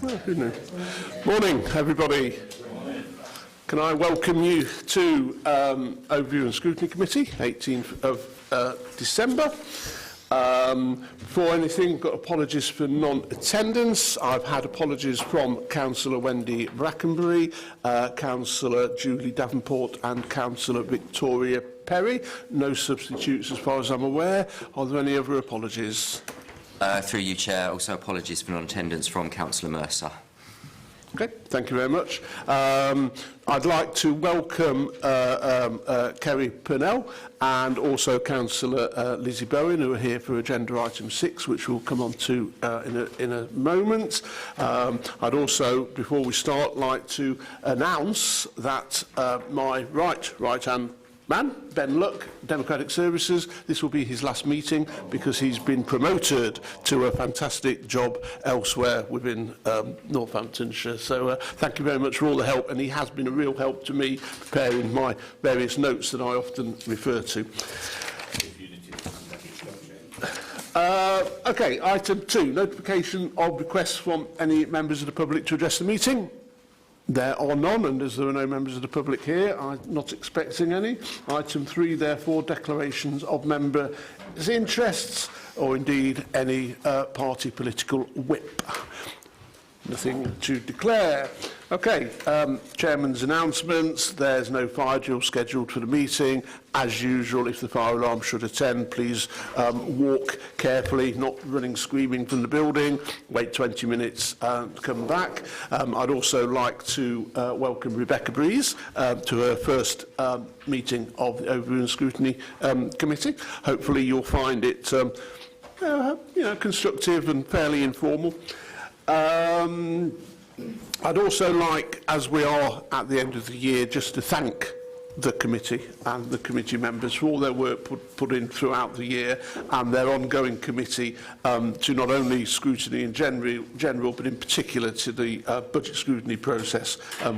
Oh, who knew? Morning, everybody. Can I welcome you to Overview and Scrutiny Committee, 18th of December. Before anything, got apologies for non-attendance. I've had apologies from Councillor Wendy Brackenbury, Councillor Julie Davenport and Councillor Victoria Perry. No substitutes as far as I'm aware. Are there any other apologies? Through you, Chair, also apologies for non-attendance from Councillor Mercer. Okay, thank you very much. I'd like to welcome Kerry Purnell and also Councillor Lizzie Bowen, who are here for agenda item 6, which we'll come on to in a moment. I'd also, before we start, like to announce that my right-hand man, Ben Luck, Democratic Services, this will be his last meeting because he's been promoted to a fantastic job elsewhere within Northamptonshire. So thank you very much for all the help, and he has been a real help to me preparing my various notes that I often refer to. Okay, item 2, notification of requests from any members of the public to address the meeting. There are none, and as there are no members of the public here, I'm not expecting any. Item 3, therefore, declarations of members' interests, or indeed any party political whip. Nothing to declare. Okay, Chairman's announcements. There's no fire drill scheduled for the meeting. As usual, if the fire alarm should attend, please walk carefully, not running screaming from the building. Wait 20 minutes and come back. I'd also like to welcome Rebecca Breeze to her first meeting of the Overview and Scrutiny Committee. Hopefully you'll find it constructive and fairly informal. I'd also like, as we are at the end of the year, just to thank the committee and the committee members for all their work put in throughout the year and their ongoing committee to not only scrutiny in general but in particular to the budget scrutiny process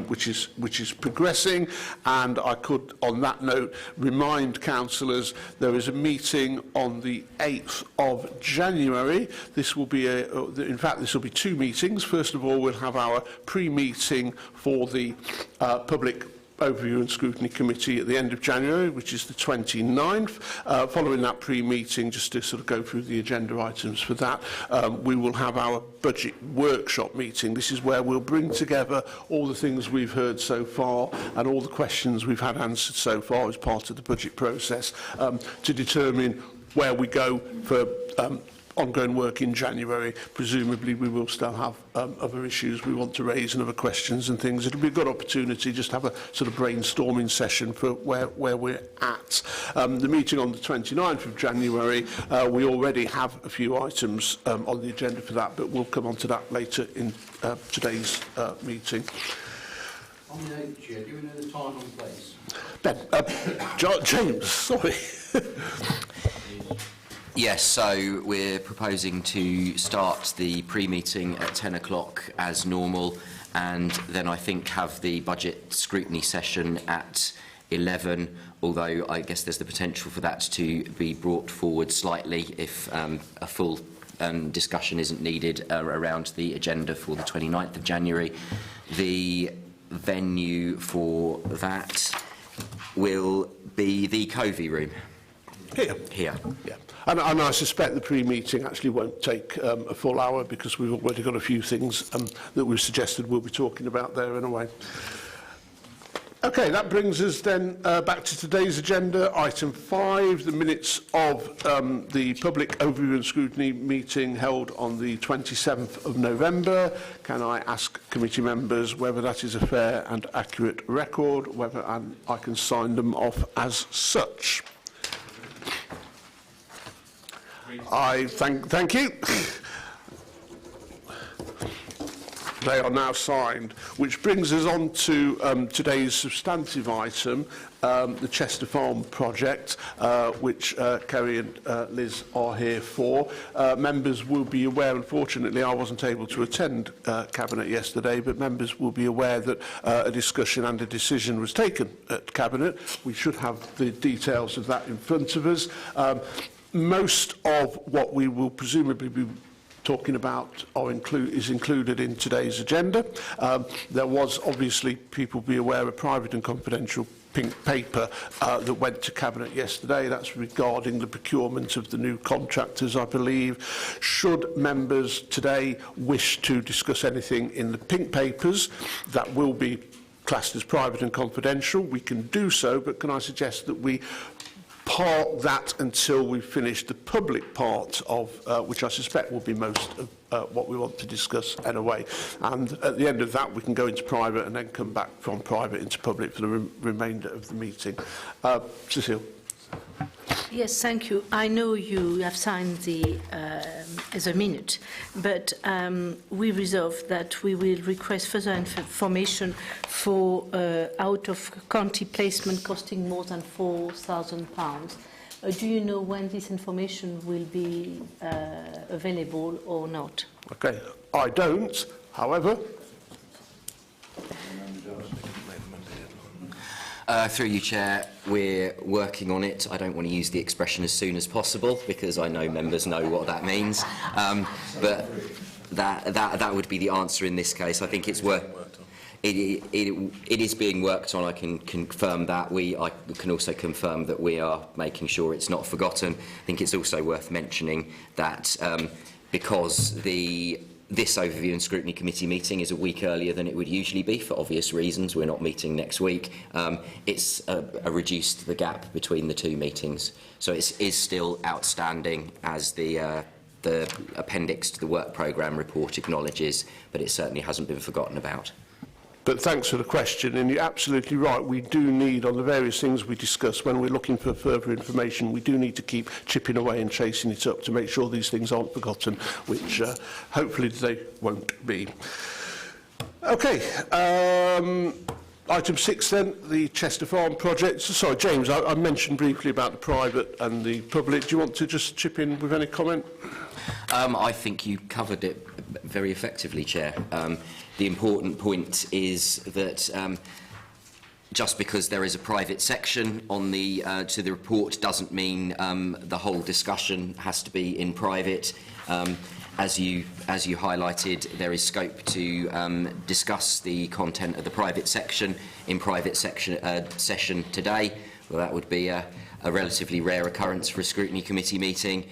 which is progressing. And I could on that note remind councillors there is a meeting on the 8th of January. This will be in fact this will be 2 meetings. First of all, we'll have our pre-meeting for the public Overview and Scrutiny Committee at the end of January, which is the 29th. Following that pre-meeting, just to sort of go through the agenda items for that, we will have our budget workshop meeting. This is where we'll bring together all the things we've heard so far and all the questions we've had answered so far as part of the budget process to determine where we go for ongoing work in January. Presumably we will still have other issues we want to raise and other questions and things. It'll be a good opportunity just to have a sort of brainstorming session for where we're at. The meeting on the 29th of January, we already have a few items on the agenda for that, but we'll come on to that later in today's meeting. On the 8th, Chair, do we know the time and place? Ben, James, sorry. Yes, so we're proposing to start the pre-meeting at 10 o'clock as normal, and then I think have the budget scrutiny session at 11, although I guess there's the potential for that to be brought forward slightly if a full discussion isn't needed around the agenda for the 29th of January. The venue for that will be the Covey room. Here. Yeah. And I suspect the pre-meeting actually won't take a full hour because we've already got a few things that we've suggested we'll be talking about there in a way. Okay, that brings us then back to today's agenda. Item 5, the minutes of the public overview and scrutiny meeting held on the 27th of November. Can I ask committee members whether that is a fair and accurate record, whether I can sign them off as such? I thank you. They are now signed, which brings us on to today's substantive item, the Chester Farm project, which Kerry and Liz are here for. Members will be aware, unfortunately I wasn't able to attend Cabinet yesterday, but members will be aware that a discussion and a decision was taken at Cabinet. We should have the details of that in front of us. Most of what we will presumably be talking about is included in today's agenda. There was obviously, people be aware, a private and confidential pink paper that went to Cabinet yesterday. That's regarding the procurement of the new contractors, I believe. Should members today wish to discuss anything in the pink papers, that will be classed as private and confidential. We can do so, but can I suggest that we park that until we finish the public part of, which I suspect will be most of what we want to discuss anyway. And at the end of that, we can go into private and then come back from private into public for the remainder of the meeting. Cecile. Yes, thank you. I know you have signed the as a minute, but we reserve that we will request further information for out-of-county placement costing more than £4,000. Do you know when this information will be available or not? Okay, I don't. However, through you, Chair, we're working on it. I don't want to use the expression as soon as possible because I know members know what that means. But that would be the answer in this case. I think it's it is being worked on. I can confirm that. I can also confirm that we are making sure it's not forgotten. I think it's also worth mentioning that because this overview and scrutiny committee meeting is a week earlier than it would usually be for obvious reasons. We're not meeting next week. It's reduced the gap between the two meetings. So it is still outstanding as the appendix to the work programme report acknowledges, but it certainly hasn't been forgotten about. but thanks for the question, and you're absolutely right. We do need, on the various things we discuss, when we're looking for further information, we do need to keep chipping away and chasing it up to make sure these things aren't forgotten, which hopefully they won't be. Okay, item 6 then, the Chester Farm project. Sorry, James, I mentioned briefly about the private and the public. Do you want to just chip in with any comment? I think you covered it very effectively, Chair. The important point is that just because there is a private section on the to the report doesn't mean the whole discussion has to be in private. As you highlighted, there is scope to discuss the content of the private section in private session today. Well, that would be a relatively rare occurrence for a scrutiny committee meeting.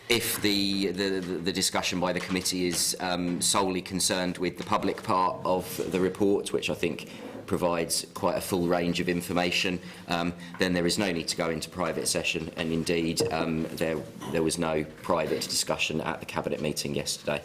If the discussion by the committee is solely concerned with the public part of the report, which I think provides quite a full range of information, then there is no need to go into private session, and indeed there was no private discussion at the Cabinet meeting yesterday.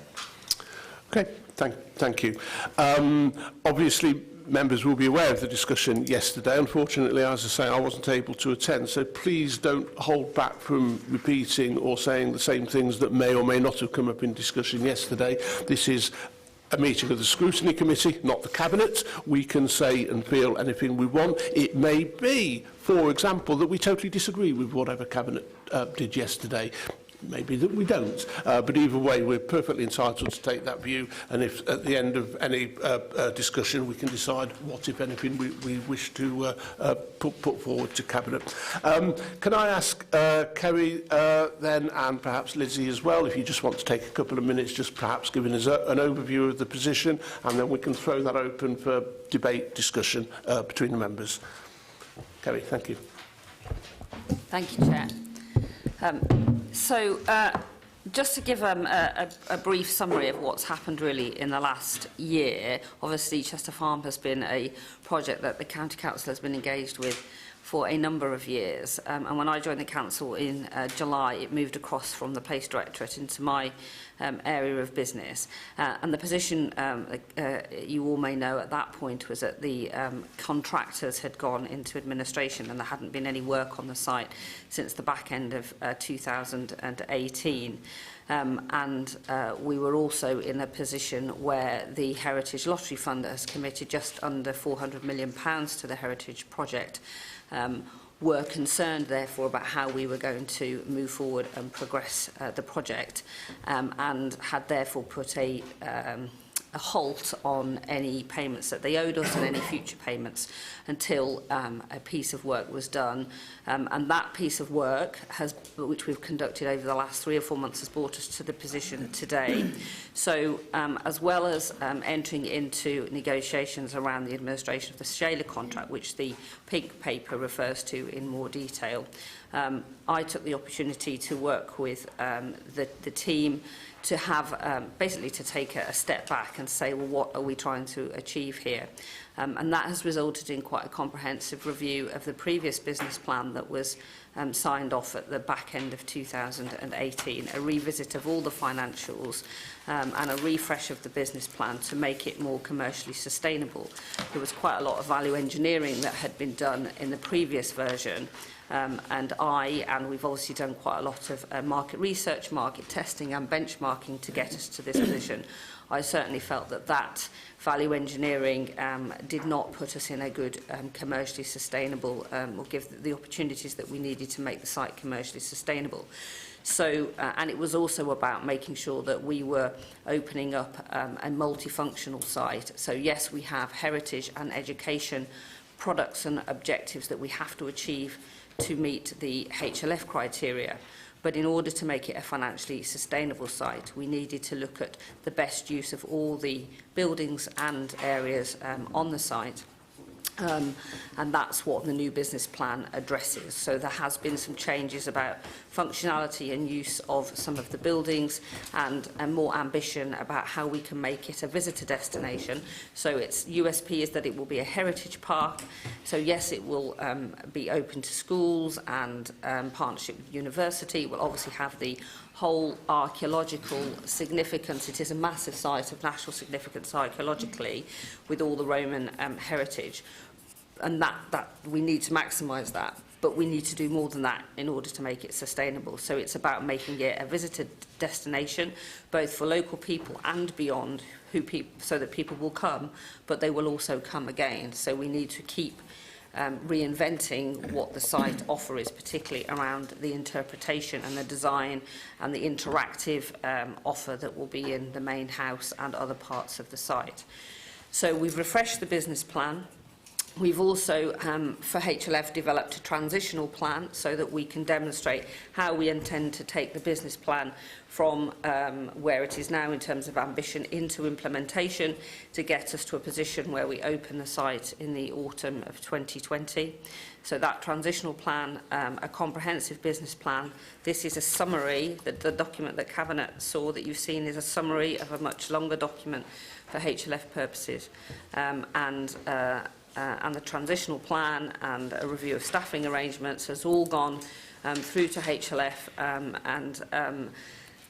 Okay, thank you. Obviously, members will be aware of the discussion yesterday. Unfortunately, as I say, I wasn't able to attend, so please don't hold back from repeating or saying the same things that may or may not have come up in discussion yesterday. This is a meeting of the Scrutiny Committee, not the Cabinet. We can say and feel anything we want. It may be, for example, that we totally disagree with whatever Cabinet did yesterday. Maybe that we don't, but either way we're perfectly entitled to take that view, and if at the end of any discussion we can decide what, if anything, we wish to put forward to Cabinet. Can I ask Kerry then, and perhaps Lizzie as well, if you just want to take a couple of minutes just perhaps giving us an overview of the position, and then we can throw that open for debate, discussion between the members. Kerry, thank you. Thank you, Chair. Just to give a brief summary of what's happened really in the last year, obviously Chester Farm has been a project that the County Council has been engaged with for a number of years, and when I joined the Council in July, it moved across from the Place Directorate into my area of business, and the position you all may know at that point was that the contractors had gone into administration and there hadn't been any work on the site since the back end of 2018. We were also in a position where the Heritage Lottery Fund has committed just under £400 million to the Heritage project. Were concerned, therefore, about how we were going to move forward and progress the project, and had therefore put a a halt on any payments that they owed us and any future payments until a piece of work was done. And that piece of work, which we've conducted over the last 3 or 4 months, has brought us to the position today. So as well as entering into negotiations around the administration of the Shaler contract, which the pink paper refers to in more detail, I took the opportunity to work with the team to have basically to take a step back and say, well, what are we trying to achieve here? And that has resulted in quite a comprehensive review of the previous business plan that was signed off at the back end of 2018, a revisit of all the financials and a refresh of the business plan to make it more commercially sustainable. There was quite a lot of value engineering that had been done in the previous version, and we've obviously done quite a lot of market research, market testing and benchmarking to get us to this position. I certainly felt that value engineering did not put us in a good commercially sustainable or give the opportunities that we needed to make the site commercially sustainable. So, and it was also about making sure that we were opening up a multifunctional site. So yes, we have heritage and education products and objectives that we have to achieve to meet the HLF criteria. But in order to make it a financially sustainable site, we needed to look at the best use of all the buildings and areas on the site. And that's what the new business plan addresses. So there has been some changes about functionality and use of some of the buildings and more ambition about how we can make it a visitor destination. So its USP is that it will be a heritage park. So yes, it will be open to schools and partnership with university. It will obviously have the whole archaeological significance. It is a massive site of national significance archaeologically with all the Roman heritage. And that we need to maximise that, but we need to do more than that in order to make it sustainable. So it's about making it a visitor destination, both for local people and beyond, so that people will come, but they will also come again. So we need to keep reinventing what the site offer is, particularly around the interpretation and the design and the interactive offer that will be in the main house and other parts of the site. So we've refreshed the business plan. We've also, for HLF, developed a transitional plan so that we can demonstrate how we intend to take the business plan from where it is now in terms of ambition into implementation to get us to a position where we open the site in the autumn of 2020. So that transitional plan, a comprehensive business plan, this is a summary, the document that Cabinet saw that you've seen is a summary of a much longer document for HLF purposes. And the transitional plan and a review of staffing arrangements has all gone through to HLF.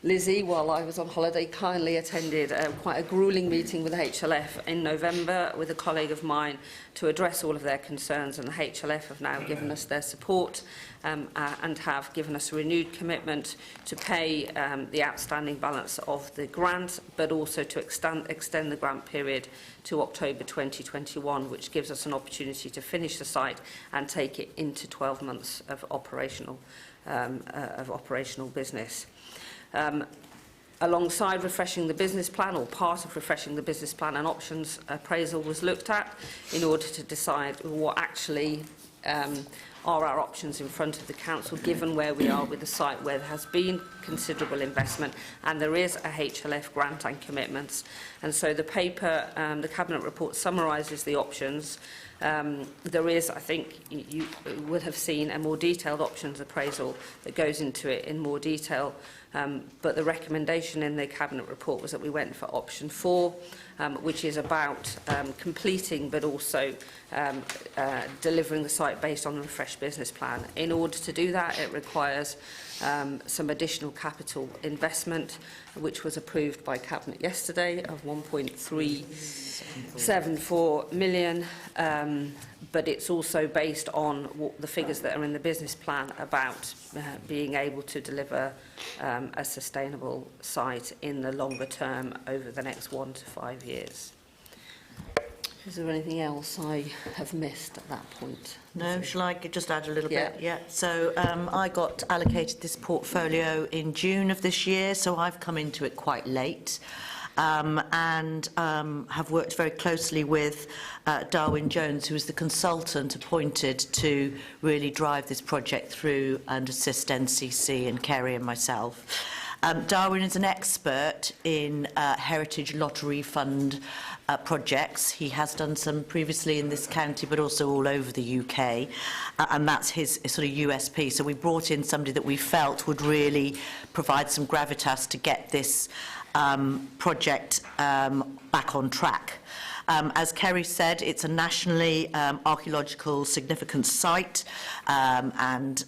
Lizzie, while I was on holiday, kindly attended quite a gruelling meeting with the HLF in November with a colleague of mine to address all of their concerns, and the HLF have now given us their support and have given us a renewed commitment to pay the outstanding balance of the grant, but also to extend the grant period to October 2021, which gives us an opportunity to finish the site and take it into 12 months of operational business. Alongside refreshing the business plan, or part of refreshing the business plan, an options appraisal was looked at in order to decide what actually are our options in front of the council, given where we are with the site, where there has been considerable investment and there is a HLF grant and commitments. And so the paper, the Cabinet report, summarises the options. There is, I think, you would have seen a more detailed options appraisal that goes into it in more detail. But the recommendation in the Cabinet report was that we went for option 4, which is about completing but also delivering the site based on a refreshed business plan. In order to do that, it requires some additional capital investment, which was approved by Cabinet yesterday, of 1.374 million. But it's also based on the figures that are in the business plan about being able to deliver a sustainable site in the longer term over the next 1 to 5 years. Is there anything else I have missed at that point? No, shall I just add a little Yeah. bit? Yeah. So I got allocated this portfolio in June of this year, so I've come into it quite late. and have worked very closely with Darwin Jones, who is the consultant appointed to really drive this project through and assist NCC and Kerry and myself. Darwin is an expert in heritage lottery fund projects. He has done some previously in this county, but also all over the UK, and that's his sort of USP. So we brought in somebody that we felt would really provide some gravitas to get this project back on track. As Kerry said, it's a nationally archaeological significant site and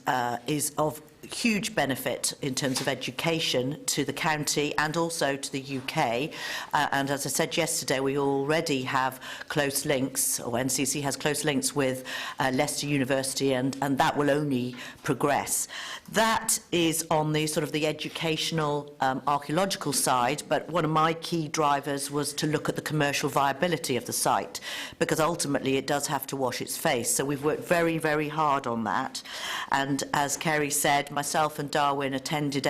is of huge benefit in terms of education to the county and also to the UK. And as I said yesterday, we already have close links, or NCC has close links with Leicester University, and that will only progress. That is on the sort of the educational archaeological side, but one of my key drivers was to look at the commercial viability of the site, because ultimately it does have to wash its face. So we've worked very, very hard on that. And as Kerry said, myself and Darwin attended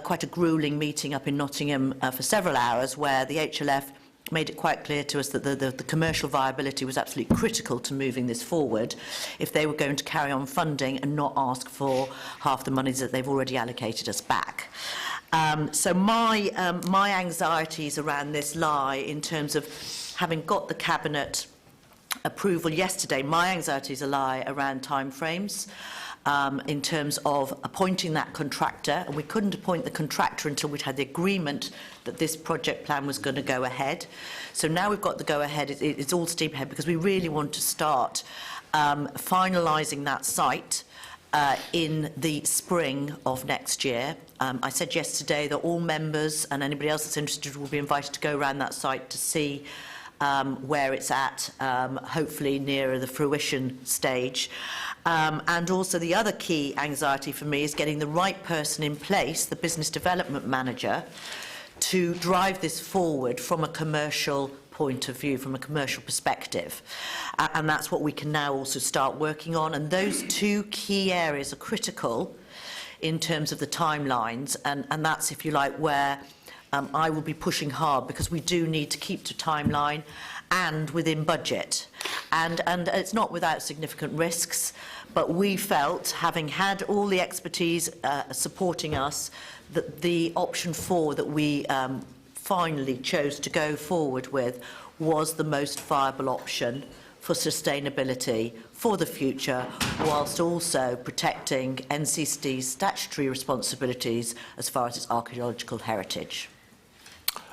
quite a gruelling meeting up in Nottingham for several hours, where the HLF made it quite clear to us that the commercial viability was absolutely critical to moving this forward if they were going to carry on funding and not ask for half the monies that they've already allocated us back. So my anxieties around this lie in terms of having got the Cabinet approval yesterday. My anxieties lie around timeframes. In terms of appointing that contractor, and we couldn't appoint the contractor until we'd had the agreement that this project plan was going to go ahead. So now we've got the go-ahead, it's all steam ahead, because we really want to start finalising that site in the spring of next year. I said yesterday that all members and anybody else that's interested will be invited to go around that site to see where it's at, hopefully nearer the fruition stage. And also the other key anxiety for me is getting the right person in place, the business development manager, to drive this forward from a commercial point of view, from a commercial perspective. And that's what we can now also start working on. And those two key areas are critical in terms of the timelines. And that's, if you like, where I will be pushing hard, because we do need to keep to timeline and within budget. And it's not without significant risks, but we felt, having had all the expertise supporting us, that the option 4 that we finally chose to go forward with was the most viable option for sustainability for the future, whilst also protecting NCC's statutory responsibilities as far as its archaeological heritage.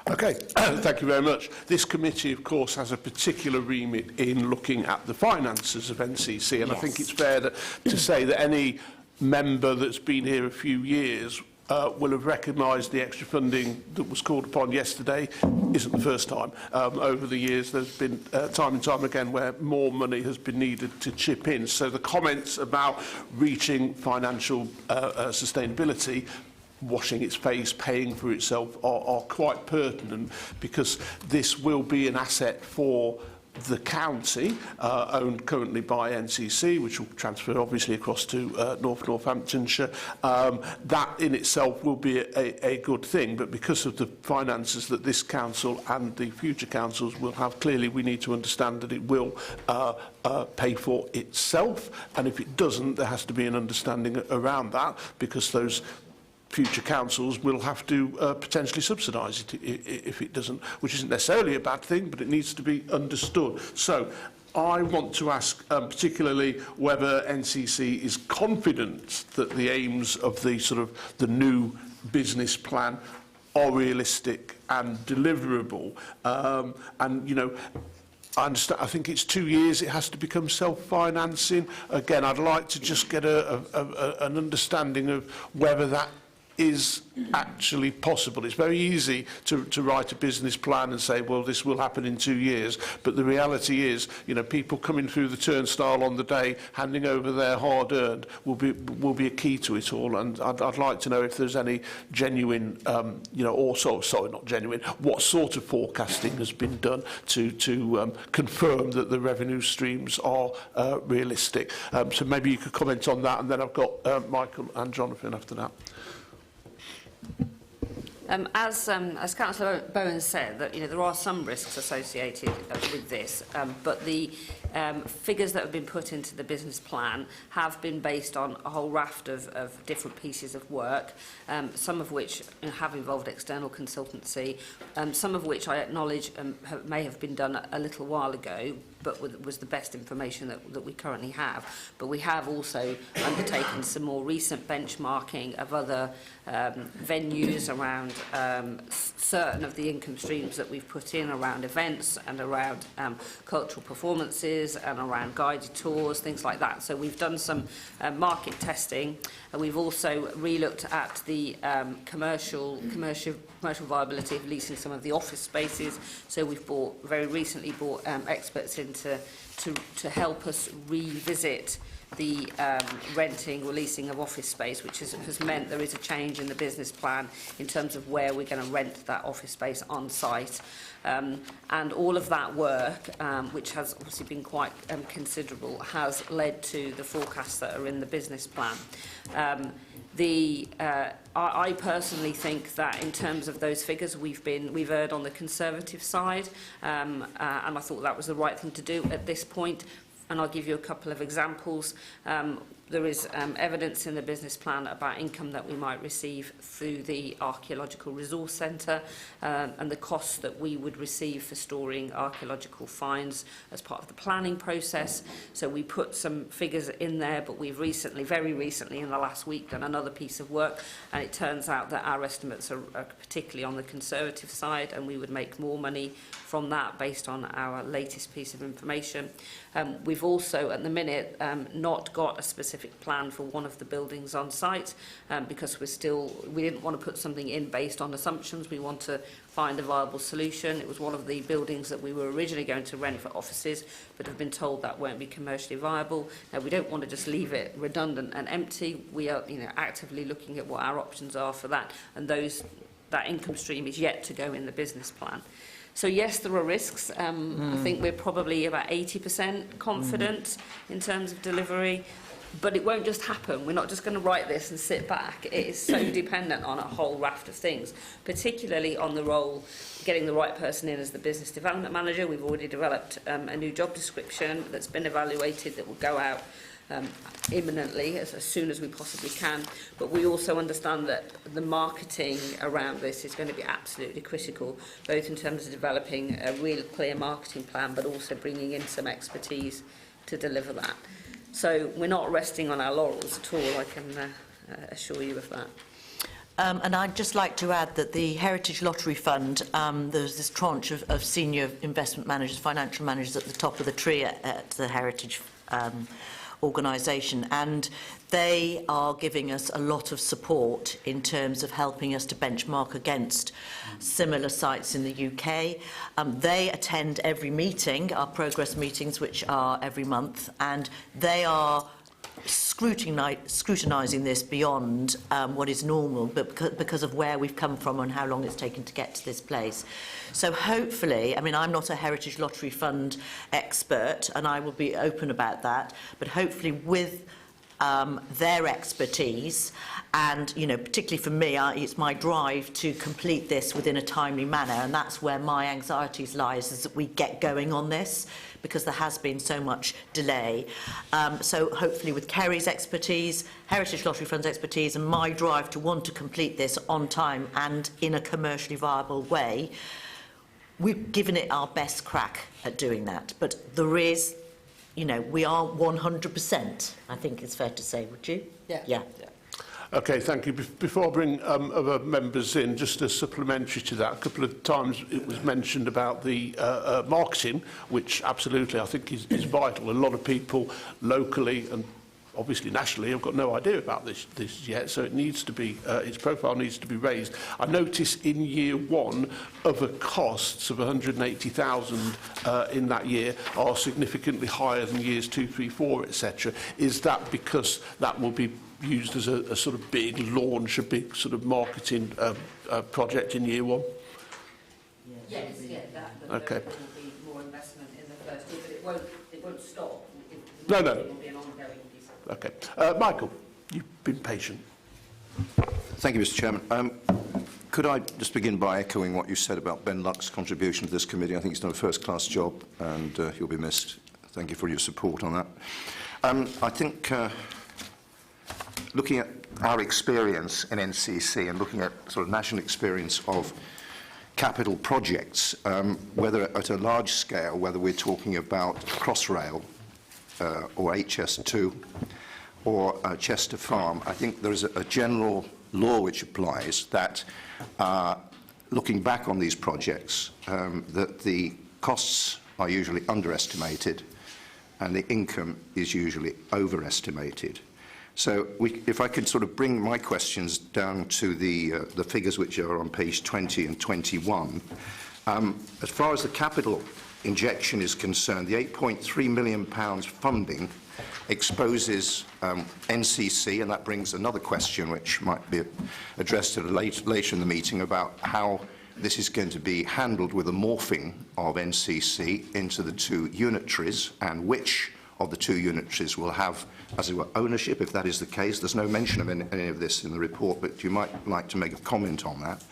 Okay, thank you very much. This committee, of course, has a particular remit in looking at the finances of NCC, and yes. I think it's fair to say that any member that's been here a few years will have recognised the extra funding that was called upon yesterday. Isn't the first time. Over the years, there's been time and time again where more money has been needed to chip in. So the comments about reaching financial sustainability, washing its face, paying for itself, are quite pertinent, because this will be an asset for the county, owned currently by NCC, which will transfer obviously across to Northamptonshire. That in itself will be a good thing, but because of the finances that this council and the future councils will have, clearly we need to understand that it will pay for itself, and if it doesn't, there has to be an understanding around that, because those future councils will have to potentially subsidise it if it doesn't, which isn't necessarily a bad thing, but it needs to be understood. So I want to ask particularly whether NCC is confident that the aims of the new business plan are realistic and deliverable. And, you know, I understand, I think it's 2 years, it has to become self-financing. Again, I'd like to just get an understanding of whether that is actually possible. It's very easy to write a business plan and say, well, this will happen in 2 years, but the reality is, you know, people coming through the turnstile on the day, handing over their hard-earned, will be a key to it all. And I'd like to know if there's any genuine, you know, or sorry, not genuine, what sort of forecasting has been done to confirm that the revenue streams are realistic. So maybe you could comment on that, and then I've got Michael and Jonathan after that. As Councillor Bowen said, that there are some risks associated with this, but the figures that have been put into the business plan have been based on a whole raft of different pieces of work, some of which have involved external consultancy, some of which I acknowledge may have been done a little while ago, but was the best information that we currently have. But we have also undertaken some more recent benchmarking of other venues around certain of the income streams that we've put in around events and around cultural performances and around guided tours, things like that. So we've done some market testing, and we've also re-looked at the commercial viability of leasing some of the office spaces. So we've very recently brought experts in to help us revisit the renting or leasing of office space, which has meant there is a change in the business plan in terms of where we're going to rent that office space on site. And all of that work, which has obviously been quite considerable, has led to the forecasts that are in the business plan. I personally think that in terms of those figures, we've erred on the conservative side, and I thought that was the right thing to do at this point. And I'll give you a couple of examples. There is evidence in the business plan about income that we might receive through the Archaeological Resource Centre and the costs that we would receive for storing archaeological finds as part of the planning process. So we put some figures in there, but we've very recently, in the last week, done another piece of work, and it turns out that our estimates are particularly on the conservative side, and we would make more money from that based on our latest piece of information. We've also, at the minute, not got a specific plan for one of the buildings on site because we didn't want to put something in based on assumptions. We want to find a viable solution. It was one of the buildings that we were originally going to rent for offices, but have been told that won't be commercially viable. Now, we don't want to just leave it redundant and empty. We are actively looking at what our options are for that, and that income stream is yet to go in the business plan. So yes, there are risks. I think we're probably about 80% confident in terms of delivery, but it won't just happen. We're not just going to write this and sit back. It is so dependent on a whole raft of things, particularly on the role, getting the right person in as the business development manager. We've already developed a new job description that's been evaluated that will go out imminently, as soon as we possibly can. But we also understand that the marketing around this is going to be absolutely critical, both in terms of developing a real clear marketing plan, but also bringing in some expertise to deliver that. So we're not resting on our laurels at all, I can assure you of that. And I'd just like to add that the Heritage Lottery Fund, there's this tranche of senior investment managers, financial managers at the top of the tree at the Heritage organisation, and they are giving us a lot of support in terms of helping us to benchmark against similar sites in the UK. They attend every meeting, our progress meetings, which are every month, and they are scrutinising this beyond what is normal, but because of where we've come from and how long it's taken to get to this place. So hopefully, I mean, I'm not a Heritage Lottery Fund expert, and I will be open about that, but hopefully with their expertise, and particularly for me, it's my drive to complete this within a timely manner, and that's where my anxieties lies, is that we get going on this, because there has been so much delay. So hopefully with Kerry's expertise, Heritage Lottery Fund's expertise, and my drive to want to complete this on time and in a commercially viable way, we've given it our best crack at doing that. But there is, we are 100%, I think it's fair to say, would you? Yeah. Yeah. Okay, thank you. Before I bring other members in, just a supplementary to that, a couple of times it was mentioned about the marketing, which absolutely I think is vital. A lot of people locally and obviously nationally have got no idea about this yet, so it needs to be, its profile needs to be raised. I notice in year one, other costs of 180,000 in that year are significantly higher than years 2, 3, 4, etc. Is that because that will be used as a sort of big launch, a big sort of marketing project in year one? Yes, that okay. There will be more investment in the first year, but it won't stop. No. It will be an ongoing piece. Okay. Michael, you've been patient. Thank you, Mr. Chairman. Could I just begin by echoing what you said about Ben Luck's contribution to this committee? I think he's done a first-class job, and he'll be missed. Thank you for your support on that. I think looking at our experience in NCC and looking at sort of national experience of capital projects, whether at a large scale, whether we're talking about Crossrail or HS2 or Chester Farm, I think there is a general law which applies that looking back on these projects, that the costs are usually underestimated and the income is usually overestimated. So if I could sort of bring my questions down to the figures which are on page 20 and 21. As far as the capital injection is concerned, the £8.3 million funding exposes NCC, and that brings another question which might be addressed at later in the meeting about how this is going to be handled with the morphing of NCC into the two unitaries, and which of the two unitaries will have, as it were, ownership, if that is the case. There's no mention of any of this in the report, but you might like to make a comment on that.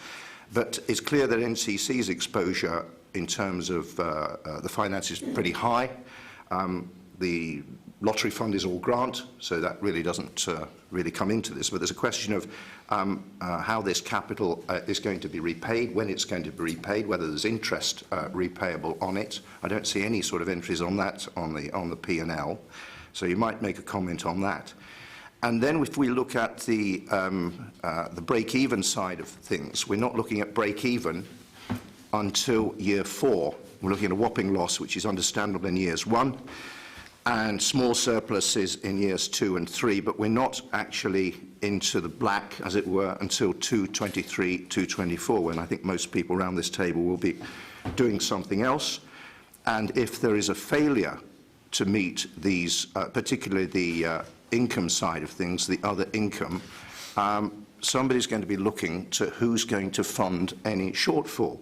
But it's clear that NCC's exposure in terms of the finance is pretty high. The lottery fund is all grant, so that really doesn't really come into this. But there's a question of how this capital is going to be repaid, when it's going to be repaid, whether there's interest repayable on it. I don't see any sort of entries on that on the P&L, so you might make a comment on that. And then if we look at the break-even side of things, we're not looking at break-even until year 4. We're looking at a whopping loss, which is understandable in years 1, and small surpluses in years 2 and 3, but we're not actually into the black, as it were, until 223, 224, when I think most people around this table will be doing something else. And if there is a failure to meet these, particularly the income side of things, the other income, somebody's going to be looking to who's going to fund any shortfall.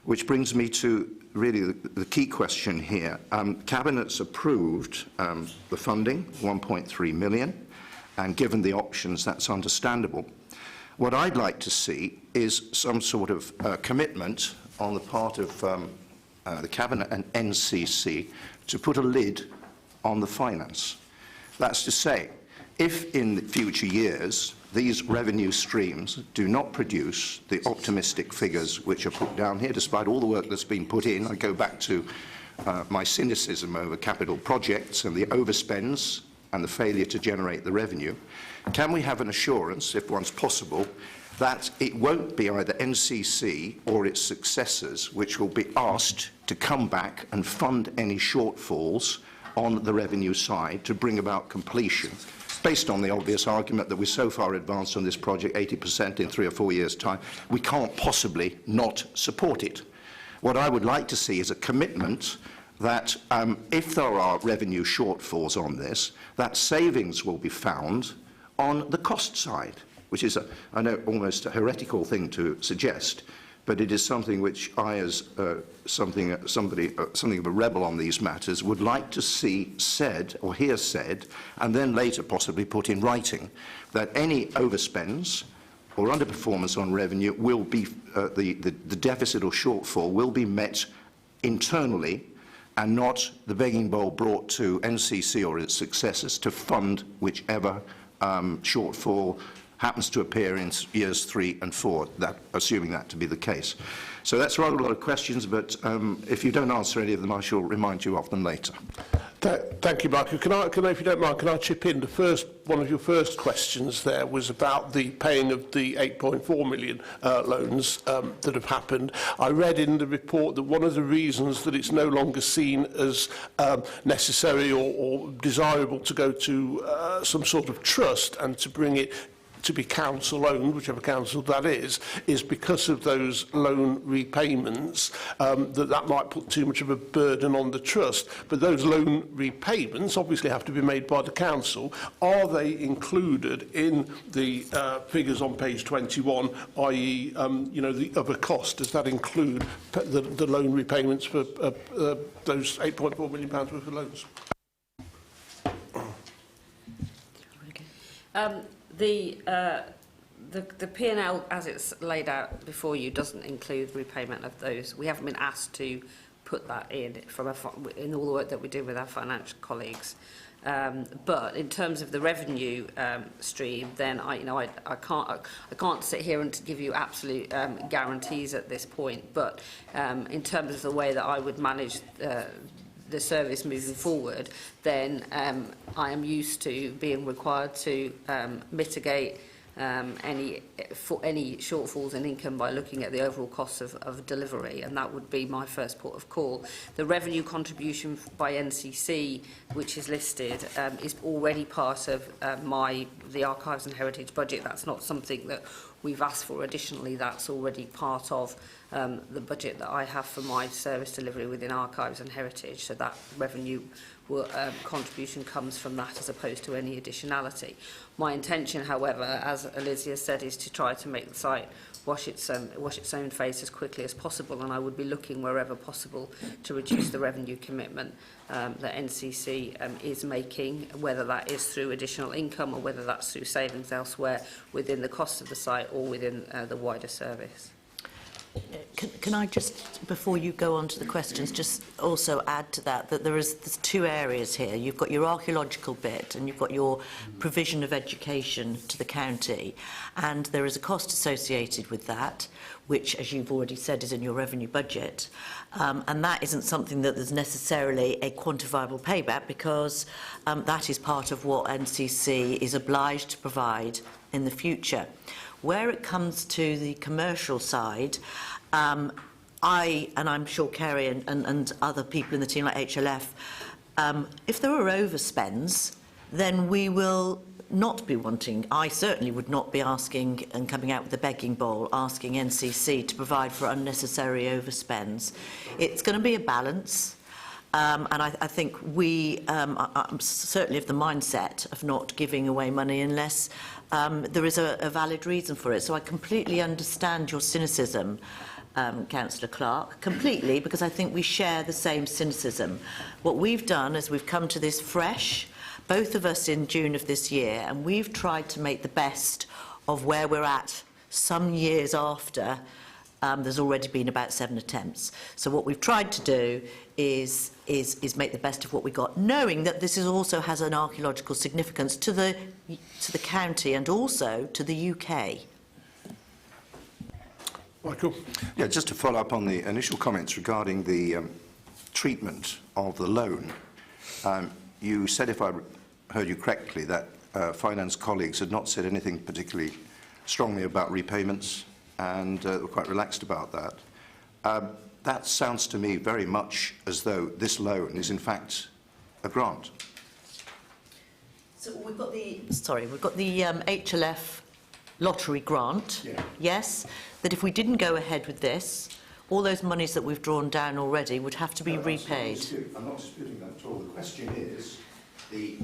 Which brings me to really the key question here. Cabinet's approved the funding, 1.3 million, and given the options, that's understandable. What I'd like to see is some sort of commitment on the part of the Cabinet and NCC to put a lid on the finance. That's to say, if in the future years these revenue streams do not produce the optimistic figures which are put down here, despite all the work that's been put in, I go back to my cynicism over capital projects and the overspends and the failure to generate the revenue, can we have an assurance, if one's possible, that it won't be either NCC or its successors which will be asked to come back and fund any shortfalls on the revenue side to bring about completion, based on the obvious argument that we're so far advanced on this project, 80% in 3 or 4 years' time, we can't possibly not support it. What I would like to see is a commitment that if there are revenue shortfalls on this, that savings will be found on the cost side, which is, I know, almost a heretical thing to suggest, but it is something which I, as something of a rebel on these matters, would like to see said or hear said, and then later possibly put in writing, that any overspends or underperformance on revenue will be, the deficit or shortfall will be met internally, and not the begging bowl brought to NCC or its successors to fund whichever shortfall happens to appear in years 3 and 4, assuming that to be the case. So that's rather a lot of questions, but if you don't answer any of them, I shall remind you of them later. Thank you, Michael. Can I, if you don't mind, can I chip in? One of your first questions there was about the paying of the 8.4 million loans that have happened. I read in the report that one of the reasons that it's no longer seen as necessary or desirable to go to some sort of trust and to bring it to be council owned, whichever council that is because of those loan repayments, that might put too much of a burden on the trust. But those loan repayments obviously have to be made by the council. Are they included in the figures on page 21, i.e., the other cost? Does that include the loan repayments for those £8.4 million worth of loans? The P&L, as it's laid out before you, doesn't include repayment of those. We haven't been asked to put that in in all the work that we do with our financial colleagues. But in terms of the revenue stream, then I can't sit here and give you absolute guarantees at this point. But in terms of the way that I would manage the service moving forward, then I am used to being required to mitigate any shortfalls in income by looking at the overall costs of delivery, and that would be my first port of call. The revenue contribution by NCC, which is listed, is already part of the Archives and Heritage budget. That's not something that we've asked for additionally. That's already part of the budget that I have for my service delivery within Archives and Heritage, so that revenue contribution comes from that as opposed to any additionality. My intention, however, as Alicia said, is to try to make the site wash its own face as quickly as possible, and I would be looking wherever possible to reduce the revenue commitment that NCC is making, whether that is through additional income or whether that's through savings elsewhere within the cost of the site or within the wider service. Can I just, before you go on to the questions, just also add to that there's two areas here. You've got your archaeological bit and you've got your provision of education to the county, and there is a cost associated with that, which, as you've already said, is in your revenue budget, and that isn't something that there's necessarily a quantifiable payback, because that is part of what NCC is obliged to provide in the future. Where it comes to the commercial side, and I'm sure Kerry and other people in the team like HLF, if there are overspends, then we will not be wanting, I certainly would not be asking and coming out with a begging bowl, asking NCC to provide for unnecessary overspends. It's going to be a balance. And I think I'm certainly of the mindset of not giving away money unless there is a valid reason for it. So I completely understand your cynicism, Councillor Clark, completely, because I think we share the same cynicism. What we've done is we've come to this fresh, both of us in June of this year, and we've tried to make the best of where we're at some years after there's already been about 7 attempts. So what we've tried to do is make the best of what we got, knowing that this also has an archaeological significance to the county and also to the UK. Michael? Yeah, just to follow up on the initial comments regarding the treatment of the loan. You said, if I heard you correctly, that finance colleagues had not said anything particularly strongly about repayments, and were quite relaxed about that. That sounds to me very much as though this loan is in fact a grant. So we've got the HLF lottery grant, yes, that if we didn't go ahead with this, all those monies that we've drawn down already would have to be repaid. I'm not disputing that at all. The question is, the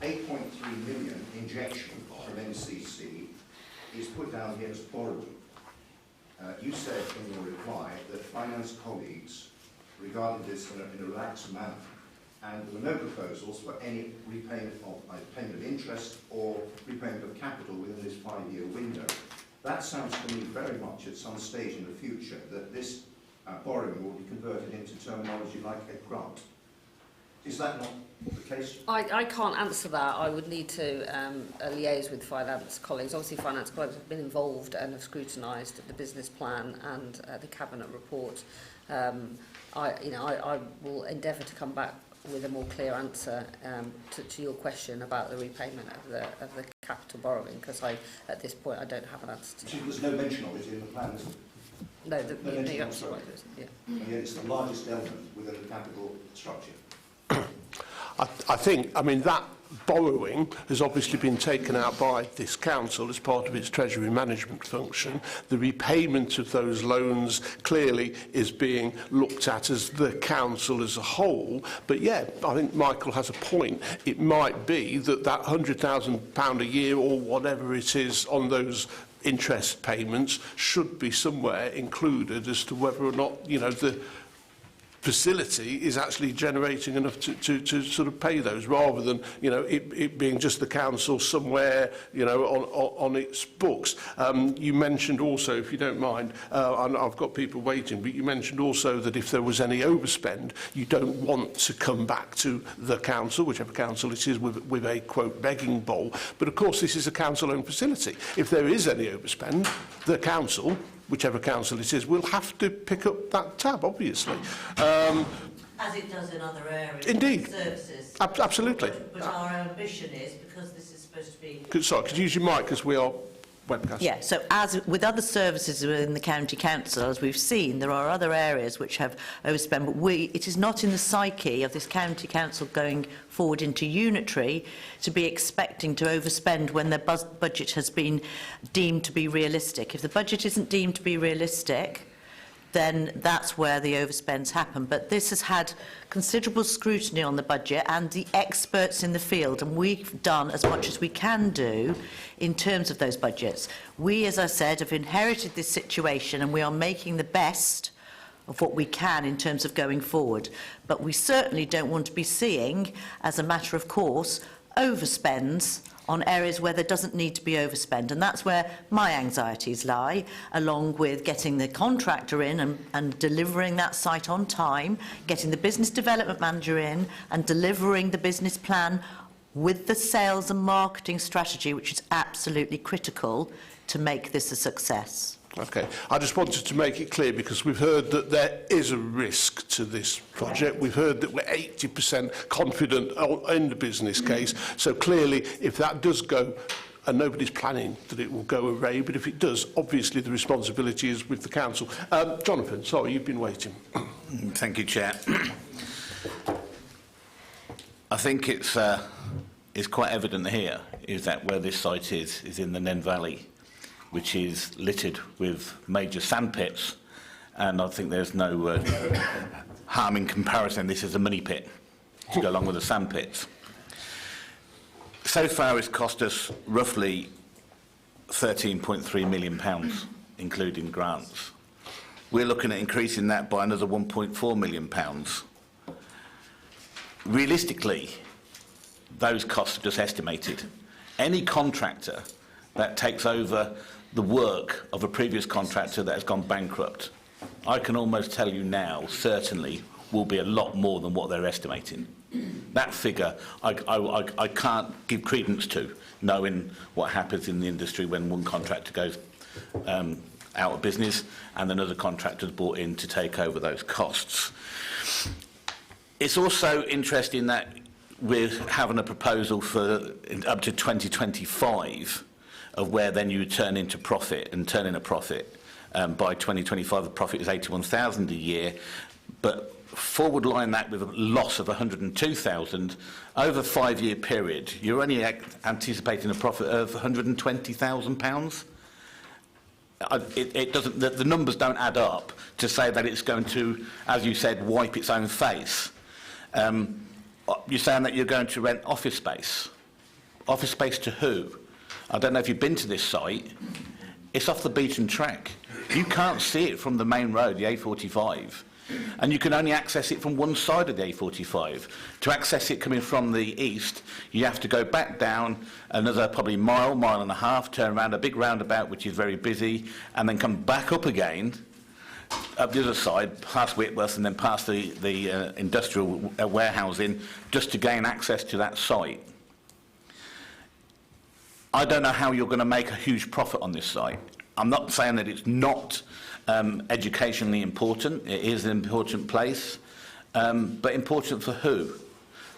8.3 million injection from NCC is put down here as borrowing. You said in your reply that finance colleagues regarded this in a relaxed manner, and there were no proposals for any repayment of either payment of interest or repayment of capital within this 5-year window. That sounds to me very much at some stage in the future that this borrowing will be converted into terminology like a grant. Is that not the case? I can't answer that. I would need to liaise with finance colleagues. Obviously, finance colleagues have been involved and have scrutinised the business plan and the cabinet report. I will endeavour to come back with a more clear answer to your question about the repayment of the capital borrowing, because at this point I don't have an answer to that. There's no mention of it in the plan, is there? No, you're absolutely right. Yeah. And yet it's the largest element within the capital structure. I think, that borrowing has obviously been taken out by this council as part of its treasury management function. The repayment of those loans clearly is being looked at as the council as a whole. But yeah, I think Michael has a point. It might be that £100,000 a year or whatever it is on those interest payments should be somewhere included as to whether or not, the facility is actually generating enough to sort of pay those, rather than, you know, it being just the council somewhere, you know, on its books. You mentioned also, if you don't mind, and I've got people waiting, but you mentioned also that if there was any overspend, you don't want to come back to the council, whichever council it is, with a, quote, begging bowl. But of course, this is a council-owned facility. If there is any overspend, the council, whichever council it is, will have to pick up that tab, obviously. As it does in other areas. Indeed. Services. Absolutely. But our ambition is, because this is supposed to be... Sorry, could you use your mic, because we are webcast. Yeah, so as with other services within the county council, as we've seen, there are other areas which have overspent, but it is not in the psyche of this county council going forward into unitary to be expecting to overspend when their budget has been deemed to be realistic. If the budget isn't deemed to be realistic, then that's where the overspends happen. But this has had considerable scrutiny on the budget and the experts in the field, and we've done as much as we can do in terms of those budgets. We, as I said, have inherited this situation, and we are making the best of what we can in terms of going forward. But we certainly don't want to be seeing, as a matter of course, overspends on areas where there doesn't need to be overspend. And that's where my anxieties lie, along with getting the contractor in and delivering that site on time, getting the business development manager in and delivering the business plan with the sales and marketing strategy, which is absolutely critical to make this a success. Okay, I just wanted to make it clear, because we've heard that there is a risk to this project. We've heard that we're 80% confident in the business case. So clearly, if that does go, and nobody's planning that it will go away, but if it does, obviously the responsibility is with the council. Jonathan, sorry, you've been waiting. Thank you, Chair. I think it's quite evident here is that where this site is in the Nen Valley, which is littered with major sand pits, and I think there's no harm in comparison. This is a mini pit to go along with the sand pits. So far it's cost us roughly £13.3 million, including grants. We're looking at increasing that by another £1.4 million. Realistically, those costs are just estimated. Any contractor that takes over the work of a previous contractor that has gone bankrupt, I can almost tell you now, certainly, will be a lot more than what they're estimating. That figure, I can't give credence to, knowing what happens in the industry when one contractor goes out of business and another contractor is brought in to take over those costs. It's also interesting that we're having a proposal for up to 2025 of where then you turn into profit and turn in a profit. By 2025, the profit is 81,000 a year, but forward line that with a loss of 102,000 over a 5-year period, you're only anticipating a profit of £120,000. It doesn't. The numbers don't add up to say that it's going to, as you said, wipe its own face. You're saying that you're going to rent office space. Office space to who? I don't know if you've been to this site. It's off the beaten track. You can't see it from the main road, the A45. And you can only access it from one side of the A45. To access it coming from the east, you have to go back down another probably mile and a half, turn around a big roundabout, which is very busy, and then come back up again, up the other side, past Whitworth, and then past the industrial warehousing, just to gain access to that site. I don't know how you're going to make a huge profit on this site. I'm not saying that it's not educationally important. It is an important place, but important for who?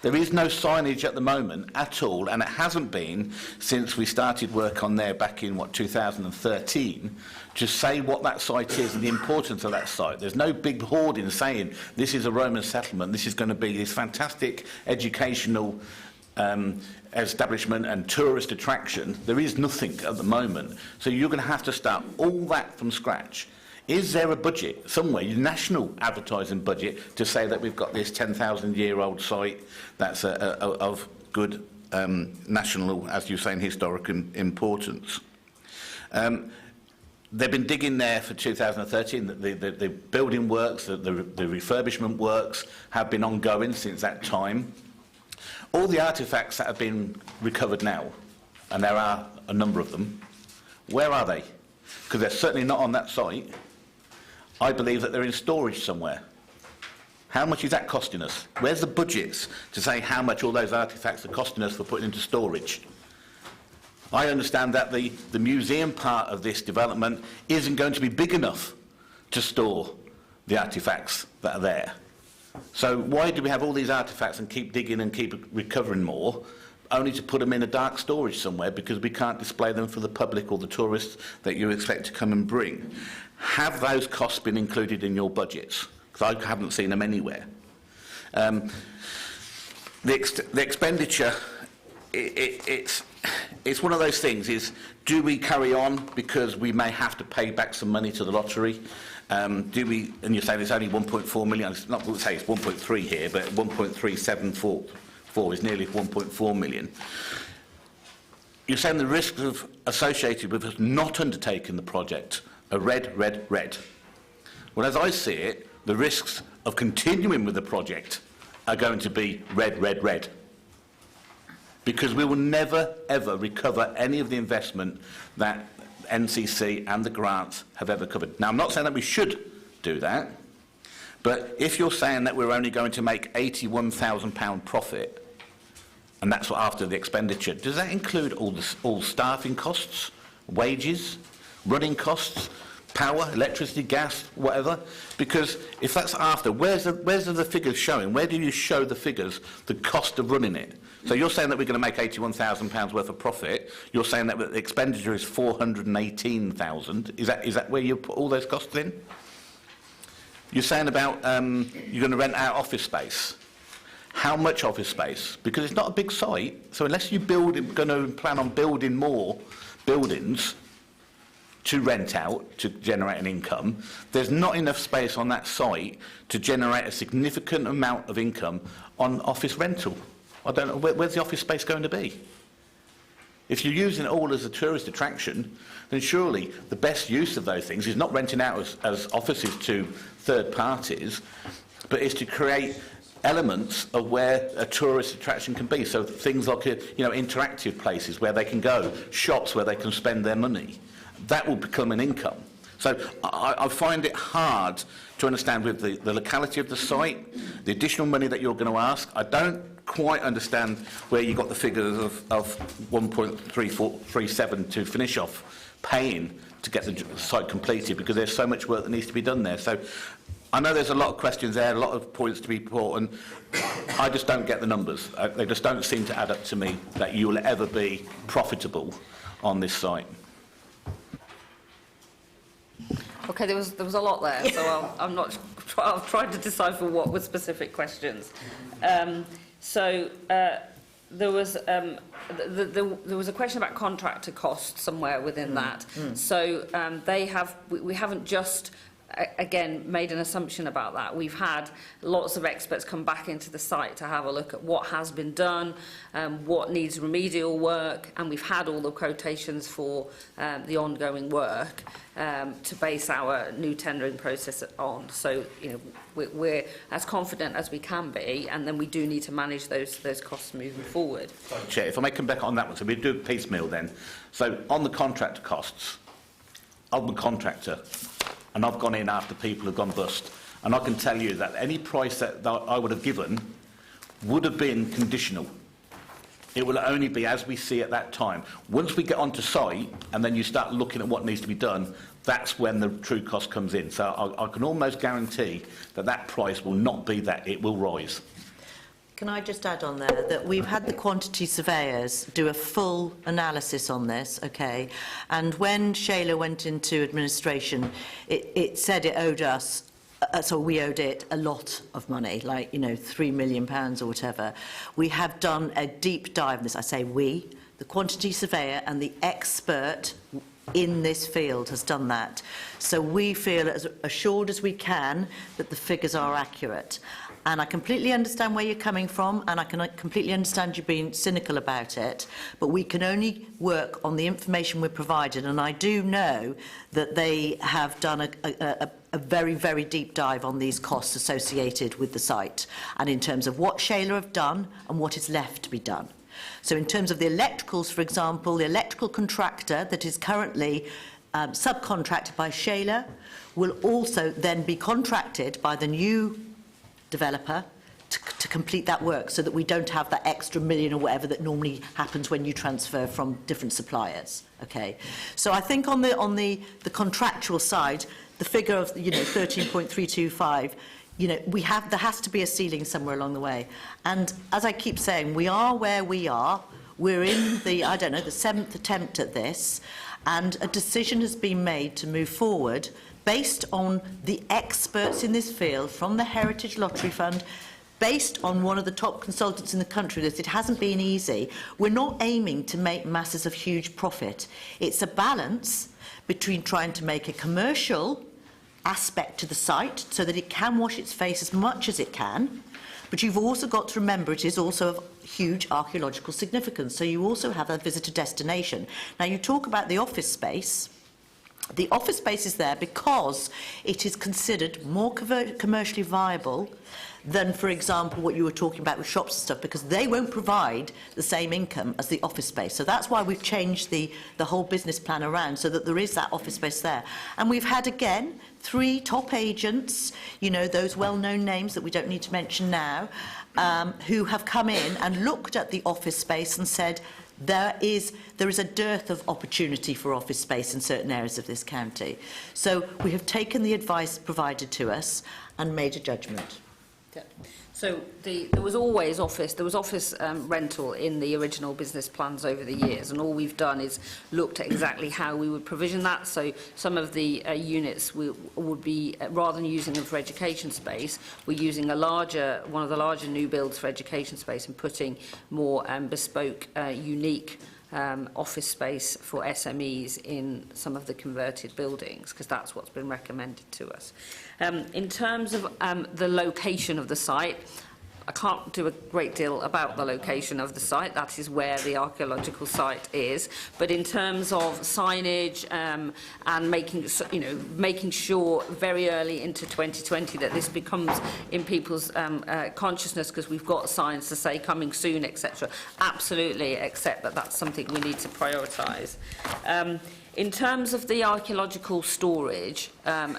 There is no signage at the moment at all, and it hasn't been since we started work on there back in, 2013, to say what that site is and the importance of that site. There's no big hoarding saying this is a Roman settlement, this is going to be this fantastic educational establishment and tourist attraction. There is nothing at the moment. So you're going to have to start all that from scratch. Is there a budget somewhere, a national advertising budget, to say that we've got this 10,000-year-old site that's of good national, as you say, historic importance? they've been digging there for 2013. The building works, the refurbishment works have been ongoing since that time. All the artefacts that have been recovered now, and there are a number of them, where are they? Because they're certainly not on that site. I believe that they're in storage somewhere. How much is that costing us? Where's the budgets to say how much all those artefacts are costing us for putting into storage? I understand that the museum part of this development isn't going to be big enough to store the artefacts that are there. So why do we have all these artefacts and keep digging and keep recovering more, only to put them in a dark storage somewhere because we can't display them for the public or the tourists that you expect to come and bring? Have those costs been included in your budgets? Because I haven't seen them anywhere. The expenditure, it's one of those things, is do we carry on because we may have to pay back some money to the lottery? Do we, and you're saying it's only 1.4 million, it's not going to say it's 1.3 here, but 1.374 is nearly 1.4 million. You're saying the risks associated with us not undertaking the project are red, red, red. Well, as I see it, the risks of continuing with the project are going to be red, red, red. Because we will never, ever recover any of the investment that NCC and the grants have ever covered. Now, I'm not saying that we should do that, but if you're saying that we're only going to make £81,000 profit, and that's what after the expenditure, does that include all staffing costs, wages, running costs, power, electricity, gas, whatever? Because if that's after, where's the figures showing? Where do you show the figures, the cost of running it? So you're saying that we're going to make £81,000 worth of profit. You're saying that the expenditure is £418,000. Is that where you put all those costs in? You're saying about you're going to rent out office space. How much office space? Because it's not a big site. So unless you're going to plan on building more buildings to rent out, to generate an income, there's not enough space on that site to generate a significant amount of income on office rental. I don't know, where's the office space going to be? If you're using it all as a tourist attraction, then surely the best use of those things is not renting out as offices to third parties, but is to create elements of where a tourist attraction can be. So things like, interactive places where they can go, shops where they can spend their money. That will become an income. So I find it hard to understand with the locality of the site, the additional money that you're going to ask. I don't quite understand where you got the figures of 1.3437 to finish off paying to get the site completed, because there's so much work that needs to be done there. So I know there's a lot of questions there, a lot of points to be put, and I just don't get the numbers. They just don't seem to add up to me that you will ever be profitable on this site. Okay, there was a lot there, so I'll try to decipher what were specific questions. There was a question about contractor costs somewhere within that. So we haven't just again made an assumption about that. We've had lots of experts come back into the site to have a look at what has been done, what needs remedial work, and we've had all the quotations for the ongoing work to base our new tendering process on. So we're as confident as we can be, and then we do need to manage those costs moving forward. Chair, if I may come back on that one, so we do piecemeal then. So on the contractor costs, I'm a contractor, and I've gone in after people have gone bust, and I can tell you that any price that I would have given would have been conditional. It will only be as we see at that time. Once we get onto site and then you start looking at what needs to be done, that's when the true cost comes in. So I can almost guarantee that that price will not be that, it will rise. Can I just add on there that we've had the quantity surveyors do a full analysis on this, okay? And when Shayla went into administration, it said it owed us, so we owed it a lot of money, like, £3 million or whatever. We have done a deep dive in this. I say we, the quantity surveyor and the expert in this field has done that. So we feel as assured as we can that the figures are accurate. And I completely understand where you're coming from, and I can completely understand you being cynical about it, but we can only work on the information we're provided, and I do know that they have done a very, very deep dive on these costs associated with the site, and in terms of what Shayla have done and what is left to be done. So in terms of the electricals, for example, the electrical contractor that is currently subcontracted by Shayla will also then be contracted by the new developer to complete that work, so that we don't have that extra million or whatever that normally happens when you transfer from different suppliers. Okay, so I think on the contractual side, the figure of 13.325, there has to be a ceiling somewhere along the way. And as I keep saying, we are where we are. We're in the 7th attempt at this, and a decision has been made to move forward based on the experts in this field from the Heritage Lottery Fund, based on one of the top consultants in the country, that it hasn't been easy. We're not aiming to make masses of huge profit. It's a balance between trying to make a commercial aspect to the site so that it can wash its face as much as it can, but you've also got to remember it is also of huge archaeological significance, so you also have a visitor destination. Now, you talk about the office space. The office space is there because it is considered more commercially viable than, for example, what you were talking about with shops and stuff, because they won't provide the same income as the office space. So that's why we've changed the whole business plan around, so that there is that office space there. And we've had, again, 3 top agents, those well-known names that we don't need to mention now, who have come in and looked at the office space and said, there is a dearth of opportunity for office space in certain areas of this county. So we have taken the advice provided to us and made a judgment. Yeah. So there was always office rental in the original business plans over the years, and all we've done is looked at exactly how we would provision that. So some of the units would be, rather than using them for education space, we're using one of the larger new builds for education space and putting more bespoke, unique office space for SMEs in some of the converted buildings, because that's what's been recommended to us. In terms of the location of the site, I can't do a great deal about the location of the site. That is where the archaeological site is. But in terms of signage and making sure very early into 2020 that this becomes in people's consciousness, because we've got signs to say coming soon, etc. Absolutely, except that that's something we need to prioritise. In terms of the archaeological storage,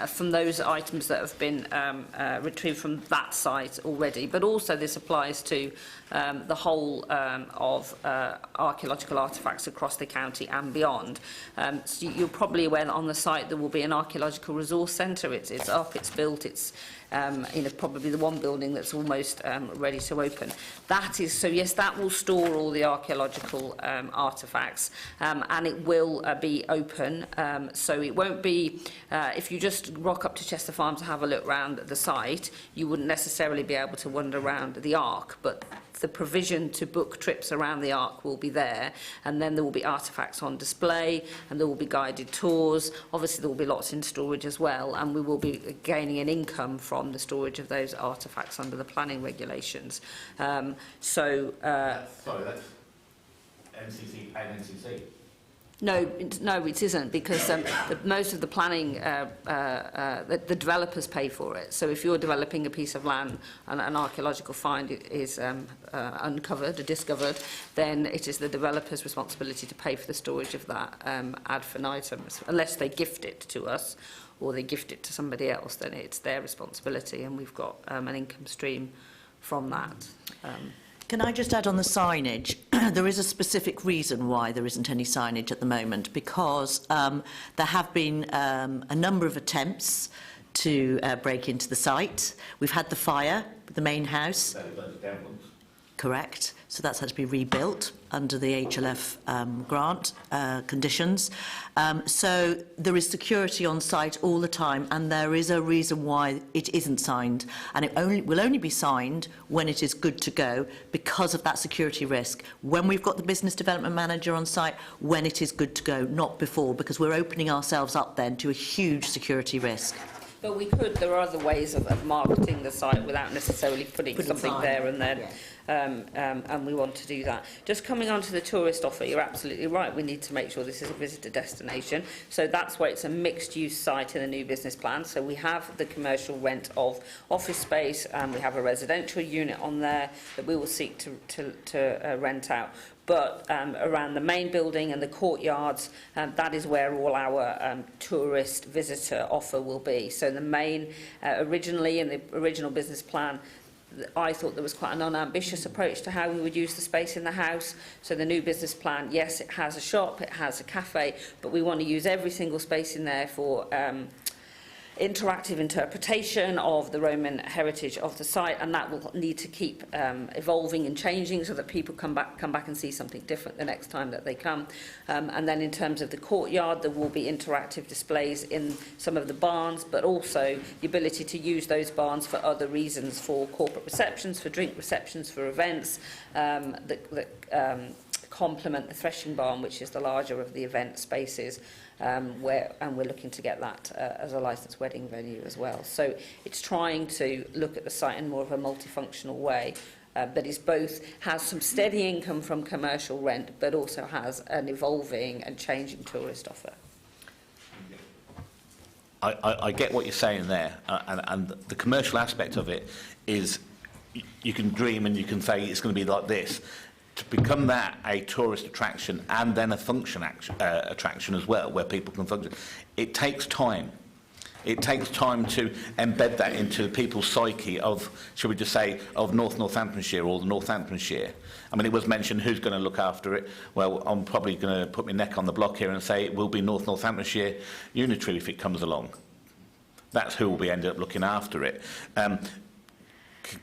from those items that have been retrieved from that site already, but also this applies to the whole of archaeological artefacts across the county and beyond. So you're probably aware that on the site there will be an archaeological resource centre. It's up, it's built, it's probably the one building that's almost ready to open. So yes, that will store all the archaeological artefacts, and it will be open. So it won't be, if you just rock up to Chester Farm to have a look around the site, you wouldn't necessarily be able to wander around the Ark, but the provision to book trips around the Ark will be there, and then there will be artefacts on display, and there will be guided tours. Obviously there will be lots in storage as well, and we will be gaining an income from the storage of those artefacts under the planning regulations. Sorry, that's MCC and NCC. No, it isn't, because most of the planning, the developers pay for it. So if you're developing a piece of land and an archaeological find is uncovered or discovered, then it is the developer's responsibility to pay for the storage of that ad infinitum, unless they gift it to us or they gift it to somebody else. Then it's their responsibility, and we've got an income stream from that. Can I just add on the signage? There is a specific reason why there isn't any signage at the moment, because there have been a number of attempts to break into the site. We've had the fire, the main house. Correct. so that's had to be rebuilt under the HLF grant conditions. So there is security on site all the time, and there is a reason why it isn't signed, and it will only be signed when it is good to go because of that security risk. When we've got the business development manager on site, when it is good to go, not before, because we're opening ourselves up then to a huge security risk. But we could, there are other ways of marketing the site without necessarily putting something there and then, and we want to do that. Just coming on to the tourist offer, you're absolutely right, we need to make sure this is a visitor destination, so that's why it's a mixed-use site in the new business plan. So we have the commercial rent of office space, and we have a residential unit on there that we will seek to rent out. But around the main building and the courtyards, that is where all our tourist visitor offer will be. So the main, originally in the original business plan, I thought there was quite an unambitious approach to how we would use the space in the house. So the new business plan, yes, it has a shop, it has a cafe, but we want to use every single space in there for interactive interpretation of the Roman heritage of the site, and that will need to keep evolving and changing so that people come back and see something different the next time that they come. And then in terms of the courtyard, there will be interactive displays in some of the barns, but also the ability to use those barns for other reasons, for corporate receptions, for drink receptions, for events that complement the threshing barn, which is the larger of the event spaces. And we're looking to get that as a licensed wedding venue as well. So it's trying to look at the site in more of a multifunctional way that is both has some steady income from commercial rent, but also has an evolving and changing tourist offer. I get what you're saying there, and the commercial aspect of it is you can dream and you can say it's going to be like this. To become that a tourist attraction and then a function attraction as well, where people can function, it takes time. It takes time to embed that into people's psyche of, shall we just say, of Northamptonshire or the Northamptonshire. I mean, it was mentioned who's going to look after it. Well, I'm probably going to put my neck on the block here and say it will be Northamptonshire Unitary if it comes along. That's who will be ended up looking after it.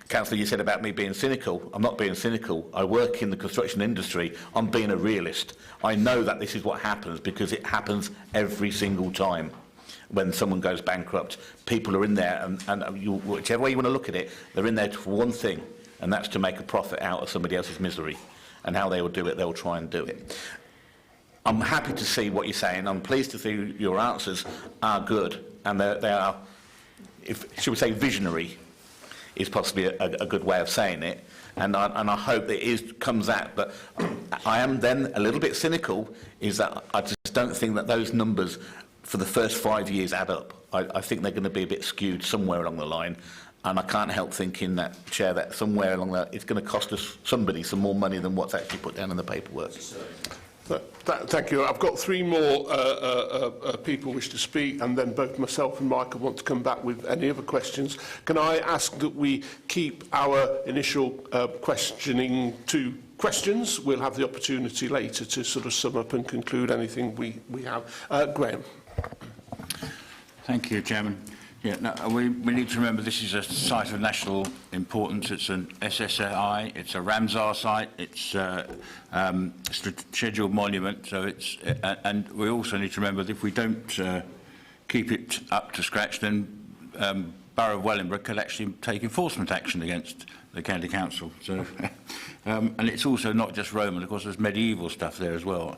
Councillor, you said about me being cynical. I'm not being cynical. I work in the construction industry. I'm being a realist. I know that this is what happens because it happens every single time. When someone goes bankrupt, people are in there, and whichever way you want to look at it, they're in there for one thing, and that's to make a profit out of somebody else's misery. And how they will do it, they'll try and do it. I'm happy to see what you're saying. I'm pleased to see your answers are good, and they are, should we say, visionary. Is possibly a good way of saying it, and I hope that it comes out. But I am then a little bit cynical, is that I just don't think that those numbers for the first 5 years add up. I think they're going to be a bit skewed somewhere along the line, and I can't help thinking that, Chair, that somewhere along that it's going to cost us somebody some more money than what's actually put down in the paperwork. Thank you. I've got three more people wish to speak, and then both myself and Michael want to come back with any other questions. Can I ask that we keep our initial questioning to questions? We'll have the opportunity later to sort of sum up and conclude anything we have. Graham. Thank you, Chairman. Yeah, no, we need to remember this is a site of national importance. It's an SSI, it's a Ramsar site, it's a scheduled monument, so it's, and we also need to remember that if we don't keep it up to scratch, then Borough of Wellingborough could actually take enforcement action against the County Council. So, and it's also not just Roman, of course, there's medieval stuff there as well.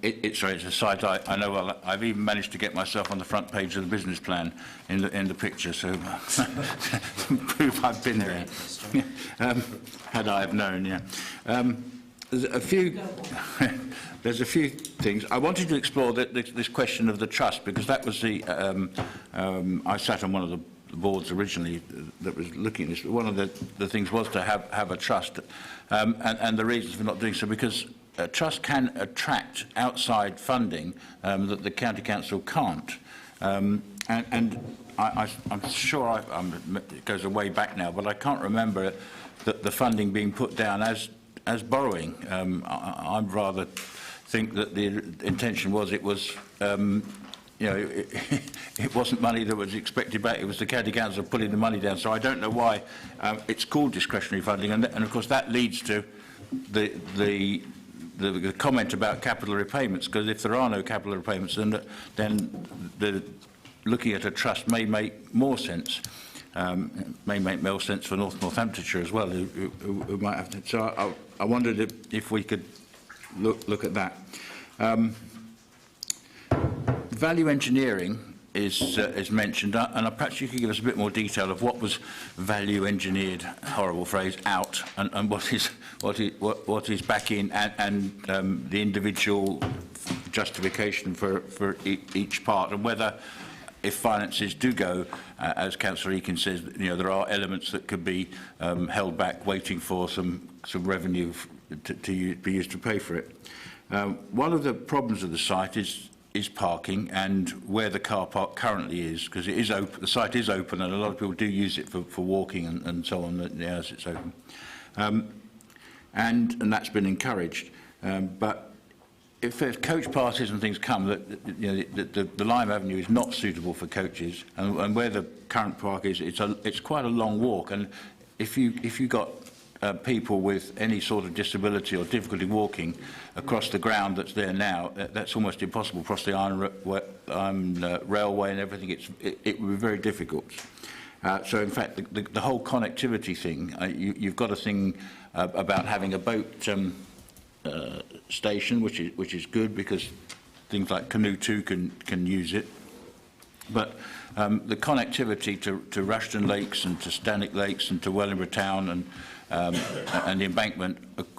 It's a site I know well. I've even managed to get myself on the front page of the business plan in the picture, so proof I've been there. Had I have known, yeah. There's a few things. I wanted to explore this question of the trust, because that was the... I sat on one of the boards originally that was looking at this. One of the things was to have a trust, and the reasons for not doing so, because a trust can attract outside funding that the County Council can't. And I'm sure, it goes a way back now, but I can't remember the funding being put down as borrowing. I'd rather think that the intention was it was you know, it wasn't money that was expected back. It was the County Council pulling the money down. So I don't know why it's called discretionary funding. And of course, that leads to the comment about capital repayments, because if there are no capital repayments, then looking at a trust may make more sense. May make more sense for Northamptonshire as well, who might have to. So I wondered if we could look at that. Value engineering is mentioned, and perhaps you could give us a bit more detail of what was value engineered, horrible phrase, out, and what is back in, and the individual justification for each part, and whether, if finances do go, as Councillor Eakin says, there are elements that could be held back, waiting for some revenue to be used to pay for it. One of the problems of the site is parking, and where the car park currently is, because it is open, the site is open, and a lot of people do use it for walking and so on as it's open, and that's been encouraged. But if coach parties and things come, the Lime Avenue is not suitable for coaches, and where the current park is, it's quite a long walk, and if you got people with any sort of disability or difficulty walking across the ground that's there now, that's almost impossible. Across the iron railway and everything, it would be very difficult. So in fact, the whole connectivity thing, you've got a thing about having a boat station, which is good, because things like Canoe 2 can use it. But the connectivity to Rushton Lakes and to Stanwick Lakes and to Wellingborough Town and the embankment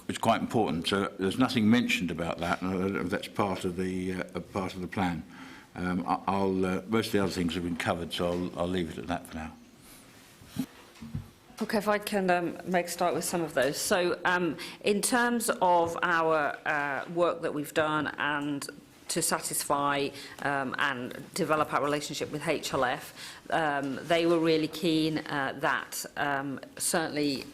is quite important. So there's nothing mentioned about that, and that's part of the plan. Most of the other things have been covered, so I'll leave it at that for now. Okay, if I can make a start with some of those. So in terms of our work that we've done and to satisfy and develop our relationship with HLF, they were really keen that certainly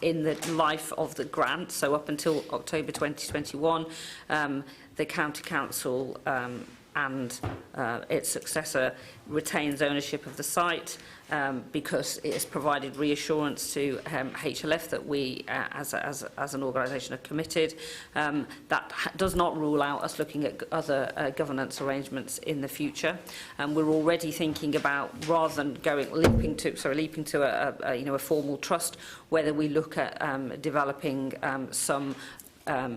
in the life of the grant, so up until October 2021, the County Council and its successor retains ownership of the site, because it has provided reassurance to HLF that we, as an organisation, are committed. That does not rule out us looking at other governance arrangements in the future. We're already thinking about, rather than leaping to a formal trust, whether we look at developing some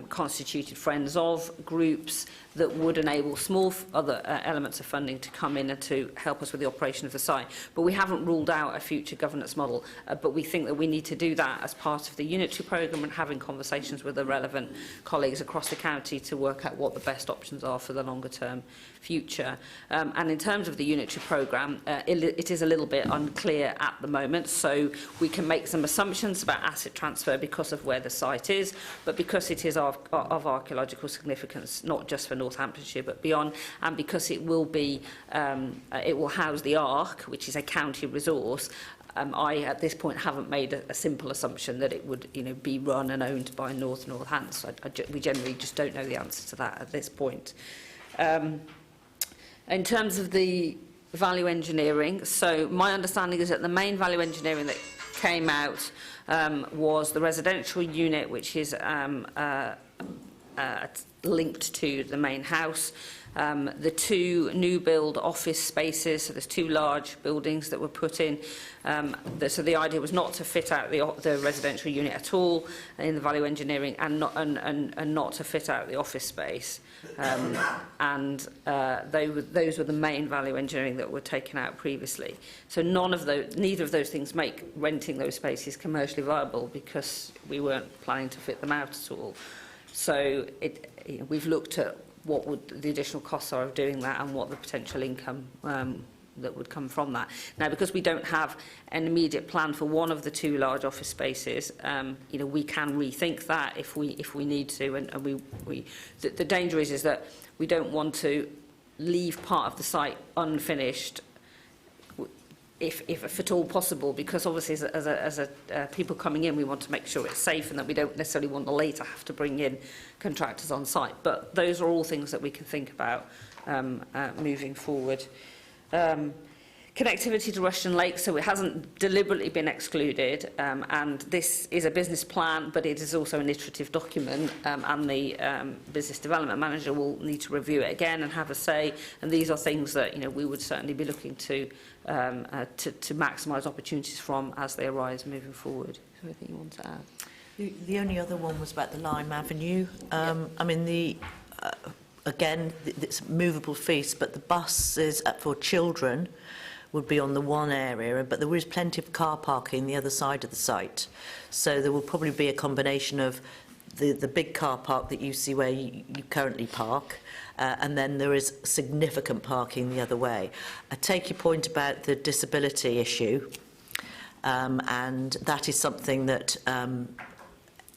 constituted friends of groups that would enable small other elements of funding to come in and to help us with the operation of the site. But we haven't ruled out a future governance model, but we think that we need to do that as part of the Unit 2 programme and having conversations with the relevant colleagues across the county to work out what the best options are for the longer term future. And in terms of the Unit 2 programme, it is a little bit unclear at the moment, so we can make some assumptions about asset transfer because of where the site is, but because it is of archaeological significance, not just for Northamptonshire but beyond, and because it will be, it will house the Ark, which is a county resource. I, at this point, haven't made a simple assumption that it would, be run and owned by Northants. We generally just don't know the answer to that at this point. In terms of the value engineering, so my understanding is that the main value engineering that came out was the residential unit, which is linked to the main house. The two new build office spaces, so there's two large buildings that were put in. So the idea was not to fit out the residential unit at all in the value engineering, and not to fit out the office space. Those were the main value engineering that were taken out previously. So neither of those things make renting those spaces commercially viable, because we weren't planning to fit them out at all. So we've looked at what would the additional costs are of doing that and what the potential income that would come from that. Now, because we don't have an immediate plan for one of the two large office spaces, we can rethink that if we need to. And the danger is that we don't want to leave part of the site unfinished, if at all possible, because obviously as people coming in, we want to make sure it's safe and that we don't necessarily want to later have to bring in contractors on site. But those are all things that we can think about moving forward. connectivity to Rushden Lake, so it hasn't deliberately been excluded, and this is a business plan, but it is also an iterative document, and the business development manager will need to review it again and have a say, and these are things that, you know, we would certainly be looking to maximise opportunities from as they arise moving forward. Is there anything you want to add? The only other one was about the Lime Avenue. I mean, again, it's movable feast, but the buses for children would be on the one area, but there is plenty of car parking the other side of the site. So there will probably be a combination of the big car park that you see where you currently park, and then there is significant parking the other way. I take your point about the disability issue, and that is something that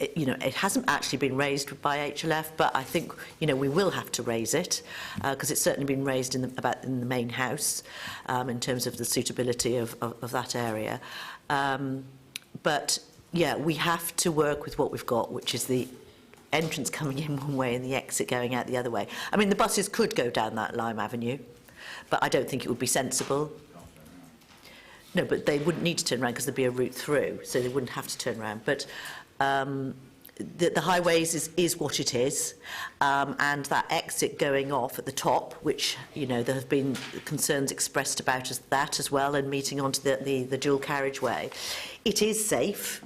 it hasn't actually been raised by HLF, but I think, you know, we will have to raise it because it's certainly been raised in the main house in terms of the suitability of that area. But yeah, we have to work with what we've got, which is the entrance coming in one way and the exit going out the other way. I mean, the buses could go down that Lime Avenue, but I don't think it would be sensible. No, but they wouldn't need to turn around because there'd be a route through, so they wouldn't have to turn around. But the highways is what it is, and that exit going off at the top, which, you know, there have been concerns expressed about that as well, and meeting onto the dual carriageway. It is safe.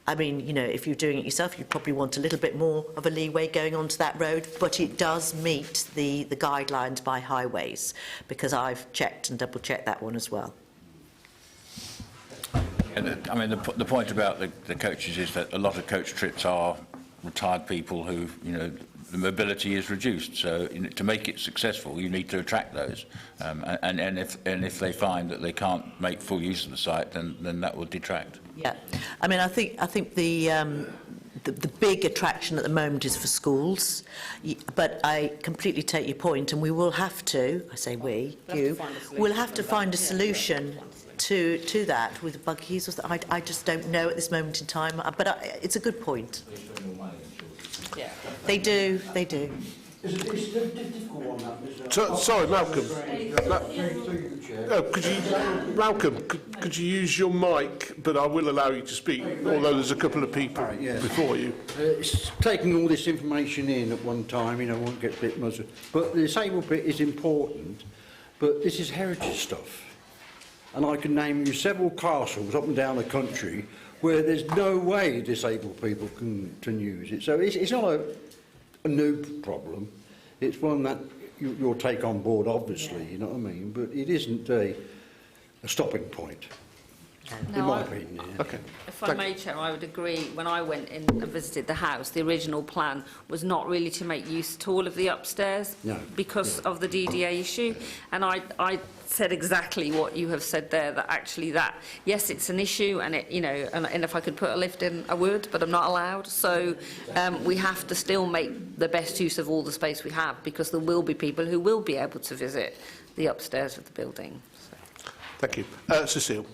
I mean, you know, if you're doing it yourself, you'd probably want a little bit more of a leeway going onto that road, but it does meet the guidelines by highways, because I've checked and double-checked that one as well. I mean, the point about the coaches is that a lot of coach trips are retired people who, you know, the mobility is reduced. So, you know, to make it successful, you need to attract those. And if they find that they can't make full use of the site, then that will detract. Yeah, I mean, I think the big attraction at the moment is for schools, but I completely take your point, and we will have to, I say we, we'll have to find a solution to that with buggies or something. I just don't know at this moment in time, but it's a good point. Yeah. They do. It's a difficult one, that. Sorry, Malcolm. Malcolm, could you use your mic? But I will allow you to speak, although there's a couple of people before you. It's taking all this information in at one time, you know, one gets a bit muzzled. But the disabled bit is important, but this is heritage stuff. And I can name you several castles up and down the country where there's no way disabled people can use it. So it's not a new problem. It's one that you'll take on board, obviously, you know what I mean? But it isn't a stopping point, in my opinion. Yeah. Okay. If I may, Chair, I would agree. When I went in and visited the house, the original plan was not really to make use at all of the upstairs because of the DDA issue. And I said exactly what you have said there, that actually yes, it's an issue, and it, you know, and if I could put a lift in, I would, but I'm not allowed. So we have to still make the best use of all the space we have, because there will be people who will be able to visit the upstairs of the building. So. Thank you. Cecile.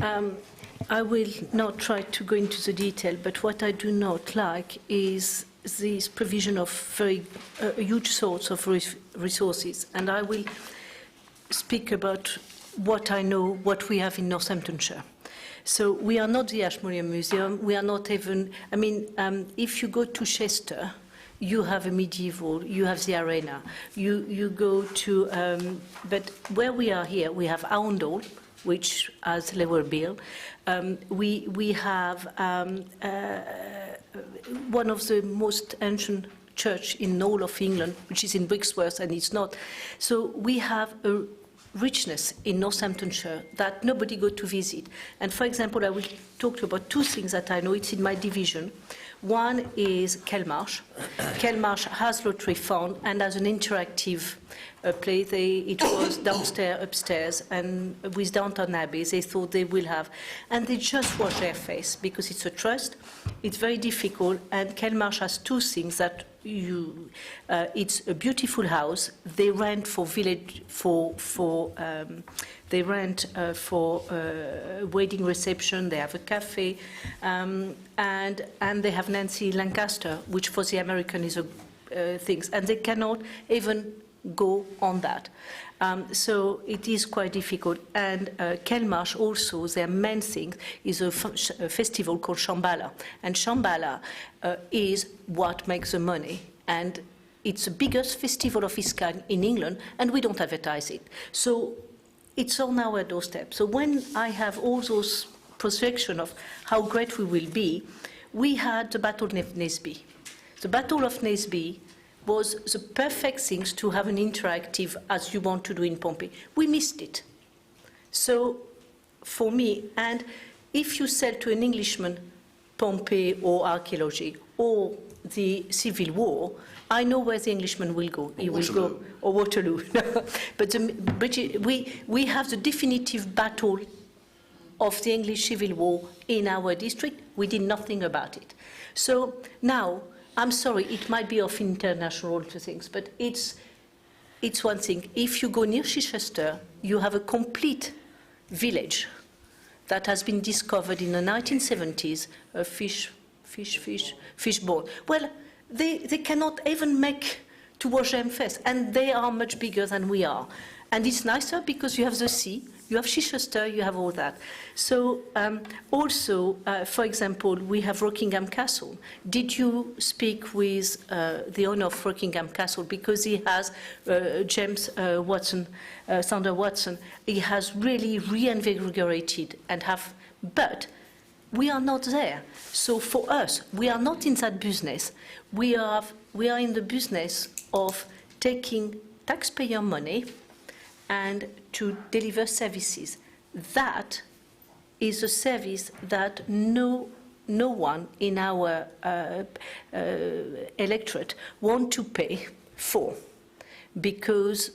I will not try to go into the detail, but what I do not like is this provision of very huge sorts of resources. And I will speak about what I know, what we have in Northamptonshire. So we are not the Ashmolean Museum. We are not even, I mean, if you go to Chester, you have a medieval, you have the arena. You go to, but where we are here, we have Arundel, which has Level Bill. We have one of the most ancient church in all of England, which is in Brixworth, and it's not. So we have a richness in Northamptonshire that nobody go to visit. And for example, I will talk to you about two things that I know. It's in my division. One is Kelmarsh. Kelmarsh has lottery fund and has an interactive play. It was downstairs, upstairs, and with Downton Abbey, they thought they will have. And they just wash their face because it's a trust. It's very difficult, and Kelmarsh has two things that it's a beautiful house. They rent for village they rent for wedding reception. They have a cafe, and they have Nancy Lancaster, which for the American is a things, and they cannot even go on that. So it is quite difficult. And Kelmarsh also, their main thing is a festival called Shambhala. And Shambhala is what makes the money. And it's the biggest festival of its kind in England, and we don't advertise it. So it's on our doorstep. So when I have all those projections of how great we will be, we had the Battle of Naseby. The Battle of Naseby was the perfect thing to have an interactive as you want to do in Pompey. We missed it. So for me, and if you sell to an Englishman Pompey or archaeology or the Civil War, I know where the Englishman will go. He will go, or Waterloo. But the British, we have the definitive battle of the English Civil War in our district. We did nothing about it. So now, I'm sorry, it might be of international things, but it's one thing. If you go near Chichester, you have a complete village that has been discovered in the 1970s, a fishbowl. Well, they cannot even make to wash them first, and they are much bigger than we are. And it's nicer because you have the sea, you have Chichester, you have all that. So also, for example, we have Rockingham Castle. Did you speak with the owner of Rockingham Castle? Because he has James Watson, Sander Watson, he has really reinvigorated and have, but we are not there. So for us, we are not in that business. We are in the business of taking taxpayer money and to deliver services. That is a service that no one in our electorate want to pay for, because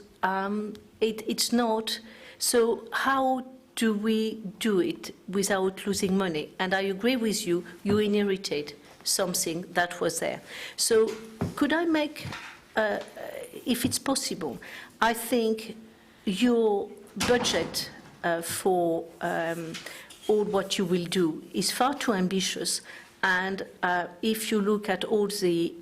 it's not. So how do we do it without losing money? And I agree with you, you inherited something that was there. So could I make, if it's possible, I think your budget for all what you will do is far too ambitious. And if you look at all the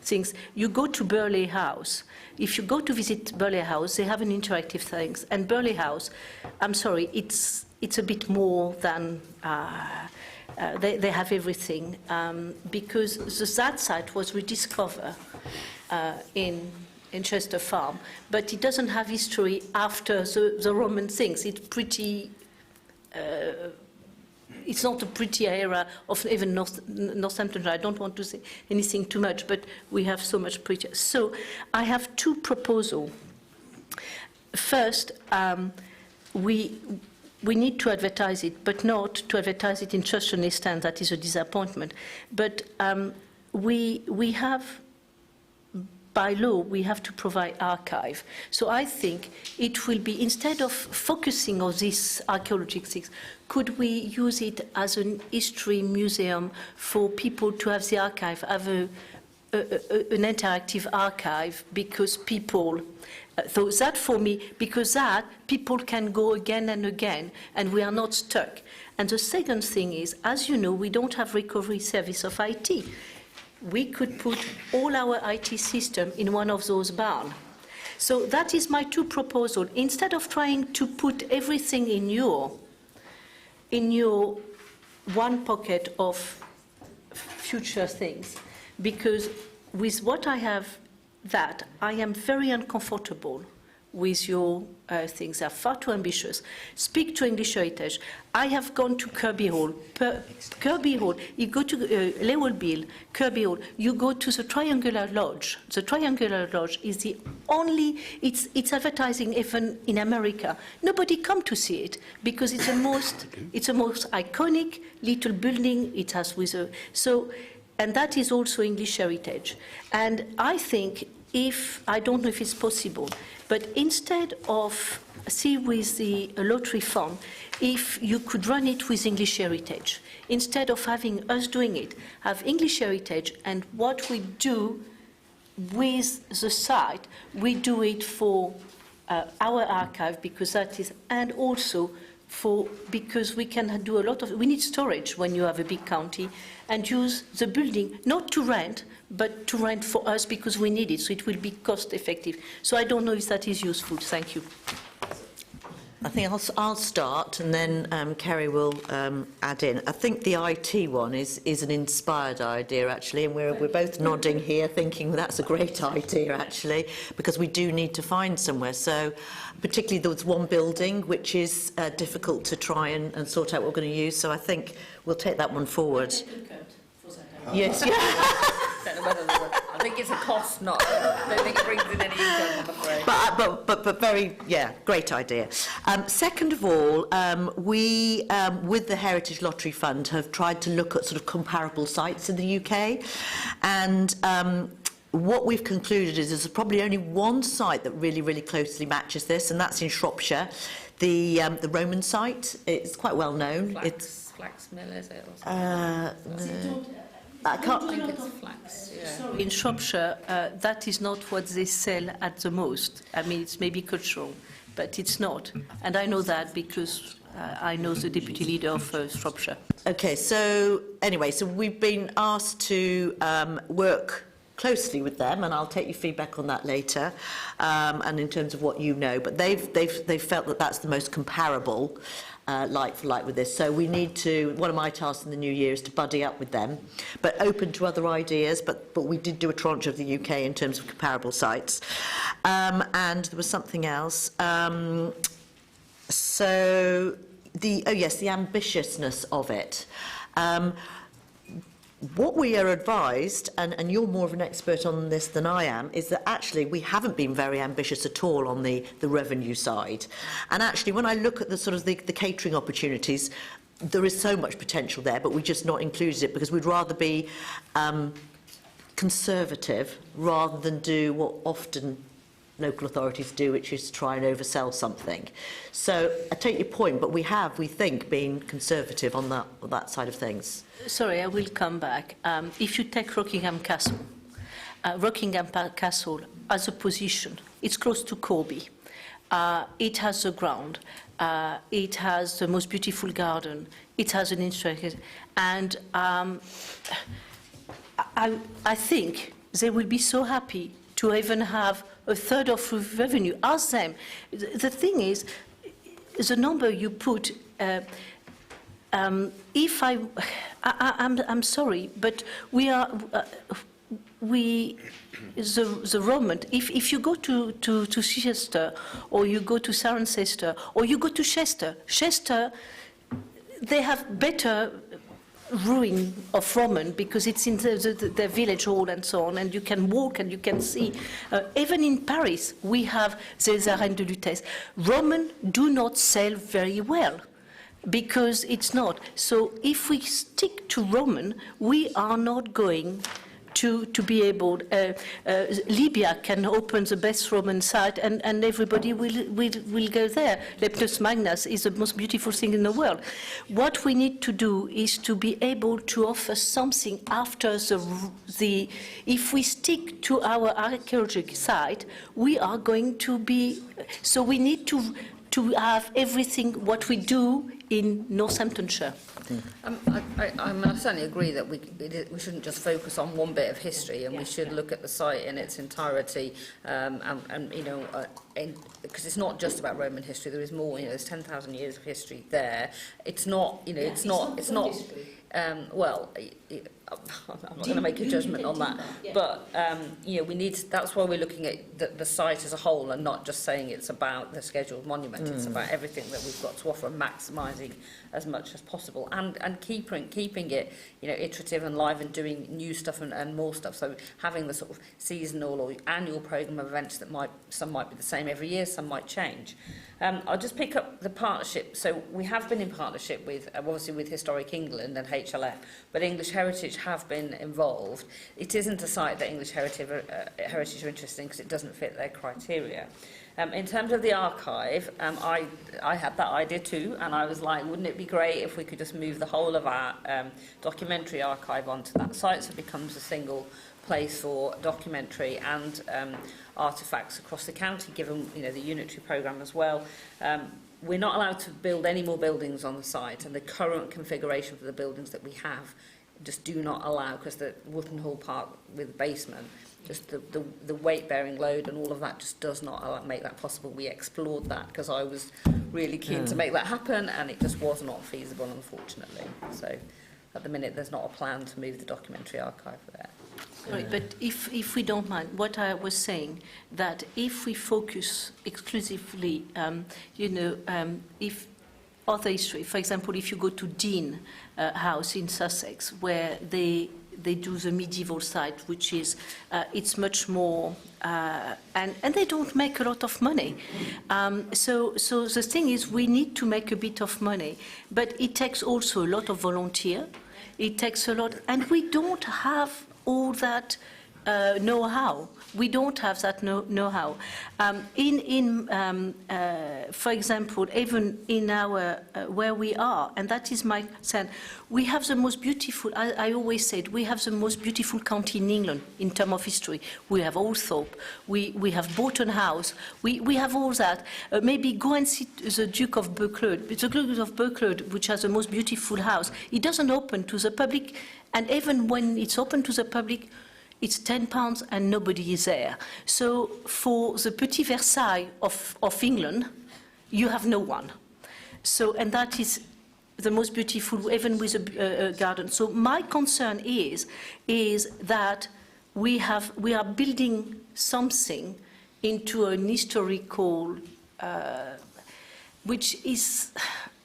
things, you go to Burley House. If you go to visit Burley House, they have an interactive things. And Burley House, I'm sorry, it's a bit more than, they have everything. Because that site was rediscovered in Chester Farm, but it doesn't have history after the Roman things. It's pretty, it's not a pretty era of even Northamptonshire. I don't want to say anything too much, but we have so much pretty. So I have two proposals. First, we need to advertise it, but not to advertise it in church and stand. That is a disappointment. But we have, by law, we have to provide archive. So I think it will be, instead of focusing on these archaeological things, could we use it as an history museum for people to have the archive, have an interactive archive, because people, so that for me, because that people can go again and again, and we are not stuck. And the second thing is, as you know, we don't have recovery service of IT. We could put all our IT system in one of those barns. So that is my two proposals. Instead of trying to put everything in your one pocket of future things, because with what I have, that I am very uncomfortable with your things. They are far too ambitious. Speak to English Heritage. I have gone to Kirby Hall. Kirby Hall, you go to Lewel Bill, Kirby Hall, you go to the Triangular Lodge. The Triangular Lodge is the only, it's advertising even in America. Nobody come to see it because it's the most iconic little building it has with a, so, and that is also English Heritage. And I think I don't know if it's possible, but instead of, see with the lottery fund, if you could run it with English Heritage, instead of having us doing it, have English Heritage, and what we do with the site, we do it for our archive, because that is, and also because we can do a lot of, we need storage when you have a big county, and use the building not to rent, but to rent for us because we need it, so it will be cost effective. So I don't know if that is useful. Thank you. I think I'll start, and then Kerry will add in. I think the IT one is an inspired idea, actually, and we're both nodding here, thinking that's a great idea, actually, because we do need to find somewhere. So, particularly there's one building which is difficult to try and sort out what we're going to use. So I think we'll take that one forward. Yes. I think it's a cost, not. I don't think it brings in any income, I'm afraid. But very, yeah, great idea. Second of all, we, with the Heritage Lottery Fund, have tried to look at sort of comparable sites in the UK, and what we've concluded is there's probably only one site that really closely matches this, and that's in Shropshire, the Roman site. It's quite well known. Flax Mill, is it? Or no. I can't think it's flax. Yeah. In Shropshire, that is not what they sell at the most. I mean, it's maybe cultural, but it's not. And I know that because I know the deputy leader of Shropshire. Okay, so anyway, so we've been asked to work closely with them, and I'll take your feedback on that later, and in terms of what you know. But they've felt that that's the most comparable. Like for like with this. So we need to, one of my tasks in the new year is to buddy up with them, but open to other ideas, but we did do a tranche of the UK in terms of comparable sites. And there was something else. So the ambitiousness of it. What we are advised, and you're more of an expert on this than I am, is that actually we haven't been very ambitious at all on the revenue side. And actually, when I look at the sort of the catering opportunities, there is so much potential there, but we just not included it because we'd rather be conservative rather than do what often local authorities do, which is try and oversell something. So I take your point, but we think, been conservative on that side of things. Sorry, I will come back. If you take Rockingham Castle as a position, it's close to Corby. It has the ground. It has the most beautiful garden. It has an instrument. And I think they will be so happy to even have a third of revenue. Ask them. The thing is, the number you put, if I'm sorry, but we are, the Roman, if you go to Chester, or you go to Cirencester, or you go to Chester, they have better ruin of Roman because it's in the village hall and so on, and you can walk and you can see. Even in Paris, we have the Arènes de Lutèce. Roman do not sell very well because it's not. So if we stick to Roman, we are not going to be able. Libya can open the best Roman site, and everybody will go there. Leptos Magnus is the most beautiful thing in the world. What we need to do is to be able to offer something after the. If we stick to our archaeological site, we are going to be. So we need to have everything what we do in Northamptonshire. I certainly agree that we shouldn't just focus on one bit of history, and we should look at the site in its entirety, and you know, because it's not just about Roman history. There is more. You know, there's 10,000 years of history there. It's not. You know, it's not. Well, I'm not going to make a judgment on that, but you know, we need. That's why we're looking at the site as a whole, and not just saying it's about the scheduled monument. It's about everything that we've got to offer, and maximising as much as possible, and keeping it, you know, iterative and live, and doing new stuff and more stuff. So having the sort of seasonal or annual programme of events that some might be the same every year, some might change. I'll just pick up the partnership. So we have been in partnership with, obviously, with Historic England and HLF, but English Heritage have been involved. It isn't a site that English Heritage are interested in because it doesn't fit their criteria. In terms of the archive, I had that idea too, and I was like, wouldn't it be great if we could just move the whole of our documentary archive onto that site, so it becomes a single place for documentary and artefacts across the county, given, you know, the unitary programme as well. we're not allowed to build any more buildings on the site, and the current configuration for the buildings that we have just do not allow, because the Wootton Hall Park with the basement, just the weight-bearing load and all of that just does not allow, make that possible. We explored that because I was really keen to make that happen, and it just was not feasible, unfortunately. So at the minute, there's not a plan to move the documentary archive there. Right, but if we don't mind, what I was saying, that if we focus exclusively, if other history, for example, if you go to Dean House in Sussex, where they do the medieval site, which is, it's much more, and they don't make a lot of money. So the thing is, we need to make a bit of money, but it takes also a lot of volunteer. It takes a lot, and we don't have all that know-how. We don't have that know-how. For example, even in our where we are, and that is my sense, we have the most beautiful. I always said we have the most beautiful county in England in terms of history. We have Althorpe, we have Bolton House, we have all that. Maybe go and see the Duke of Buccleuch. The Duke of Buccleuch, which has the most beautiful house, it doesn't open to the public, and even when it's open to the public, it's £10 and nobody is there. So for the Petit Versailles of England, you have no one. So, and that is the most beautiful, even with a garden. So my concern is that we are building something into an historical, which is,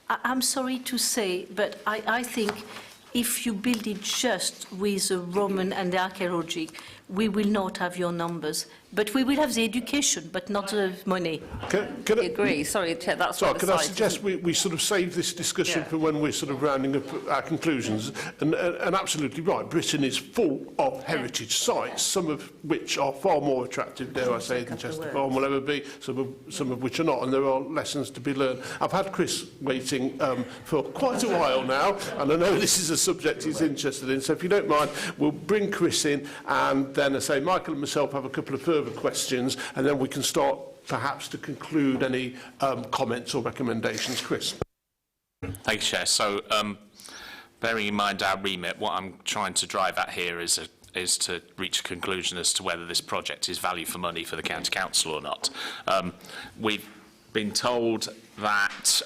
I'm sorry to say, but I think if you build it just with the Roman and the archaeology, we will not have your numbers. But we will have the education, but not the money. I agree. Sorry, Chair, that's Sorry, what could I suggest we sort of save this discussion for when we're sort of rounding up our conclusions? And absolutely right, Britain is full of heritage sites, some of which are far more attractive, dare I say, than Chester Farm will ever be, some of which are not, and there are lessons to be learned. I've had Chris waiting for quite a while now, and I know this is a subject he's interested in, so if you don't mind, we'll bring Chris in, and then, I say, Michael and myself have a couple of further questions, and then we can start perhaps to conclude any comments or recommendations. Chris. Thank you, Chair. So, bearing in mind our remit, what I'm trying to drive at here is to reach a conclusion as to whether this project is value for money for the County Council or not. We've been told that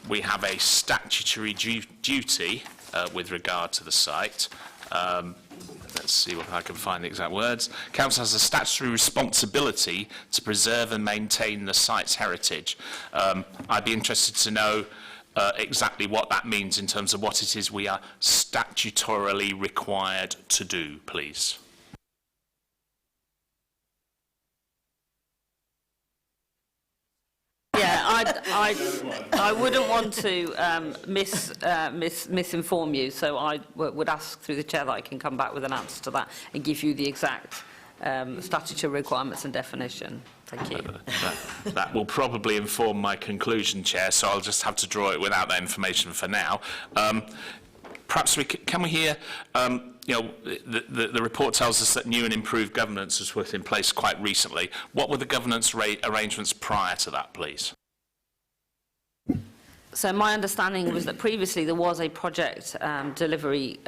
we have a statutory duty with regard to the site. Let's see if I can find the exact words. Council has a statutory responsibility to preserve and maintain the site's heritage. I'd be interested to know exactly what that means in terms of what it is we are statutorily required to do, please. Yeah, I wouldn't want to misinform you, so I would ask through the chair that I can come back with an answer to that and give you the exact statutory requirements and definition. Thank you. That will probably inform my conclusion, Chair, so I'll just have to draw it without that information for now. Perhaps can we hear, the report tells us that new and improved governance was put in place quite recently. What were the governance arrangements prior to that, please? So my understanding was that previously there was a project delivery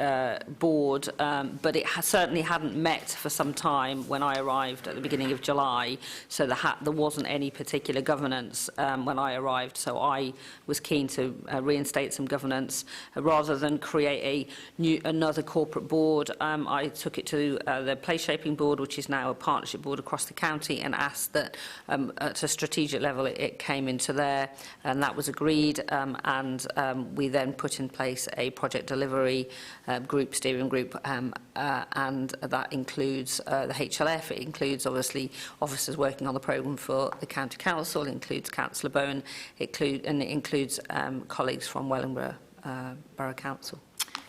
board, but it certainly hadn't met for some time when I arrived at the beginning of July, so there wasn't any particular governance when I arrived, so I was keen to reinstate some governance. Rather than create another corporate board, I took it to the place shaping board, which is now a partnership board across the county, and asked that at a strategic level it came into there, and that was agreed. We then put in place a project delivery steering group, and that includes the HLF. It includes, obviously, officers working on the programme for the County Council, it includes Councillor Bowen, and it includes colleagues from Wellingborough Borough Council.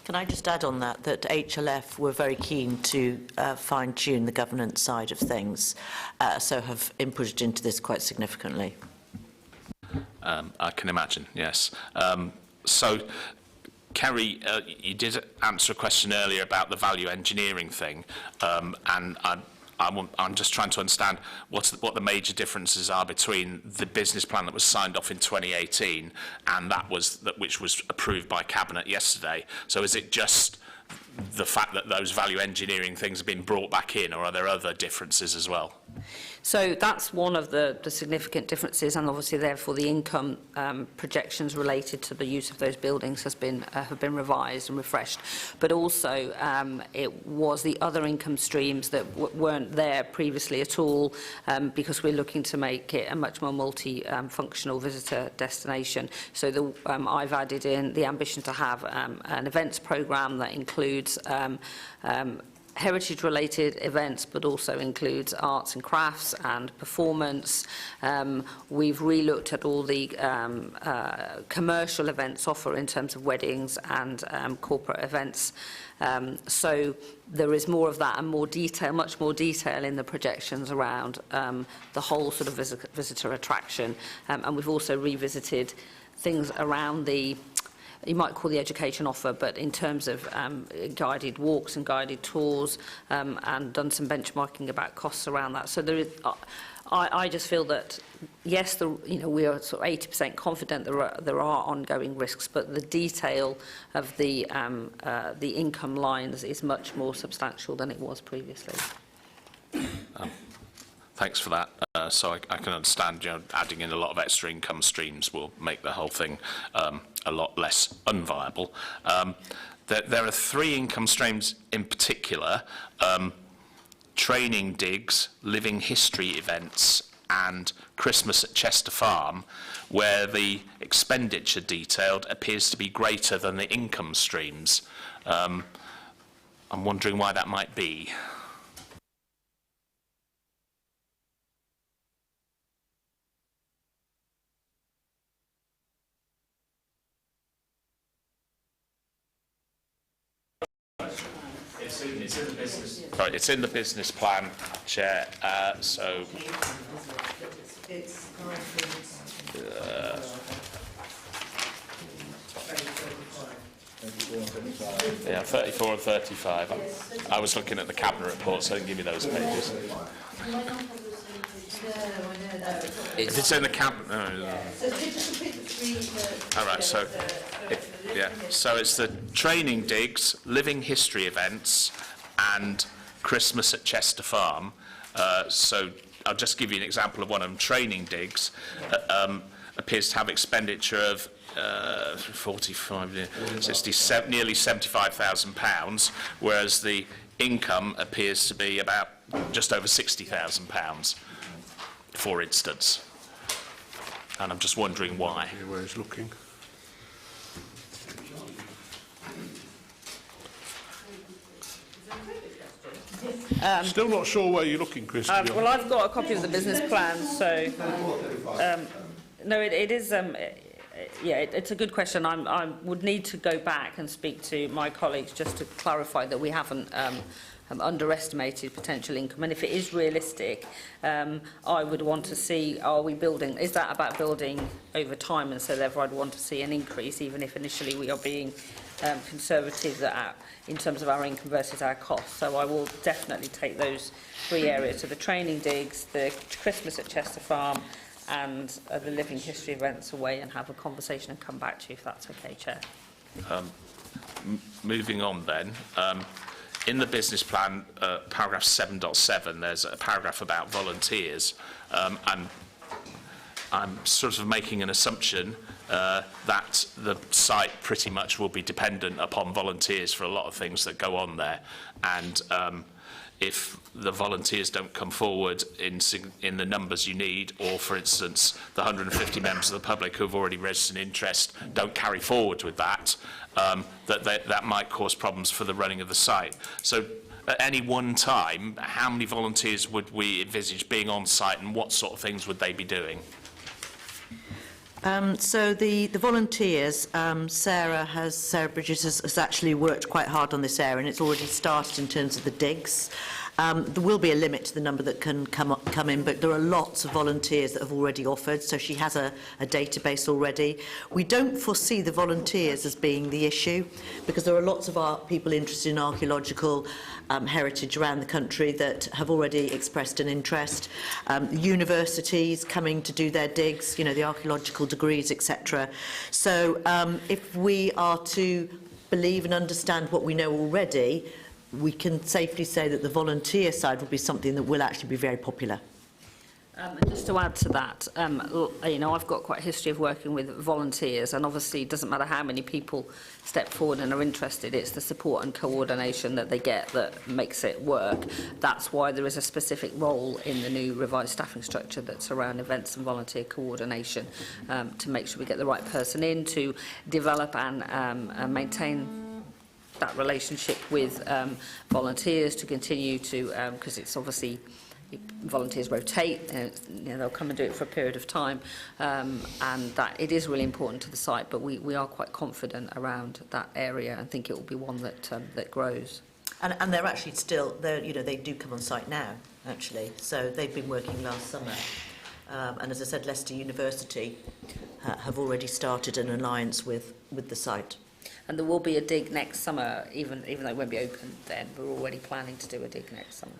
Can I just add on that HLF were very keen to fine-tune the governance side of things, so have inputted into this quite significantly. I can imagine, yes. So, Kerry, you did answer a question earlier about the value engineering thing, and I'm just trying to understand what the major differences are between the business plan that was signed off in 2018 and which was approved by Cabinet yesterday. So is it just the fact that those value engineering things have been brought back in, or are there other differences as well? So that's one of the significant differences, and obviously therefore the income projections related to the use of those buildings have been revised and refreshed. But also it was the other income streams that weren't there previously at all, because we're looking to make it a much more multi-functional visitor destination. So I've added in the ambition to have an events programme that includes heritage-related events, but also includes arts and crafts and performance. We've re-looked at all the commercial events offer in terms of weddings and corporate events. So there is more of that and more detail, much more detail in the projections around the whole sort of visitor attraction. And we've also revisited things around the, you might call the education offer, but in terms of guided walks and guided tours, and done some benchmarking about costs around that. So there is, I just feel that, yes, we are sort of 80% confident there are ongoing risks, but the detail of the income lines is much more substantial than it was previously. Thanks for that. So I can understand, adding in a lot of extra income streams will make the whole thing a lot less unviable. There are 3 income streams in particular: training digs, living history events, and Christmas at Chester Farm, where the expenditure detailed appears to be greater than the income streams. I'm wondering why that might be. It's in the business plan, Chair. So yeah, 34 and 35. I was looking at the Cabinet report, so I didn't give you those pages. If it's in the Cabinet, all right. So yeah, so it's the training digs, living history events, and Christmas at Chester Farm. So I'll just give you an example of one of them. Training digs appears to have expenditure of 67, nearly £75,000, whereas the income appears to be about just over £60,000, for instance. And I'm just wondering why. Where he's looking. Still not sure where you're looking, Chris. Well, I've got a copy of the business plan, so no, it is. Yeah, it's a good question. I would need to go back and speak to my colleagues just to clarify that we haven't underestimated potential income. And if it is realistic, I would want to see, are we building, is that about building over time? And so therefore I'd want to see an increase, even if initially we are being conservative in terms of our income versus our costs. So I will definitely take those 3 areas, so the training digs, the Christmas at Chester Farm, and the living history events away, and have a conversation and come back to you if that's okay, Chair. Moving on then, in the business plan, paragraph 7.7, there's a paragraph about volunteers, and I'm sort of making an assumption that the site pretty much will be dependent upon volunteers for a lot of things that go on there, and if the volunteers don't come forward in the numbers you need, or for instance the 150 members of the public who have already registered an interest don't carry forward with that, that might cause problems for the running of the site. So at any one time, how many volunteers would we envisage being on site, and what sort of things would they be doing? So the volunteers, Sarah Bridges has actually worked quite hard on this area, and it's already started in terms of the digs. There will be a limit to the number that can come in, but there are lots of volunteers that have already offered, so she has a database already. We don't foresee the volunteers as being the issue, because there are lots of people interested in archaeological heritage around the country that have already expressed an interest. Universities coming to do their digs, you know, the archaeological degrees, etc. So if we are to believe and understand what we know already, we can safely say that the volunteer side will be something that will actually be very popular. Just to add to that, you know, I've got quite a history of working with volunteers, and obviously it doesn't matter how many people step forward and are interested, it's the support and coordination that they get that makes it work. That's why there is a specific role in the new revised staffing structure that's around events and volunteer coordination, to make sure we get the right person in to develop and maintain that relationship with volunteers, to continue to, because it's obviously volunteers rotate, and you know, they'll come and do it for a period of time, and that it is really important to the site, but we are quite confident around that area and think it will be one that that grows. And they're actually still, you know, they do come on site now, actually, so they've been working last summer. And as I said, Leicester University have already started an alliance with the site. And there will be a dig next summer, even though it won't be open then. We're already planning to do a dig next summer.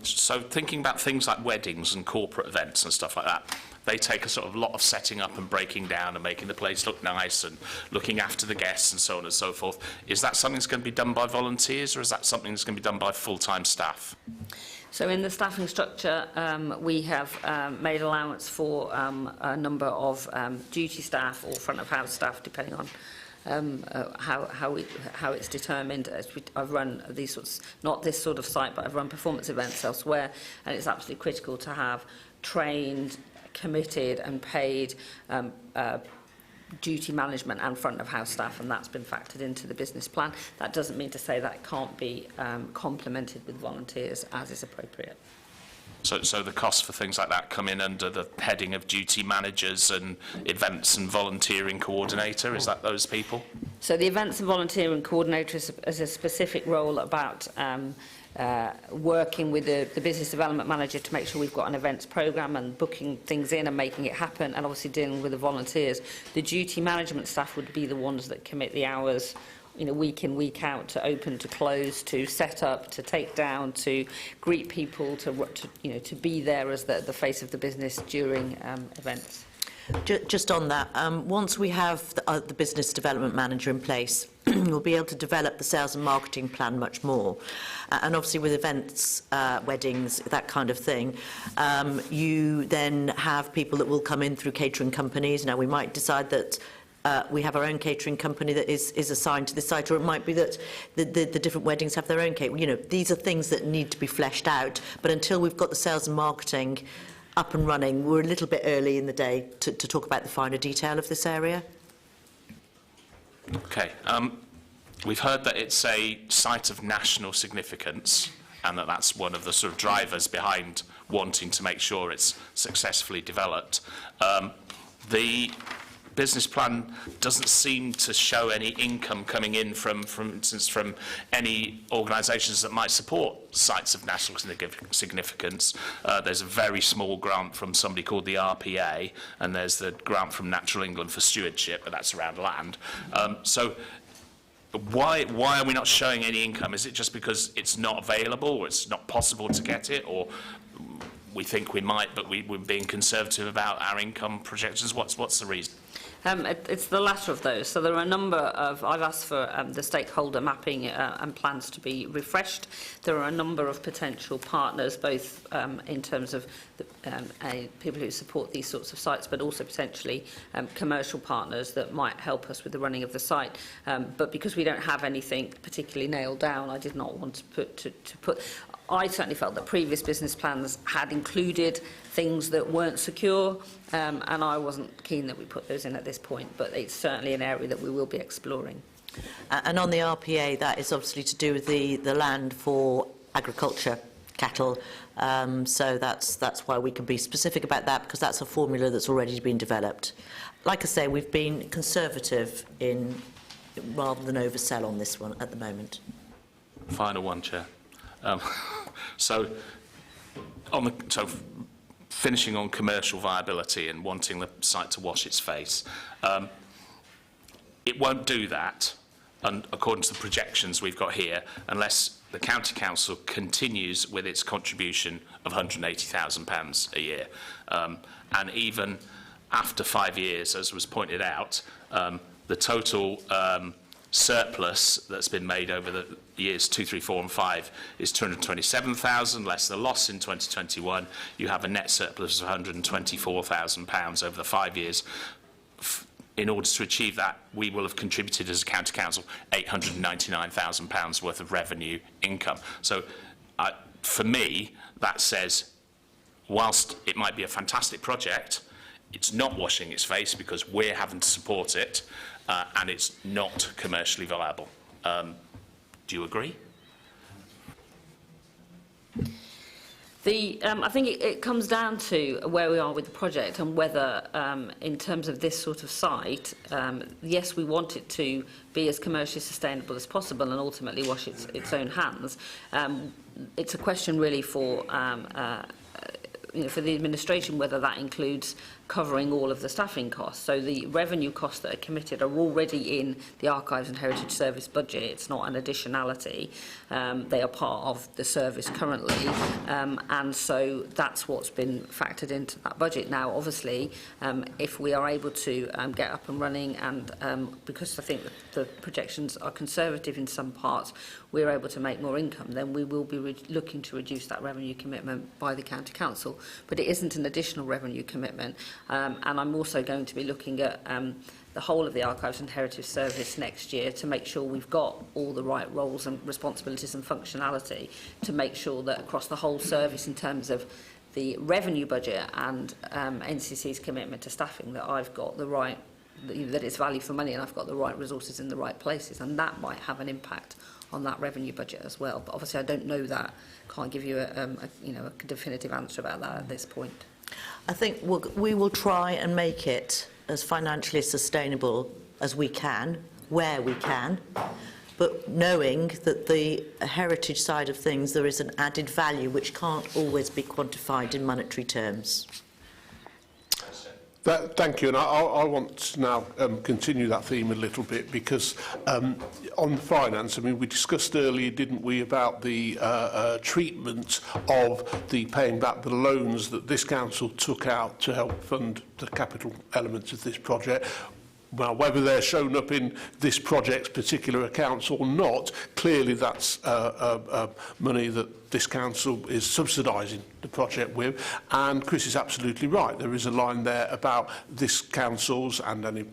So thinking about things like weddings and corporate events and stuff like that, they take a sort of lot of setting up and breaking down and making the place look nice and looking after the guests and so on and so forth. Is that something that's going to be done by volunteers, or is that something that's going to be done by full-time staff? So in the staffing structure, we have made allowance for a number of duty staff or front of house staff, depending on how it's determined. I've run these sorts, not this sort of site, but I've run performance events elsewhere, and it's absolutely critical to have trained, committed and paid duty management and front of house staff, and that's been factored into the business plan. That doesn't mean to say that it can't be complemented with volunteers as is appropriate. So the costs for things like that come in under the heading of duty managers and events and volunteering coordinator. Is that those people? So the events and volunteering coordinator is a specific role about working with the business development manager to make sure we've got an events programme and booking things in and making it happen, and obviously dealing with the volunteers. The duty management staff would be the ones that commit the hours, you know, week in, week out, to open, to close, to set up, to take down, to greet people, to you know, to be there as the face of the business during events. Just on that, once we have the business development manager in place, we'll be able to develop the sales and marketing plan much more. And obviously with events, weddings, that kind of thing, you then have people that will come in through catering companies. Now, we might decide that we have our own catering company that is assigned to this site, or it might be that the different weddings have their own catering. You know, these are things that need to be fleshed out, but until we've got the sales and marketing up and running, we're a little bit early in the day to talk about the finer detail of this area. Okay. We've heard that it's a site of national significance, and that's one of the sort of drivers behind wanting to make sure it's successfully developed. The business plan doesn't seem to show any income coming in for instance, from any organisations that might support sites of national significance. There's a very small grant from somebody called the RPA, and there's the grant from Natural England for stewardship, but that's around land. So why are we not showing any income? Is it just because it's not available, or it's not possible to get it, or we think we might, but we're being conservative about our income projections? What's the reason? It's the latter of those. So there are a number of, I've asked for the stakeholder mapping and plans to be refreshed. There are a number of potential partners, both in terms of the, people who support these sorts of sites, but also potentially commercial partners that might help us with the running of the site. But because we don't have anything particularly nailed down, I did not want to put. I certainly felt that previous business plans had included things that weren't secure, and I wasn't keen that we put those in at this point, but it's certainly an area that we will be exploring. And on the RPA, that is obviously to do with the land for agriculture, cattle, so that's why we can be specific about that, because that's a formula that's already been developed. Like I say, we've been conservative in rather than oversell on this one at the moment. Final one, Chair. So, finishing on commercial viability and wanting the site to wash its face, it won't do that, and according to the projections we've got here, unless the County Council continues with its contribution of £180,000 a year. And even after 5 years, as was pointed out, the total surplus that's been made over the years 2, 3, 4 and 5 is 227,000, less the loss in 2021. You have a net surplus of £124,000 over the 5 years. In order to achieve that, we will have contributed as a county council £899,000 worth of revenue income. So for me, that says, whilst it might be a fantastic project, it's not washing its face because we're having to support it, and it's not commercially viable. Do you agree? I think it comes down to where we are with the project and whether, in terms of this sort of site, yes, we want it to be as commercially sustainable as possible and ultimately wash its own hands. It's a question really for for the administration whether that includes covering all of the staffing costs. So the revenue costs that are committed are already in the Archives and Heritage Service budget. It's not an additionality. They are part of the service currently, and so that's what's been factored into that budget. Now, obviously, if we are able to get up and running, and because I think the projections are conservative in some parts, we're able to make more income, then we will be looking to reduce that revenue commitment by the County Council. But it isn't an additional revenue commitment. And I'm also going to be looking at the whole of the Archives and Heritage Service next year to make sure we've got all the right roles and responsibilities and functionality to make sure that across the whole service in terms of the revenue budget and NCC's commitment to staffing that I've got the right, that it's value for money and I've got the right resources in the right places, and that might have an impact on that revenue budget as well. But obviously I don't know that, can't give you a definitive answer about that at this point. I think we will try and make it as financially sustainable as we can, where we can, but knowing that the heritage side of things, there is an added value which can't always be quantified in monetary terms. Thank you, and I want to now continue that theme a little bit, because on finance, I mean, we discussed earlier, didn't we, about the treatment of the paying back the loans that this council took out to help fund the capital elements of this project. Well, whether they're shown up in this project's particular accounts or not, clearly that's money that this council is subsidising the project with. And Chris is absolutely right. There is a line there about this council's and any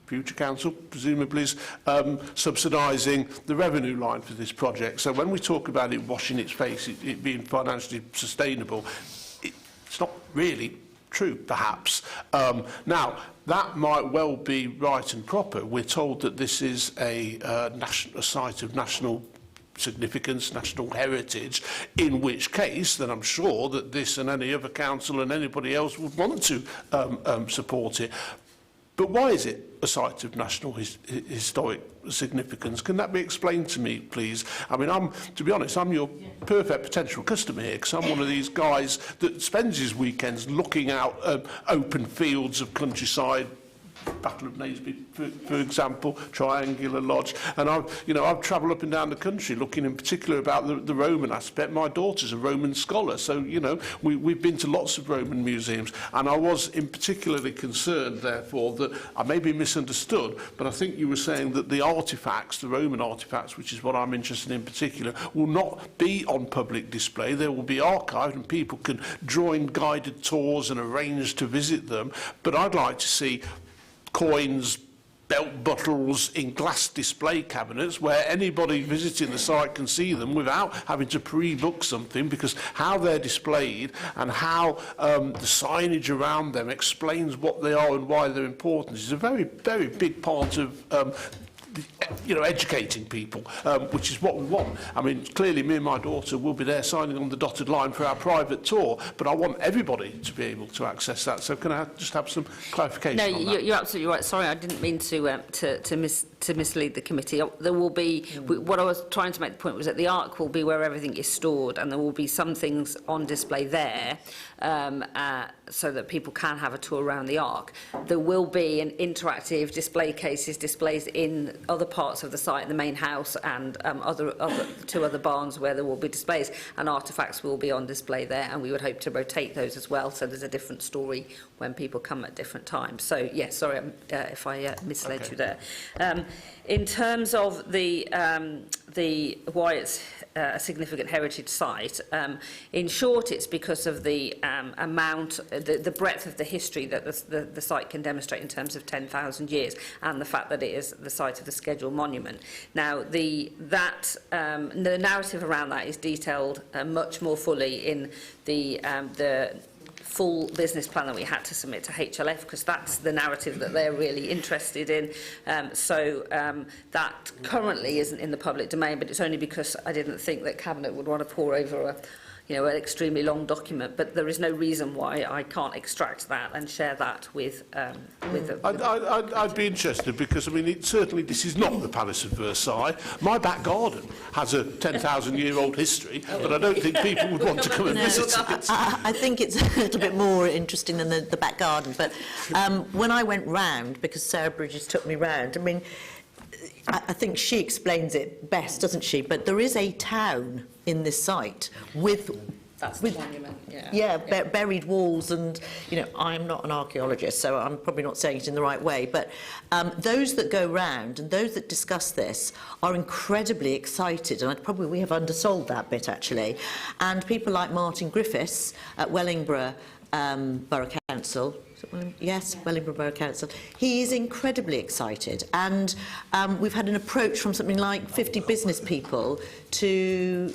future council, presumably, subsidising the revenue line for this project. So when we talk about it washing its face, it being financially sustainable, it's not really true, perhaps. Now, that might well be right and proper. We're told that this is a site of national significance, national heritage, in which case, then I'm sure that this and any other council and anybody else would want to support it. But why is it a site of national historic significance? Can that be explained to me, please? I mean, to be honest, I'm your perfect potential customer here, because I'm one of these guys that spends his weekends looking out open fields of countryside, Battle of Naseby, for example, Triangular Lodge, and I've travelled up and down the country looking in particular about the Roman aspect. My daughter's a Roman scholar, so we've been to lots of Roman museums, and I was in particularly concerned, therefore, that I may be misunderstood, but I think you were saying that the artefacts, the Roman artefacts, which is what I'm interested in particular, will not be on public display. They will be archived, and people can join guided tours and arrange to visit them. But I'd like to see coins, belt buckles in glass display cabinets where anybody visiting the site can see them without having to pre-book something, because how they're displayed and how the signage around them explains what they are and why they're important is a very, very big part of educating people, which is what we want. I mean, clearly me and my daughter will be there signing on the dotted line for our private tour, but I want everybody to be able to access that. So can I just have some clarification on that? No, you're absolutely right. Sorry, I didn't mean to mislead the committee. There will be, what I was trying to make the point was that the Ark will be where everything is stored, and there will be some things on display there, so that people can have a tour around the Ark. There will be an interactive display cases, displays in other parts of the site, the main house, and two other barns where there will be displays, and artefacts will be on display there, and we would hope to rotate those as well, so there's a different story when people come at different times. So, yes, sorry if I misled you there. In terms of the why it's a significant heritage site, in short, it's because of the the breadth of the history that the site can demonstrate in terms of 10,000 years, and the fact that it is the site of the scheduled monument. Now, the narrative around that is detailed much more fully in the full business plan that we had to submit to HLF, because that's the narrative that they're really interested in. That currently isn't in the public domain, but it's only because I didn't think that Cabinet would want to pore over an extremely long document. But there is no reason why I can't extract that and share that with I'd be interested, because I mean, certainly this is not the Palace of Versailles. My back garden has a 10,000-year-old history, but I don't think people would want to come and visit it. I think it's a little bit more interesting than the back garden. But when I went round, because Sarah Bridges took me round, I mean, I think she explains it best, doesn't she? But there is a town in this site with the monument, buried walls, and I'm not an archaeologist, so I'm probably not saying it in the right way, but those that go round and those that discuss this are incredibly excited, and we have undersold that bit actually. And people like Martin Griffiths at Wellingborough Borough Council. Yes, Wellingborough Borough Council. He is incredibly excited, and we've had an approach from something like 50 business people to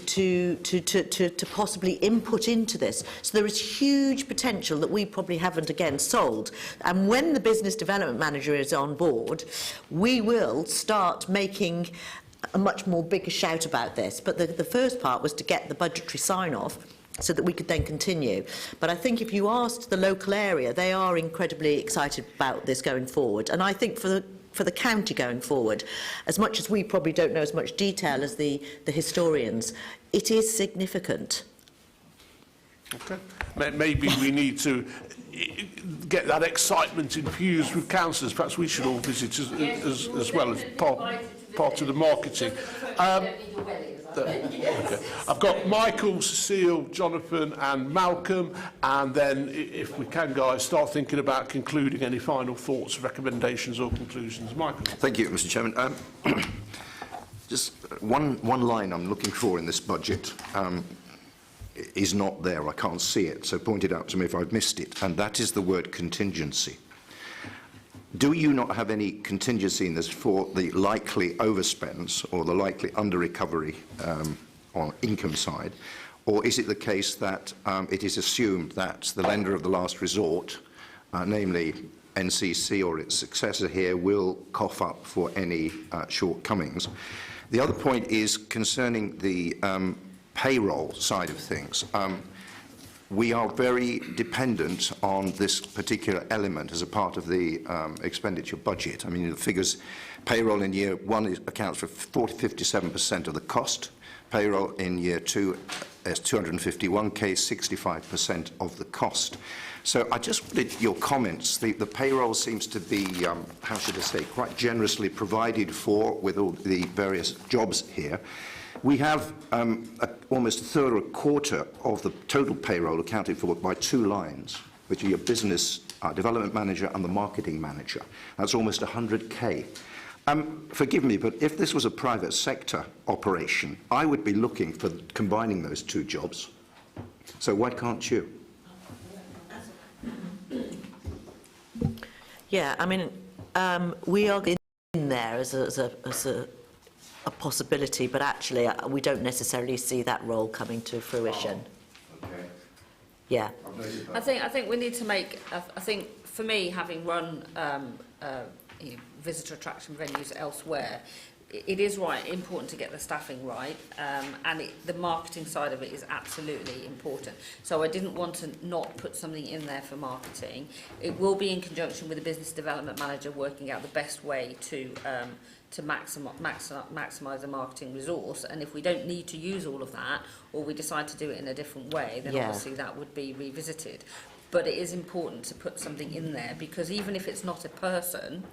possibly input into this. So there is huge potential that we probably haven't again sold. And when the business development manager is on board, we will start making a much more bigger shout about this. But the first part was to get the budgetary sign-off, so that we could then continue. But I think if you asked the local area, they are incredibly excited about this going forward. And I think for the county going forward, as much as we probably don't know as much detail as the historians, it is significant. Okay. Maybe we need to get that excitement infused with councillors. Perhaps we should all visit as well as part of the marketing. Okay. I've got Michael, Cecile, Jonathan and Malcolm, and then if we can, guys, start thinking about concluding any final thoughts, recommendations or conclusions. Michael. Thank you, Mr. Chairman. Just one line I'm looking for in this budget is not there. I can't see it, so point it out to me if I've missed it, and that is the word contingency. Do you not have any contingency in this for the likely overspends or the likely under-recovery on income side? Or is it the case that it is assumed that the lender of the last resort, namely NCC or its successor here, will cough up for any shortcomings? The other point is concerning the payroll side of things. We are very dependent on this particular element as a part of the expenditure budget. I mean, the figures, payroll in year one accounts for 57% of the cost. Payroll in year two is 251k, 65% of the cost. So I just wanted your comments. The payroll seems to be, how should I say, quite generously provided for with all the various jobs here. We have almost a third or a quarter of the total payroll accounted for by two lines, which are your business development manager and the marketing manager. That's almost 100k. Forgive me, but if this was a private sector operation, I would be looking for combining those two jobs. So why can't you? Yeah, I mean, we are in there as a possibility, but actually we don't necessarily see that role coming to fruition. Oh, okay. Yeah. I think we need to make. I think for me, having run visitor attraction venues elsewhere. It is important to get the staffing right, and the marketing side of it is absolutely important. So I didn't want to not put something in there for marketing. It will be in conjunction with the business development manager working out the best way to maximise the marketing resource. And if we don't need to use all of that, or we decide to do it in a different way, then obviously that would be revisited. But it is important to put something in there, because even if it's not a person,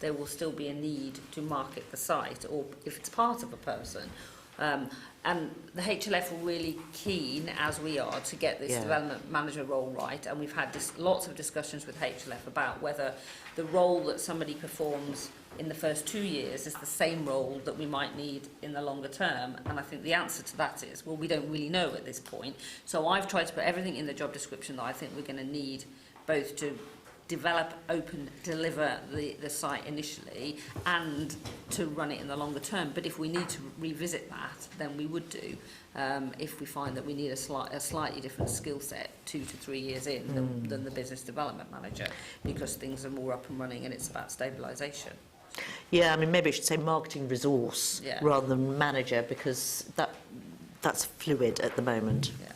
there will still be a need to market the site, or if it's part of a person. And the HLF are really keen, as we are, to get this development manager role right. And we've had lots of discussions with HLF about whether the role that somebody performs in the first 2 years is the same role that we might need in the longer term. And I think the answer to that is, well, we don't really know at this point. So I've tried to put everything in the job description that I think we're going to need, both to develop, open, deliver the site initially, and to run it in the longer term. But if we need to revisit that, then we would do, if we find that we need a slightly different skill set 2 to 3 years in than the business development manager, because things are more up and running and it's about stabilisation. Yeah, I mean, maybe I should say marketing resource rather than manager, because that's fluid at the moment. Yeah.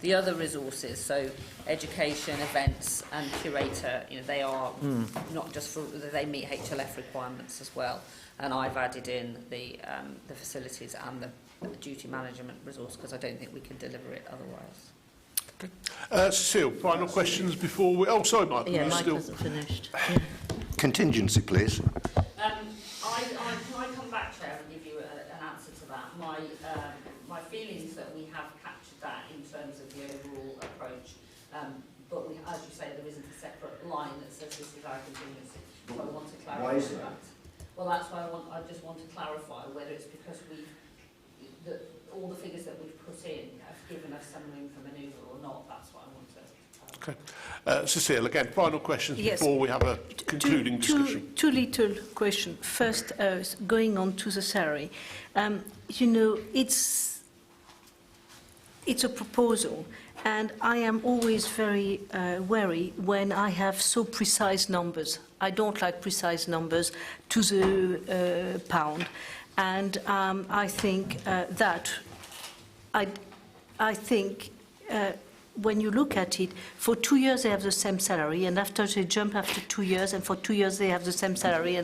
The other resources, so education, events and curator, they are not just for, they meet HLF requirements as well. And I've added in the facilities and the duty management resource, because I don't think we can deliver it otherwise. Okay. Cecile, final questions before we... Oh, sorry, Michael. Yeah, Mike hasn't finished. Contingency, please. Can I come back, Chair, and give you an answer to that? My feeling is that we have captured that in terms of the overall approach, but we, as you say, there isn't a separate line that says this is our contingency. So I want to clarify. Why is that? Well, that's why I just want to clarify whether it's because all the figures that we've put in have given us some room for manoeuvre or not. That's what I want to. Okay. Cecile, again, final questions before we have a concluding discussion. Two little questions. First, going on to the salary. It's a proposal, and I am always very wary when I have so precise numbers. I don't like precise numbers to the pound, and I think when you look at it, for 2 years they have the same salary, and after they jump after 2 years, and for 2 years they have the same salary,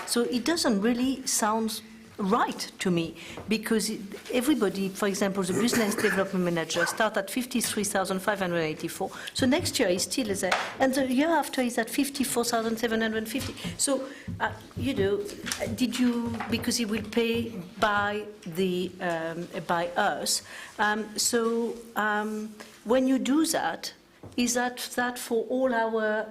so it doesn't really sound right to me, because everybody, for example, the business development manager start at 53,584. So next year is still there, and the year after is at 54,750. So, because he will pay by us. When you do that, is that for all our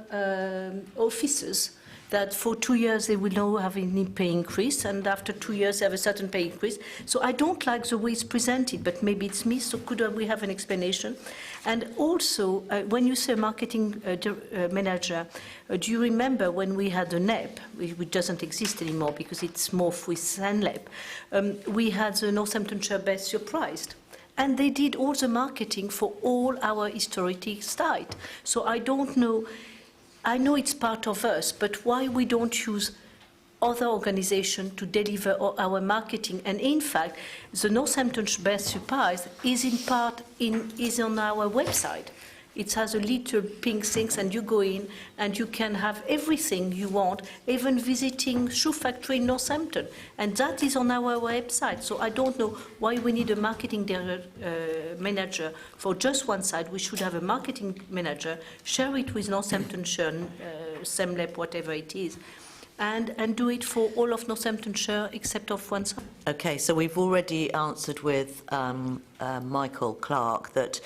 officers? That for 2 years they will not have any pay increase, and after 2 years they have a certain pay increase. So I don't like the way it's presented, but maybe it's me, so could we have an explanation? And also, when you say marketing manager, do you remember when we had the NEP, which doesn't exist anymore because it's morphed with SANLEP, we had the Northamptonshire Best Surprised. And they did all the marketing for all our historic sites. So I don't know. I know it's part of us, but why we don't use other organisations to deliver our marketing? And in fact, the Northamptonshire Best Surprise is is on our website. It has a little pink things, and you go in and you can have everything you want, even visiting shoe factory in Northampton, and that is on our website. So I don't know why we need a marketing manager for just one side. We should have a marketing manager, share it with Northamptonshire, SEMLEP, whatever it is, and do it for all of Northamptonshire except of one side. Okay, so we've already answered with Michael Clark that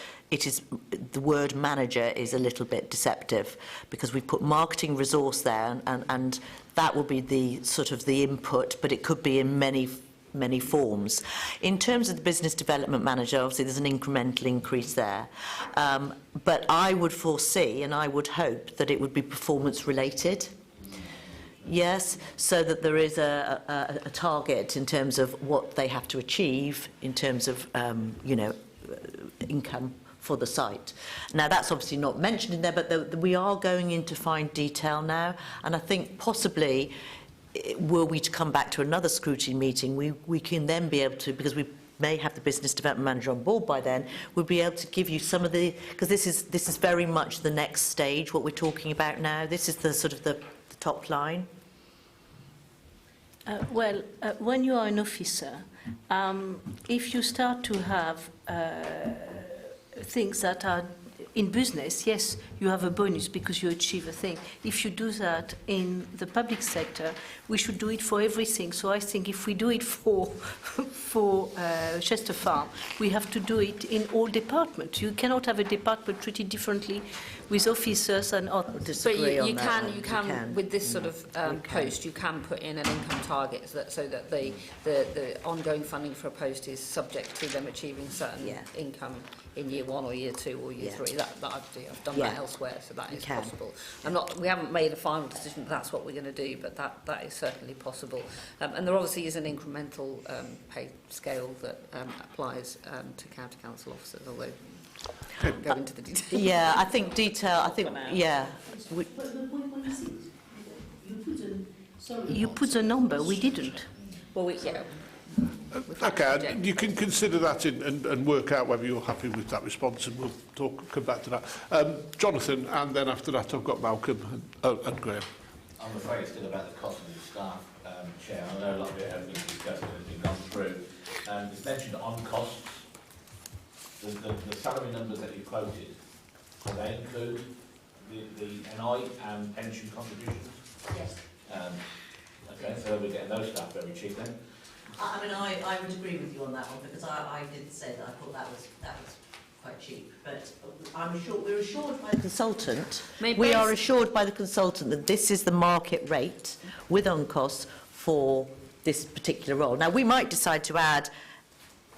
the word manager is a little bit deceptive, because we put marketing resource there, and that will be the sort of the input, but it could be in many forms. In terms of the business development manager, obviously there's an incremental increase there, but I would foresee and I would hope that it would be performance related. Yes, so that there is a target in terms of what they have to achieve in terms of income for the site. Now, that's obviously not mentioned in there, but we are going into fine detail now, and I think possibly, were we to come back to another scrutiny meeting, we can then be able to, because we may have the business development manager on board by then, we'll be able to give you some of the, because this is very much the next stage, what we're talking about now. This is the sort of the top line. When you are an officer, if you start to have things that are in business, yes, you have a bonus because you achieve a thing. If you do that in the public sector, we should do it for everything. So I think if we do it for Chester Farm, we have to do it in all departments. You cannot have a department treated differently with officers and others. But you can, with this sort of post, you can put in an income target so that the ongoing funding for a post is subject to them achieving certain income in year 1 or year 2 or year 3. I've done that elsewhere, so that is possible. We haven't made a final decision that that's what we're going to do, but that is certainly possible. And there obviously is an incremental pay scale that applies to county council officers, although I won't go into the detail. Yeah, I think detail, yeah. You put a number, we didn't. Well, Okay, you can consider that and work out whether you're happy with that response, and we'll come back to that. Jonathan, and then after that I've got Malcolm and Graham. I'm afraid it's still about the cost of the staff, Chair. I know a lot of it has been discussed and has been gone through. It's mentioned on costs. The salary numbers that you quoted, do they include the NI and pension contributions? Yes. Okay, so we're getting those staff very cheap then? I mean, I would agree with you on that one, because I did say that I thought that was quite cheap. But we're assured by the consultant. We are assured by the consultant that this is the market rate with on costs for this particular role. Now, we might decide to add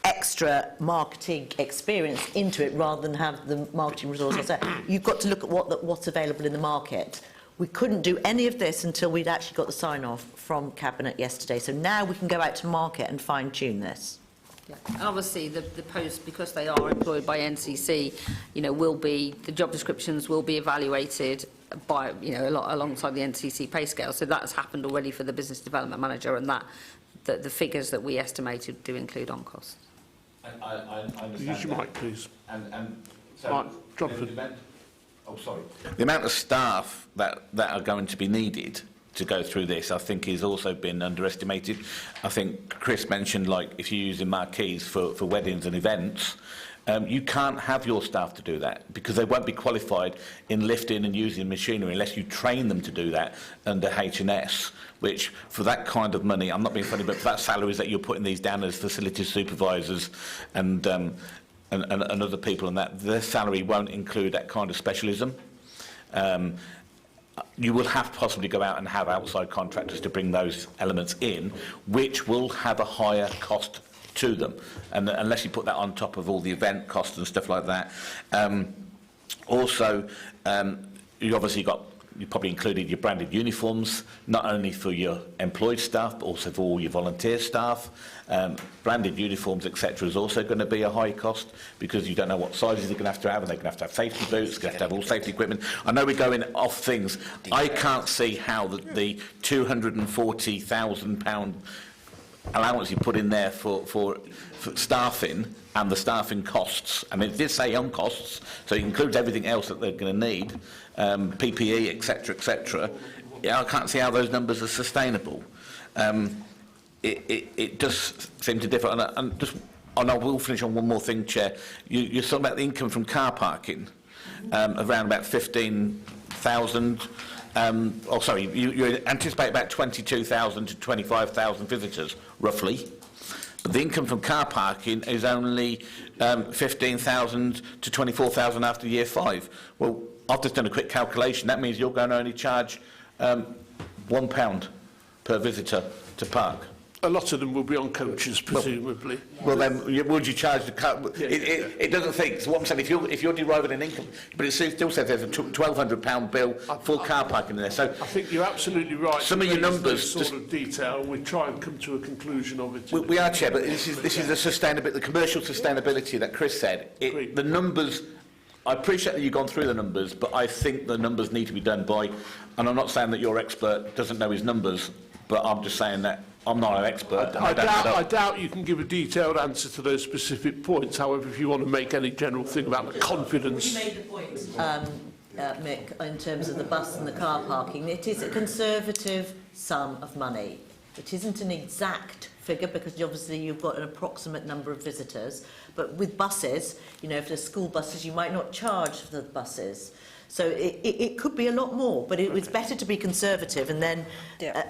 extra marketing experience into it rather than have the marketing resources. You've got to look at what's available in the market. We couldn't do any of this until we'd actually got the sign-off from Cabinet yesterday. So now we can go out to market and fine-tune this. Yeah. And obviously, the posts, because they are employed by NCC, the job descriptions will be evaluated by, alongside the NCC pay scale. So that's happened already for the business development manager, and the figures that we estimated do include on costs. I understand. Use your mic, please. And so, Right, Jonathan. Oh, sorry. The amount of staff that are going to be needed to go through this, I think, has also been underestimated. I think Chris mentioned, like, if you're using marquees for weddings and events, you can't have your staff to do that because they won't be qualified in lifting and using machinery unless you train them to do that under H&S, which, for that kind of money, I'm not being funny, but for that salaries that you're putting these down as facility supervisors and other people, and that their salary won't include that kind of specialism. You will have to possibly go out and have outside contractors to bring those elements in, which will have a higher cost to them, and unless you put that on top of all the event costs and stuff like that. Also, you probably included your branded uniforms, not only for your employed staff, but also for all your volunteer staff. Branded uniforms, etc., is also going to be a high cost because you don't know what sizes they're going to have, and they're going to have safety boots, going to have all safety equipment. I know we're going off things. I can't see how the £240,000 allowance you put in there for staffing and the staffing costs. I mean, it did say on costs, so it includes everything else that they're going to need, PPE, etc. I can't see how those numbers are sustainable. It does seem to differ. And I will finish on one more thing, Chair. You're talking about the income from car parking, around about 15,000. You anticipate about 22,000 to 25,000 visitors, roughly. But the income from car parking is only 15,000 to 24,000 after year 5. Well, I've just done a quick calculation. That means you're going to only charge £1 per visitor to park. A lot of them will be on coaches, presumably. Well, then, would you charge the car? It doesn't think. So what I'm saying, if you're deriving an income, but it still says there's a £1,200 bill for car parking in there. So I think you're absolutely right. Some of your numbers, sort of detail. We try and come to a conclusion of it. we are, Chair, but this is the sustainability, the commercial sustainability that Chris said. The numbers. I appreciate that you've gone through the numbers, but I think the numbers need to be done by. And I'm not saying that your expert doesn't know his numbers, but I'm just saying that. I'm not an expert. I doubt you can give a detailed answer to those specific points. However, if you want to make any general thing about the confidence... You made the point, Mick, in terms of the bus and the car parking. It is a conservative sum of money. It isn't an exact figure because obviously you've got an approximate number of visitors. But with buses, you know, if there's school buses, you might not charge for the buses. So it could be a lot more, but it was better to be conservative and then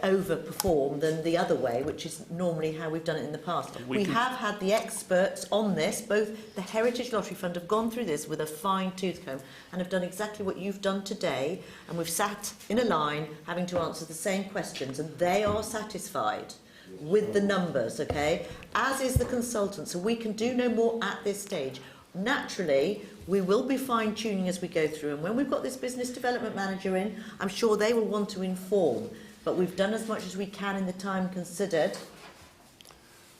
overperform than the other way, which is normally how we've done it in the past. We have had the experts on this, both the Heritage Lottery Fund have gone through this with a fine-tooth comb and have done exactly what you've done today, and we've sat in a line having to answer the same questions, and they are satisfied with the numbers, okay, as is the consultant, so we can do no more at this stage. Naturally, we will be fine-tuning as we go through, and when we've got this business development manager in, I'm sure they will want to inform, but we've done as much as we can in the time considered,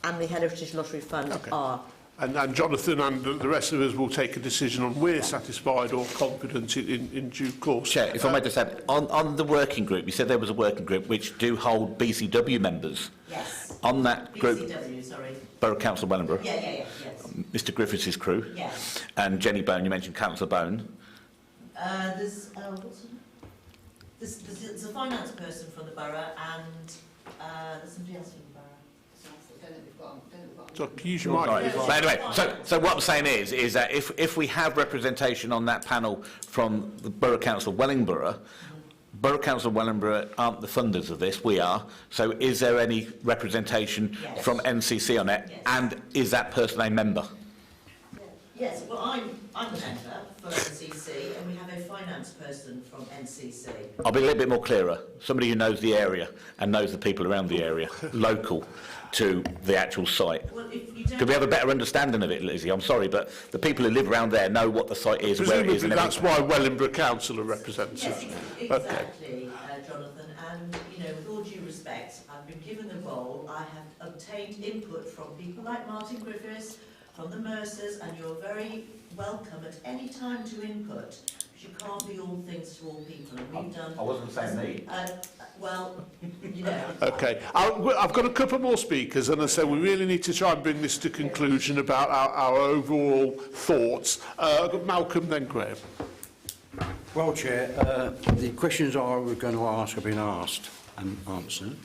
and the Heritage Lottery Fund are. And Jonathan and the rest of us will take a decision on we're satisfied or confident in due course. Chair, if I may just add, on the working group, you said there was a working group which do hold BCW members. Yes. On that group, BCW, sorry. Borough Council Wellingborough. Yes. Mr Griffiths' crew. Yes. And Jenny Bone, you mentioned Councillor Bone. There's a finance person from the borough and there's somebody else from the borough. So use your mic. But anyway, so what I'm saying is that if we have representation on that panel from the Borough Council of Wellingborough, Borough Council of Wellingborough aren't the funders of this, we are. So is there any representation from NCC on it? Yes. And is that person a member? Yes, well, I'm a member for NCC, and we have a finance person from NCC. I'll be a little bit more clearer. Somebody who knows the area and knows the people around the area, local to the actual site. Well, if you don't... Could we have a better understanding of it, Lizzie? I'm sorry, but the people who live around there know what the site is, where it is, and that's why Wellingborough Council are represented. Yes, exactly, Jonathan. And, you know, with all due respect, I've been given the role. I have obtained input from people like Martin Griffiths, from the Mercers, and you're very welcome at any time to input. You can't be all things to all people, and we've done... I wasn't saying me. Well, you know... OK. I've got a couple more speakers, and I say we really need to try and bring this to conclusion about our overall thoughts. I've got Malcolm, then Graham. Well, Chair, the questions I was going to ask have been asked and answered.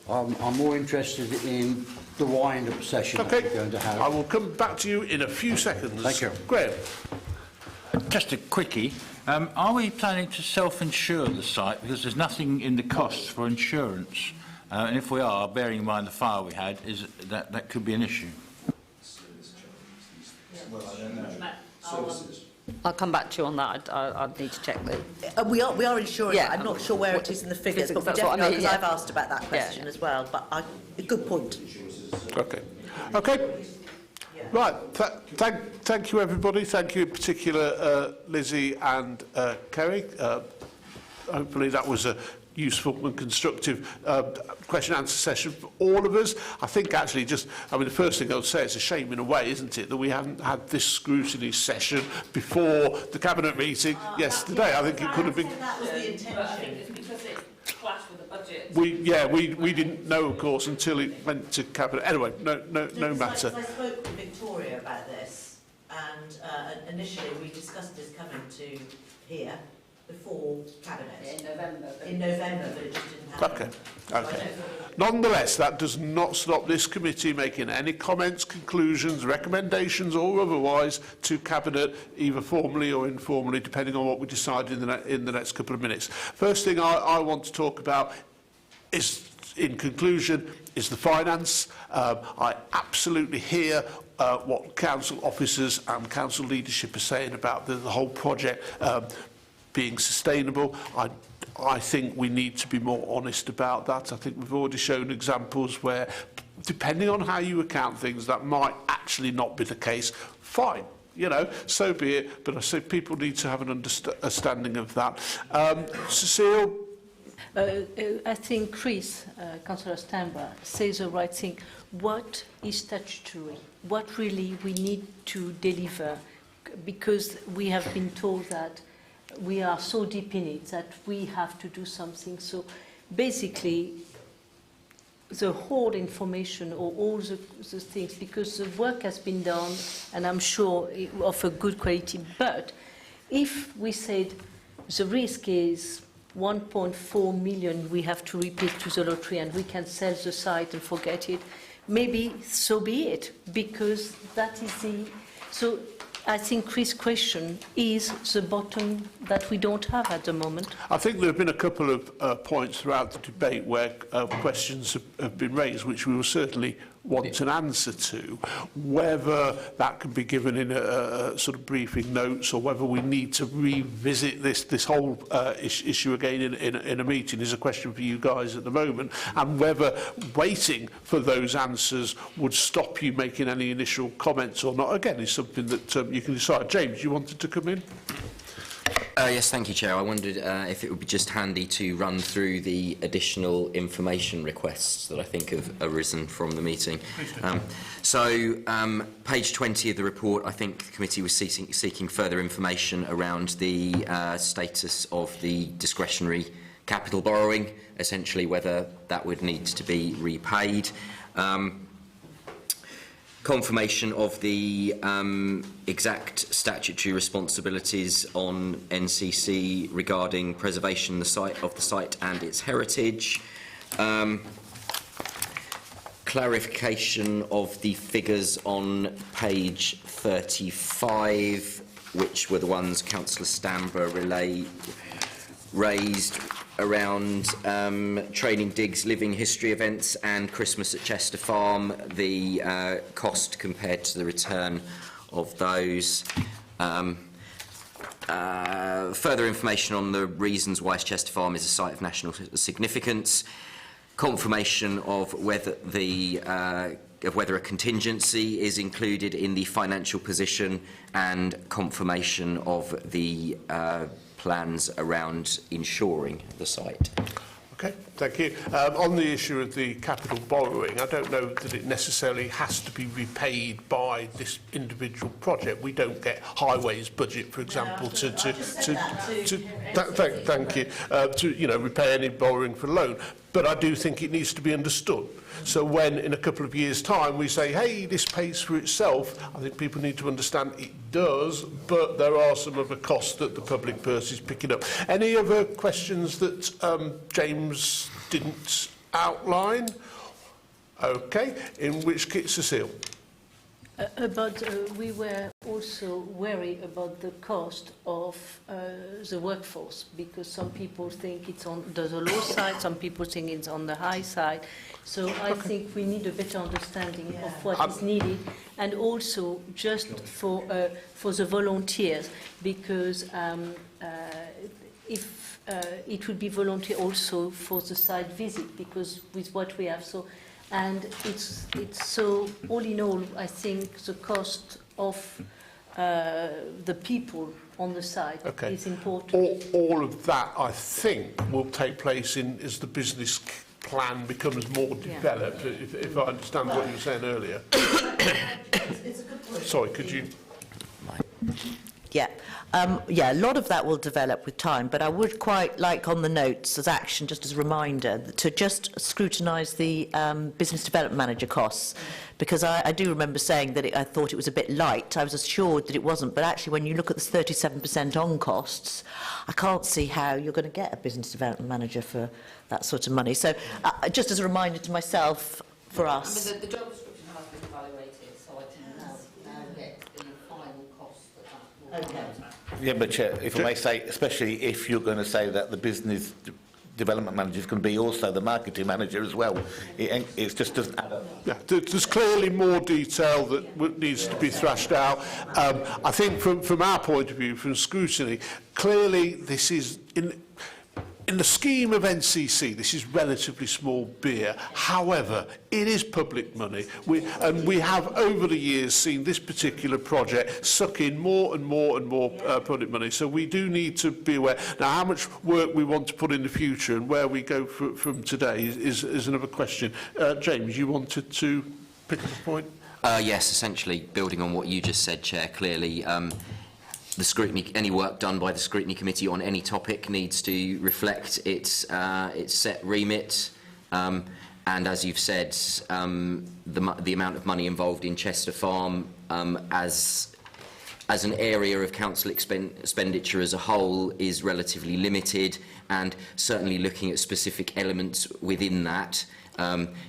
I'm more interested in the wind-up session that we're going to have. I will come back to you in a few seconds. Thank you. Graham. Just a quickie. Are we planning to self-insure the site? Because there's nothing in the costs for insurance. And if we are, bearing in mind the fire we had, is that could be an issue. Well, I don't know. Services. I'll come back to you on that. I'd need to check the... we are insuring Yeah. it. I'm not sure where it is in the figures, but we That's what I definitely mean, are, because yeah. I've asked about that question as well. But a good point. OK. Right. Thank you, everybody. Thank you in particular, Lizzie and Kerry. Hopefully that was a useful and constructive question and answer session for all of us. I think actually the first thing I would say, it's a shame in a way, isn't it, that we haven't had this scrutiny session before the Cabinet meeting yesterday. I think it could have been... That was the intention. But I think it's because it clashed with the budget. We didn't know, of course, until it went to Cabinet. Anyway, no matter. I spoke with Victoria about this, and initially we discussed this coming to here before Cabinet. In November, but it just didn't happen. OK. Nonetheless, that does not stop this committee making any comments, conclusions, recommendations or otherwise to Cabinet, either formally or informally, depending on what we decide in the next couple of minutes. First thing I want to talk about is, in conclusion, is the finance. I absolutely hear what council officers and council leadership are saying about the whole project. being sustainable. I think we need to be more honest about that. I think we've already shown examples where, depending on how you account things, that might actually not be the case. Fine, you know, so be it. But I say people need to have an understanding of that. Cecile? I think Chris, Councillor Stambra, says the right thing. What is statutory? What really we need to deliver? Because we have been told that we are so deep in it that we have to do something. So basically, the whole information or all the things, because the work has been done, and I'm sure of a good quality, but if we said the risk is 1.4 million we have to repeat to the lottery and we can sell the site and forget it, maybe so be it, because that is the... So I think Chris' question is the bottom that we don't have at the moment. I think there have been a couple of points throughout the debate where questions have been raised, which we will certainly want an answer to. Whether that can be given in a sort of briefing notes, or whether we need to revisit this whole issue again in a meeting, is a question for you guys at the moment, and whether waiting for those answers would stop you making any initial comments or not, again, is something that you can decide. James, you wanted to come in? Yes, thank you, Chair. I wondered if it would be just handy to run through the additional information requests that I think have arisen from the meeting. Page 20 of the report, I think the committee was seeking further information around the status of the discretionary capital borrowing, essentially whether that would need to be repaid. Confirmation of the exact statutory responsibilities on NCC regarding preservation of the site and its heritage. Clarification of the figures on page 35, which were the ones Councillor Stambra raised around training digs, living history events and Christmas at Chester Farm, the cost compared to the return of those. Further information on the reasons why Chester Farm is a site of national significance. Confirmation of whether a contingency is included in the financial position, and confirmation of the plans around insuring the site. Okay, thank you. On the issue of the capital borrowing, I don't know that it necessarily has to be repaid by this individual project. We don't get highways budget, for example, thank you, to repay any borrowing for loan. But I do think it needs to be understood. So when, in a couple of years' time, we say, hey, this pays for itself, I think people need to understand it does, but there are some other costs that the public purse is picking up. Any other questions that James didn't outline? Okay, in which case, Cecile. We were also worried about the cost of the workforce, because some people think it's on the low side, some people think it's on the high side. So I think we need a better understanding of what is needed, and also just for the volunteers, because if it would be volunteer also for the site visit, because with what we have, so. And it's so, all in all, I think the cost of the people on the site is important. All of that, I think, will take place as the business plan becomes more developed, if I understand what you were saying earlier. It's a good point. Sorry, could you... Yeah, a lot of that will develop with time, but I would quite like on the notes as action, just as a reminder, to just scrutinise the business development manager costs, because I do remember saying that I thought it was a bit light. I was assured that it wasn't, but actually when you look at the 37% on costs, I can't see how you're going to get a business development manager for that sort of money. So just as a reminder to myself, for us. I mean, the job description has been evaluated, so I can now get the final cost that will come out. Yeah, but Chair, if I may say, especially if you're going to say that the business development manager can be also the marketing manager as well. It just doesn't add up. Yeah, there's clearly more detail that needs to be thrashed out. I think from our point of view, from Scrutiny, clearly this is, in the scheme of NCC, this is relatively small beer. However, it is public money. We have, over the years, seen this particular project suck in more and more and more public money. So we do need to be aware. Now, how much work we want to put in the future and where we go from today is another question. James, you wanted to pick up a point? Yes, essentially, building on what you just said, Chair, clearly, the scrutiny, any work done by the Scrutiny Committee on any topic needs to reflect its set remit. And as you've said, the amount of money involved in Chester Farm as an area of council expenditure as a whole is relatively limited, and certainly looking at specific elements within that,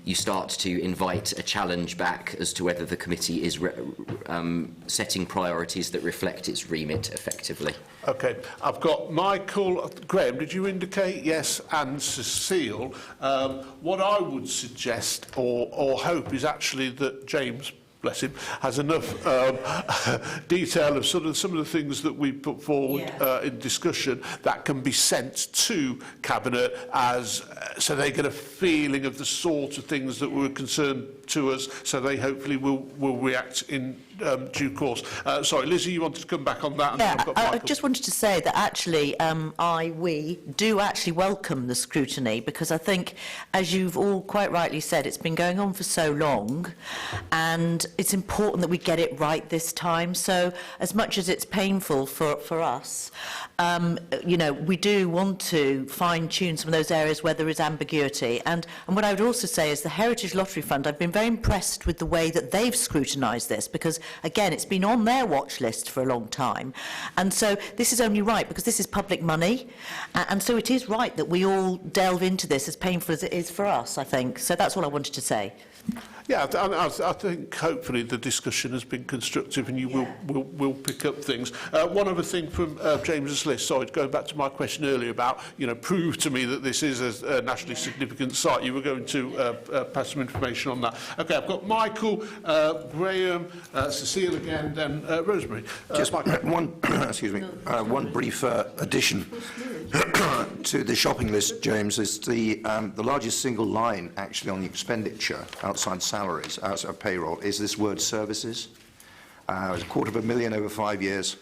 you start to invite a challenge back as to whether the committee is setting priorities that reflect its remit effectively. Okay, I've got Michael. Graham, did you indicate yes, and Cecile? What I would suggest or hope is actually that James, bless him, has enough detail of some of the things that we put forward in discussion that can be sent to Cabinet so they get a feeling of the sort of things that were concerned to us, so they hopefully will react in due course. Sorry, Lizzie, you wanted to come back on that? And then I've got I Michael. just wanted to say that actually we do actually welcome the scrutiny, because I think, as you've all quite rightly said, it's been going on for so long and it's important that we get it right this time. So as much as it's painful for us, you know, we do want to fine-tune some of those areas where there is ambiguity. And what I would also say is the Heritage Lottery Fund, I've been very impressed with the way that they've scrutinised this, because, again, it's been on their watch list for a long time. And so this is only right, because this is public money. And so it is right that we all delve into this, as painful as it is for us, I think. So that's all I wanted to say. Yeah, I think hopefully the discussion has been constructive and you will pick up things. One other thing from James's list, sorry, going back to my question earlier about, you know, prove to me that this is a nationally significant site. You were going to pass some information on that. Okay, I've got Michael, Graham, Cecile again, then Rosemary. Just one, excuse me, one brief addition to the shopping list, James, is the largest single line actually on the expenditure outside salaries, outside payroll, is this word services. It's £250,000 over 5 years,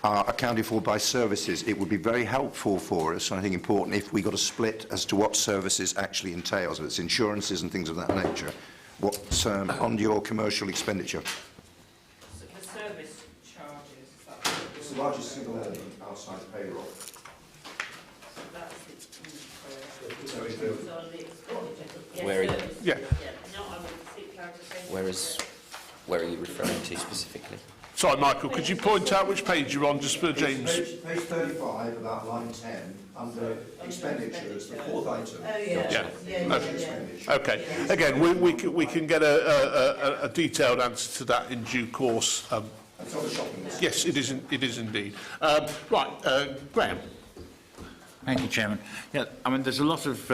accounted for by services. It would be very helpful for us, and I think important, if we got a split as to what services actually entails, if it's insurances and things of that nature, what on your commercial expenditure. So the service charges, It's the largest single element outside payroll. so that's Where are you referring to specifically? Sorry, Michael, could you point out which page you're on, just for James? Page 35, about line 10, under expenditures, the fourth item. Oh, yeah. Yeah. Okay. Again, we can get a detailed answer to that in due course. It's on the shopping list. Yes, it is indeed. Right, Graham. Thank you, Chairman. Yeah, I mean, there's a lot of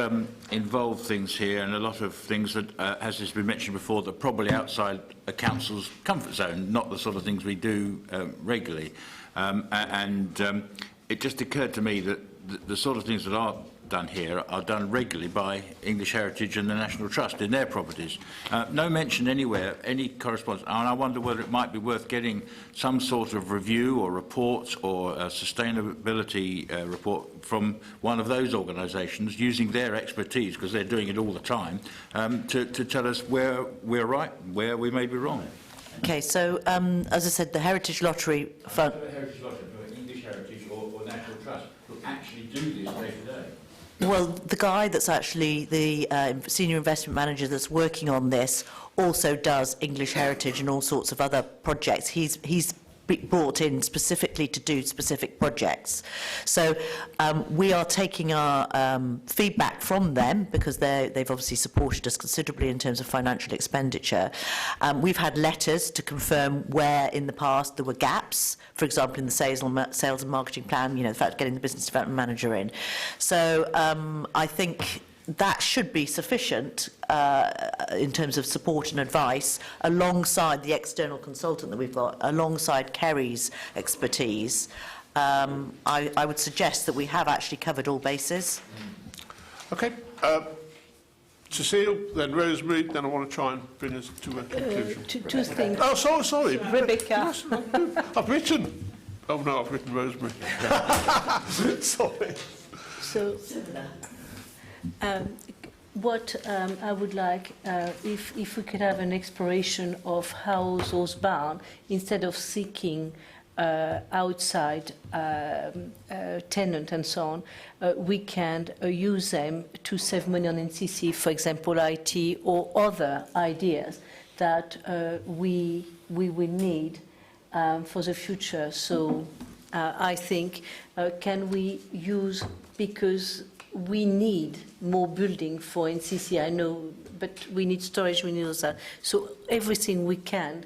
involved things here, and a lot of things that, as has been mentioned before, that are probably outside a council's comfort zone, not the sort of things we do regularly. It just occurred to me that the sort of things that are done here are done regularly by English Heritage and the National Trust in their properties. No mention anywhere, any correspondence, and I wonder whether it might be worth getting some sort of review or report or a sustainability report from one of those organisations using their expertise, because they're doing it all the time, to tell us where we're right, where we may be wrong. Okay, so as I said, the Heritage Lottery Fund... Heritage Lottery, English Heritage or National Trust who actually do this day to day. Well, the guy that's actually the senior investment manager that's working on this also does English Heritage and all sorts of other projects. He's brought in specifically to do specific projects. So we are taking our feedback from them, because they've obviously supported us considerably in terms of financial expenditure. We've had letters to confirm where in the past there were gaps, for example in the sales and marketing plan, you know, the fact of getting the business development manager in. So I think that should be sufficient in terms of support and advice, alongside the external consultant that we've got, alongside Kerry's expertise. I would suggest that we have actually covered all bases. Okay. Cecile, then Rosemary, then I want to try and bring us to a conclusion. Two things. Oh, sorry. Rebecca. Yes, I've written. Oh, no, I've written Rosemary. Sorry. So, what I would like, if we could have an exploration of how those barns, instead of seeking outside tenant and so on, we can use them to save money on NCC, for example, IT or other ideas that we will need for the future. So I think, can we use, because we need more building for NCC, I know, but we need storage, we need all that. So everything we can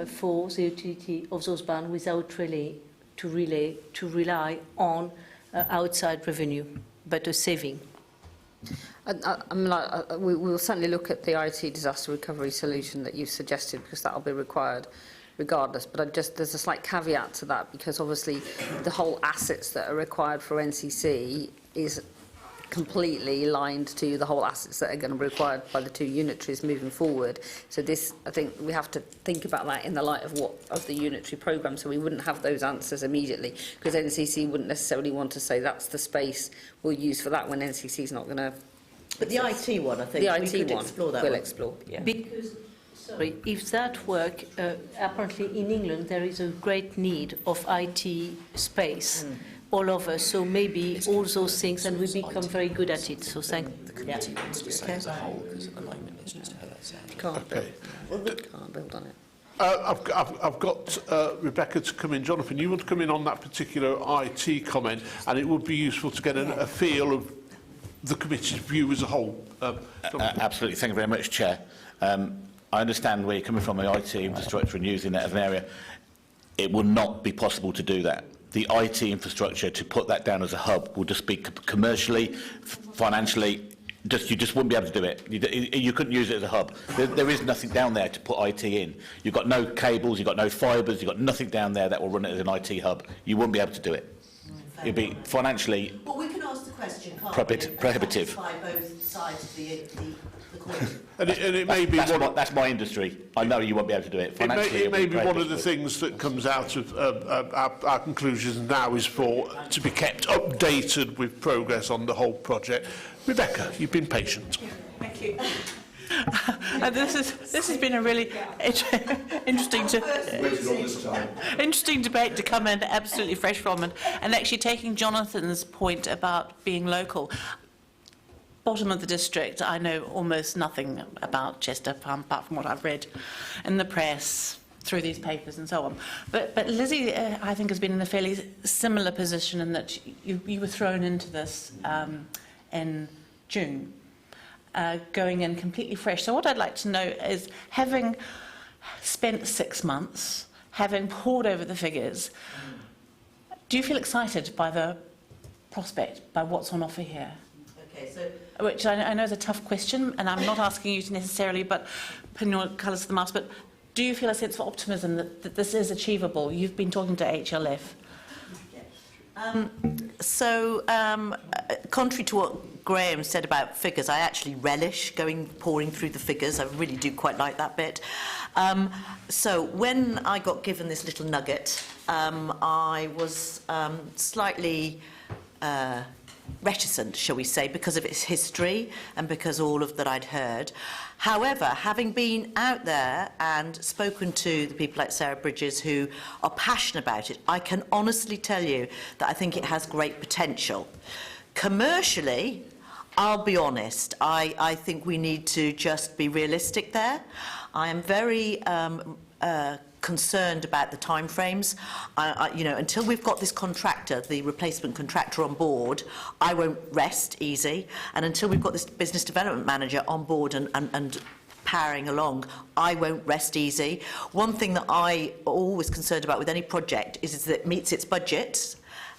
for the utility of those barns without really to rely on outside revenue, but a saving. We will certainly look at the IT disaster recovery solution that you've suggested, because that will be required regardless. But there's a slight caveat to that, because obviously the whole assets that are required for NCC is completely aligned to the whole assets that are going to be required by the two unitaries moving forward. So this, I think we have to think about that in the light of the unitary programme, so we wouldn't have those answers immediately, because NCC wouldn't necessarily want to say that's the space we'll use for that, when NCC is not going to. But the IT one, I think, the we IT could one explore that we'll one. explore. Yeah. Because, sorry, if that work, apparently in England there is a great need of IT space. All over, so maybe all those things, and we become very good at it. So thank. The committee wants to say as a whole, because at the moment it's just her saying. Can't build on it. I've got Rebecca to come in. Jonathan, you want to come in on that particular IT comment, and it would be useful to get a feel of the committee's view as a whole. Absolutely. Thank you very much, Chair. I understand where you're coming from, the IT infrastructure and using that as an area. It will not be possible to do that. The IT infrastructure, to put that down as a hub, will just be commercially, financially, you just wouldn't be able to do it. You couldn't use it as a hub. There is nothing down there to put IT in. You've got no cables, you've got no fibres, you've got nothing down there that will run it as an IT hub. You wouldn't be able to do it. It'd be financially Well, we can ask the question, can't prohibitive. By both sides of the coin. And it may be that's my industry. I know you won't be able to do it. Financially, it may be one of the things that comes out of our conclusions now is to be kept updated with progress on the whole project. Rebecca, you've been patient. Thank you. This has been a really interesting debate to come in absolutely fresh from, and actually taking Jonathan's point about being local. Bottom of the district, I know almost nothing about Chester Farm apart from what I've read in the press, through these papers and so on. But Lizzie, I think, has been in a fairly similar position in that you were thrown into this in June, going in completely fresh. So what I'd like to know is, having spent 6 months, having pored over the figures, do you feel excited by the prospect, by what's on offer here? Okay, so Which I know is a tough question, and I'm not asking you to necessarily pin your colours to the mast, but do you feel a sense of optimism that this is achievable? You've been talking to HLF. Contrary to what Graham said about figures, I actually relish pouring through the figures. I really do quite like that bit. So when I got given this little nugget, I was slightly reticent, shall we say, because of its history and because all of that I'd heard. However, having been out there and spoken to the people like Sarah Bridges who are passionate about it, I can honestly tell you that I think it has great potential. Commercially, I'll be honest, I think we need to just be realistic there. I am very concerned about the timeframes. You know, until we've got this contractor, the replacement contractor on board, I won't rest easy. And until we've got this business development manager on board and powering along, I won't rest easy. One thing that I always concerned about with any project is that it meets its budget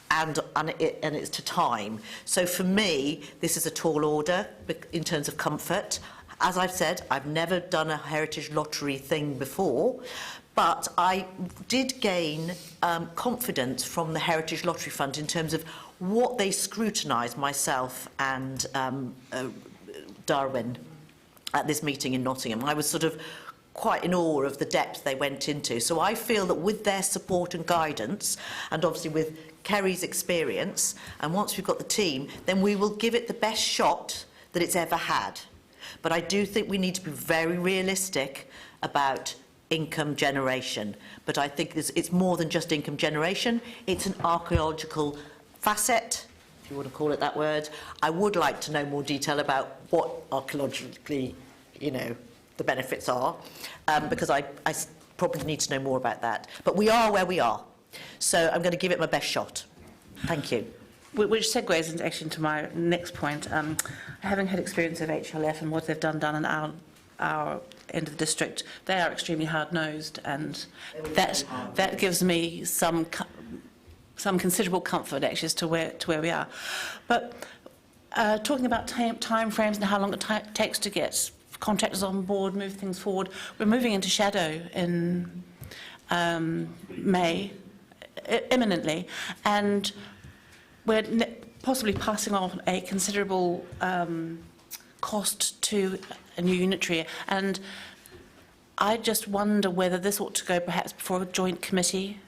and it's to time. So for me, this is a tall order in terms of comfort. As I've said, I've never done a heritage lottery thing before, but I did gain confidence from the Heritage Lottery Fund in terms of what they scrutinised, myself and Darwin, at this meeting in Nottingham. I was sort of quite in awe of the depth they went into. So I feel that with their support and guidance, and obviously with Kerry's experience, and once we've got the team, then we will give it the best shot that it's ever had. But I do think we need to be very realistic about income generation. But I think it's more than just income generation. It's an archaeological facet, if you want to call it that word. I would like to know more detail about what archaeologically, you know, the benefits are, because I probably need to know more about that. But we are where we are. So I'm going to give it my best shot. Thank you. Which segues into my next point. Having had experience of HLF and what they've done in our end of the district, they are extremely hard-nosed, and that gives me some considerable comfort actually as to where we are. But talking about time frames and how long it takes to get contractors on board, move things forward, we're moving into shadow in May, imminently, and we're possibly passing on a considerable cost to a new unitary, and I just wonder whether this ought to go perhaps before a joint committee,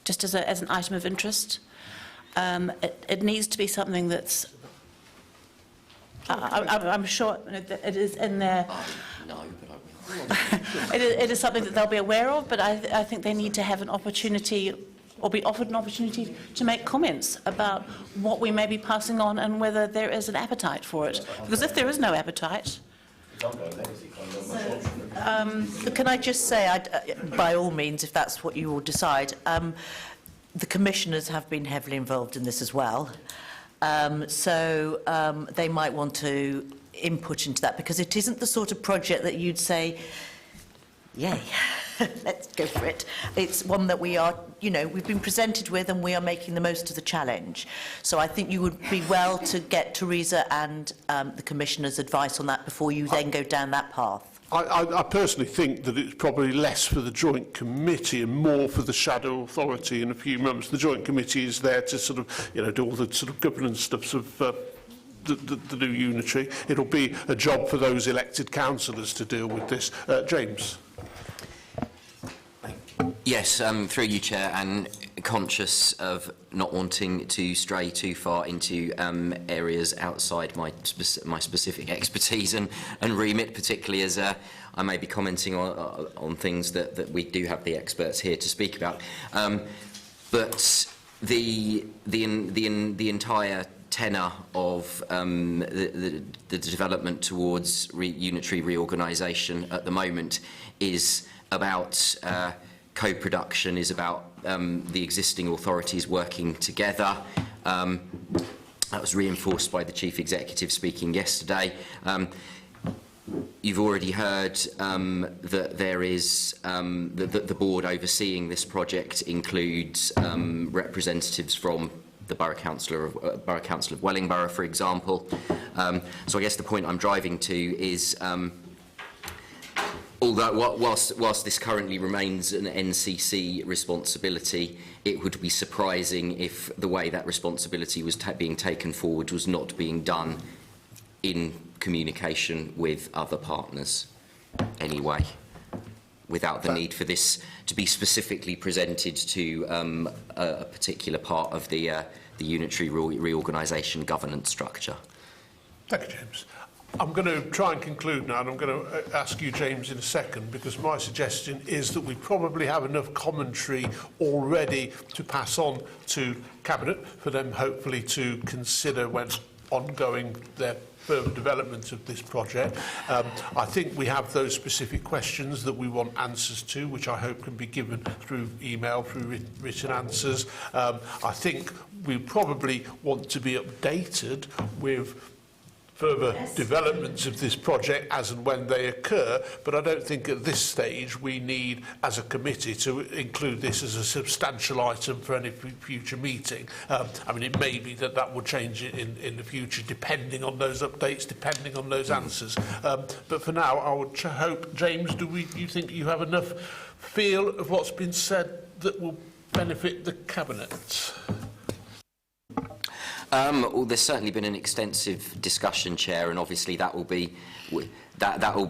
just as an item of interest. It needs to be something that's... I'm sure it is in there. No, but I will. It is something that they'll be aware of, but I think they need to have an opportunity, or be offered an opportunity to make comments about what we may be passing on and whether there is an appetite for it. Because if there is no appetite... Can I just say, by all means, if that's what you all decide, the commissioners have been heavily involved in this as well. So they might want to input into that, because it isn't the sort of project that you'd say, yay, let's go for it. It's one that we are, you know, we've been presented with and we are making the most of the challenge. So I think you would be well to get Teresa and the Commissioner's advice on that before you then go down that path. I personally think that it's probably less for the joint committee and more for the shadow authority in a few months. The joint committee is there to sort of, you know, do all the sort of governance stuff of the new unitary. It'll be a job for those elected councillors to deal with this. James. Yes, through you, Chair, and conscious of not wanting to stray too far into areas outside my specific expertise and remit, particularly as I may be commenting on things that we do have the experts here to speak about. But the entire tenor of the development towards unitary reorganisation at the moment is about co-production, is about the existing authorities working together. That was reinforced by the Chief Executive speaking yesterday. You've already heard that there is that the board overseeing this project includes representatives from the Borough Council of Wellingborough, for example. So I guess the point I'm driving to is, although whilst this currently remains an NCC responsibility, it would be surprising if the way that responsibility was being taken forward was not being done in communication with other partners anyway, without the need for this to be specifically presented to a particular part of the unitary reorganisation governance structure. Thank you, James. I'm going to try and conclude now, and I'm going to ask you, James, in a second, because my suggestion is that we probably have enough commentary already to pass on to Cabinet for them hopefully to consider when ongoing their further development of this project. I think we have those specific questions that we want answers to, which I hope can be given through email, through written answers. I think we probably want to be updated with further developments of this project as and when they occur, but I don't think at this stage we need, as a committee, to include this as a substantial item for any future meeting. I mean, it may be that that will change it in the future, depending on those updates, depending on those answers. But for now, I would hope, James, you think you have enough feel of what's been said that will benefit the Cabinet? Well, there's certainly been an extensive discussion, Chair, and obviously that will be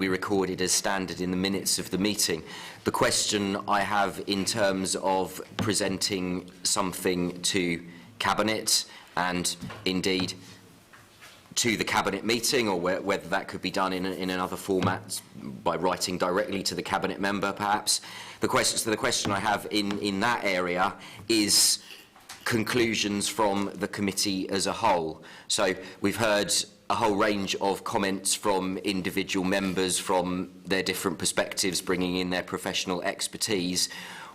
recorded as standard in the minutes of the meeting. The question I have in terms of presenting something to Cabinet and indeed to the Cabinet meeting, or whether that could be done in another format by writing directly to the Cabinet member, perhaps. The question I have in that area is conclusions from the committee as a whole. So we've heard a whole range of comments from individual members from their different perspectives, bringing in their professional expertise.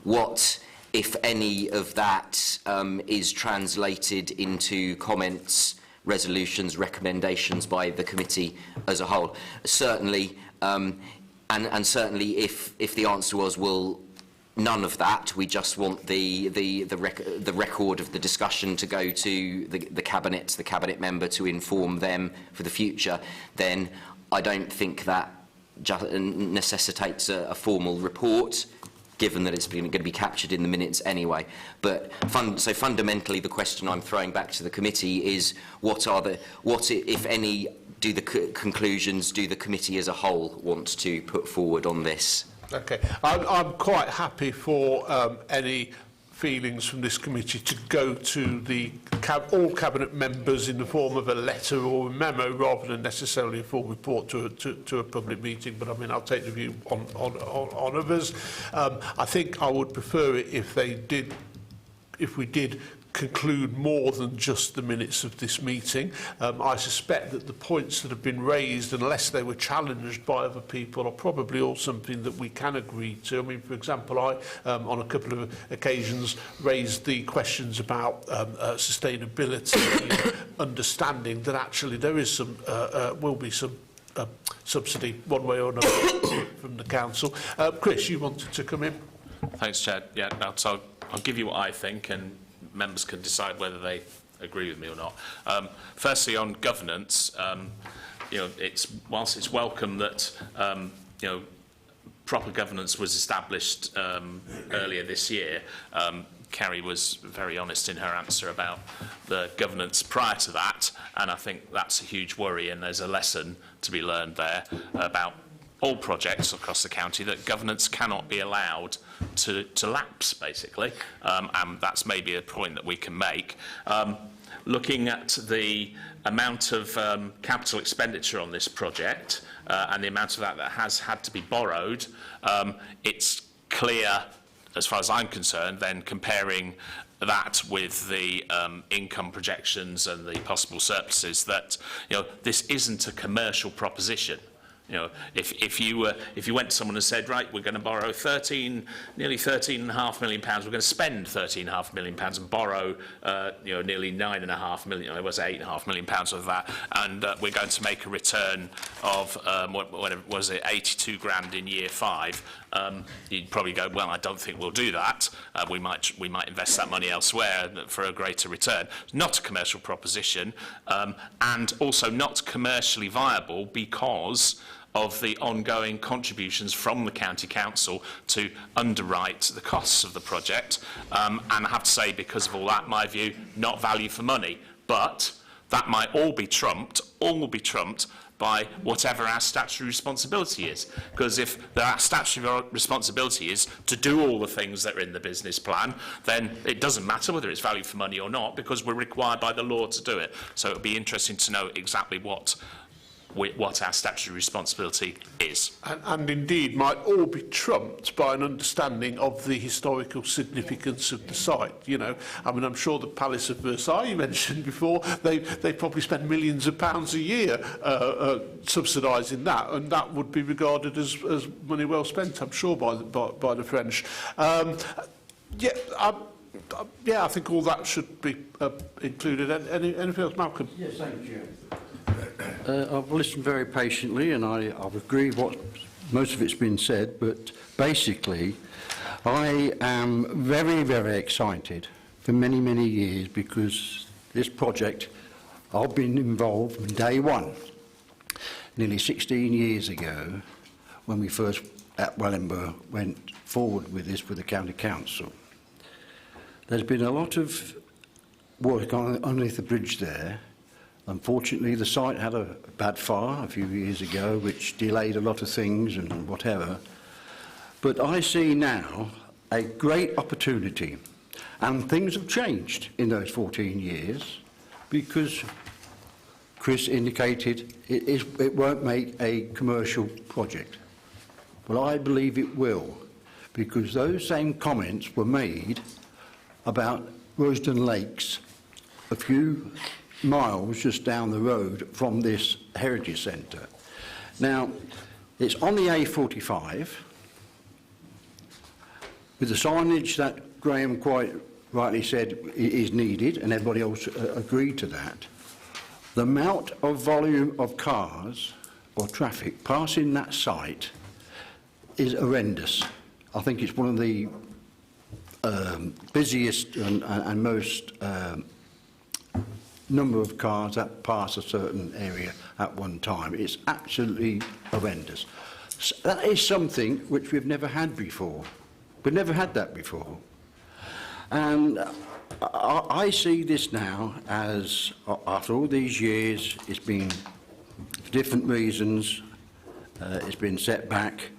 What, if any, of that is translated into comments, resolutions, recommendations by the committee as a whole? Certainly, and certainly if the answer was, well, none of that, we just want the record of the discussion to go to the Cabinet member to inform them for the future, then I don't think that necessitates a formal report, given that it's going to be captured in the minutes anyway. But so fundamentally, the question I'm throwing back to the committee is, what, if any, do the conclusions do the committee as a whole want to put forward on this? Okay, I'm quite happy for any feelings from this committee to go to all Cabinet members in the form of a letter or a memo, rather than necessarily a full report to a public meeting. But I mean, I'll take the view on others. I think I would prefer it if we did conclude more than just the minutes of this meeting. I suspect that the points that have been raised, unless they were challenged by other people, are probably all something that we can agree to. I mean, for example, I, on a couple of occasions, raised the questions about sustainability, understanding that actually there is some, will be some subsidy one way or another from the council. Chris, you wanted to come in? Thanks, Chair. Yeah, no, so I'll give you what I think, and members can decide whether they agree with me or not. Firstly, on governance, you know, whilst it's welcome that you know, proper governance was established earlier this year, Kerry was very honest in her answer about the governance prior to that, and I think that's a huge worry, and there's a lesson to be learned there about all projects across the county, that governance cannot be allowed to lapse, basically, and that's maybe a point that we can make. Looking at the amount of capital expenditure on this project and the amount of that has had to be borrowed, it's clear, as far as I'm concerned, then comparing that with the income projections and the possible surpluses, that, you know, this isn't a commercial proposition. You know, if you went to someone and said, right, we're going to borrow nearly £13.5 million, we're going to spend £13.5 million and borrow, you know, nearly £9.5 million, it was £8.5 million of that, and we're going to make a return of what was it, 82 grand in year 5. You'd probably go, well, I don't think we'll do that. We might invest that money elsewhere for a greater return. Not a commercial proposition, and also not commercially viable because of the ongoing contributions from the County Council to underwrite the costs of the project. And I have to say, because of all that, my view, not value for money. But that might all be trumped by whatever our statutory responsibility is. Because if our statutory responsibility is to do all the things that are in the business plan, then it doesn't matter whether it's value for money or not, because we're required by the law to do it. So it would be interesting to know exactly what what our statutory responsibility is. And indeed might all be trumped by an understanding of the historical significance of the site. You know, I mean, I'm sure the Palace of Versailles you mentioned before, they probably spend millions of pounds a year subsidising that, and that would be regarded as money well spent, I'm sure, by the French. Yeah, I think all that should be included. Anything else, Malcolm? Yes, thank you. I've listened very patiently, and I've agreed what most of it's been said, but basically I am very, very excited for many, many years, because this project, I've been involved from day one, nearly 16 years ago, when we first at Wellingborough went forward with this with the County Council. There's been a lot of work underneath the bridge there. Unfortunately, the site had a bad fire a few years ago, which delayed a lot of things and whatever. But I see now a great opportunity, and things have changed in those 14 years, because Chris indicated it won't make a commercial project. Well, I believe it will, because those same comments were made about Rosedon Lakes a few miles just down the road from this heritage centre. Now, it's on the A45 with the signage that Graham quite rightly said is needed, and everybody else agreed to that. The amount of volume of cars or traffic passing that site is horrendous. I think it's one of the busiest and most number of cars that pass a certain area at one time. It's absolutely horrendous. So that is something which we've never had before. We've never had that before. And I see this now as, after all these years, it's been, for different reasons, it's been set back.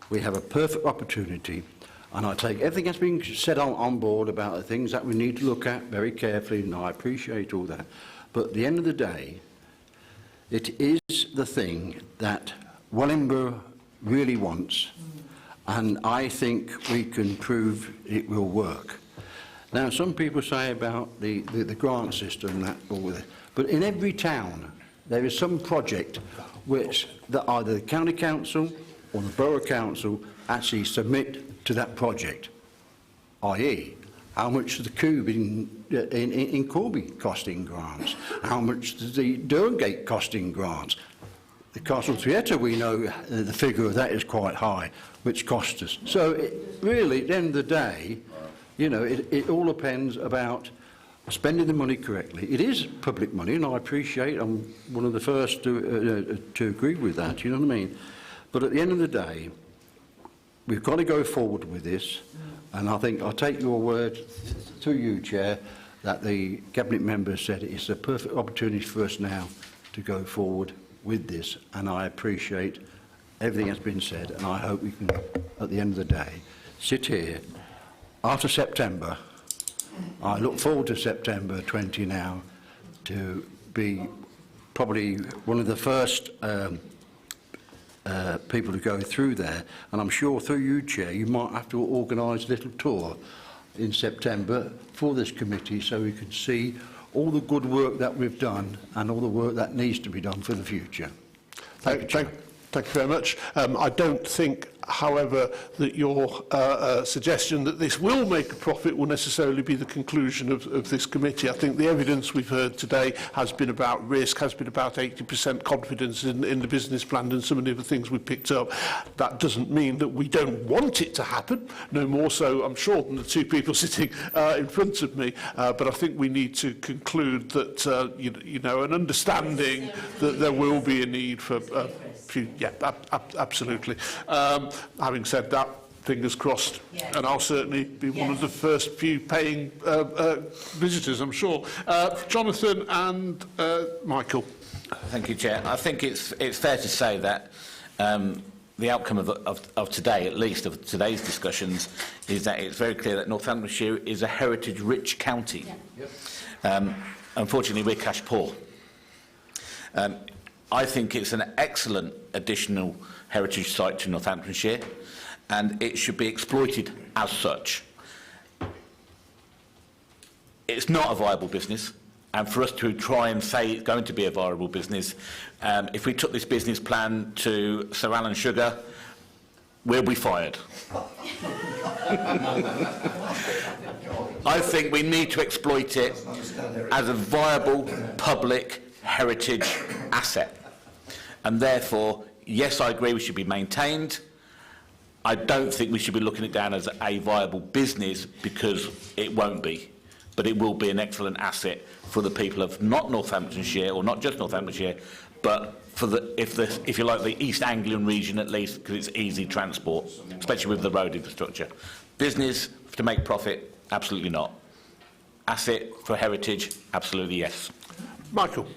We have a perfect opportunity. And I take everything that's been said on board about the things that we need to look at very carefully, and I appreciate all that. But at the end of the day, it is the thing that Wellingborough really wants, and I think we can prove it will work. Now, some people say about the grant system, but in every town there is some project which that either the County Council or the Borough Council actually submit to that project, i.e. how much does the Cube in Corby costing grants, how much does the Durgate costing grants. The Castle Theatre, we know the figure of that is quite high, which costs us. So really, at the end of the day, you know, it all depends about spending the money correctly. It is public money, and I appreciate, I'm one of the first to agree with that, you know what I mean? But at the end of the day, we've got to go forward with this, and I think I'll take your word to you, Chair, that the Cabinet members said it's a perfect opportunity for us now to go forward with this, and I appreciate everything that's been said, and I hope we can, at the end of the day, sit here after September. I look forward to September 20 now to be probably one of the first people to go through there, and I'm sure through you, Chair, you might have to organise a little tour in September for this committee so we can see all the good work that we've done and all the work that needs to be done for the future. Thank you, Chair. Thank you very much. I don't think, however, that your suggestion that this will make a profit will necessarily be the conclusion of this committee. I think the evidence we've heard today has been about risk, has been about 80% confidence in the business plan and some of the other things we picked up. That doesn't mean that we don't want it to happen, no more so, I'm sure, than the two people sitting in front of me. But I think we need to conclude that, you know, an understanding that there will be a need for yeah, absolutely. Having said that, fingers crossed, and I'll certainly be one of the first few paying visitors, I'm sure. Jonathan and Michael. Thank you, Chair. I think it's fair to say that the outcome of today, at least of today's discussions, is that it's very clear that Northamptonshire is a heritage-rich county. Unfortunately, we're cash poor. I think it's an excellent additional heritage site to Northamptonshire, and it should be exploited as such. It's not a viable business, and for us to try and say it's going to be a viable business, if we took this business plan to Sir Alan Sugar, we'll be fired. I think we need to exploit it as a viable public heritage asset. And therefore, yes, I agree we should be maintained. I don't think we should be looking it down as a viable business, because it won't be. But it will be an excellent asset for the people of not Northamptonshire, or not just Northamptonshire, but for if you like, the East Anglian region at least, because it's easy transport, especially with the road infrastructure. Business to make profit, absolutely not. Asset for heritage, absolutely yes. Michael.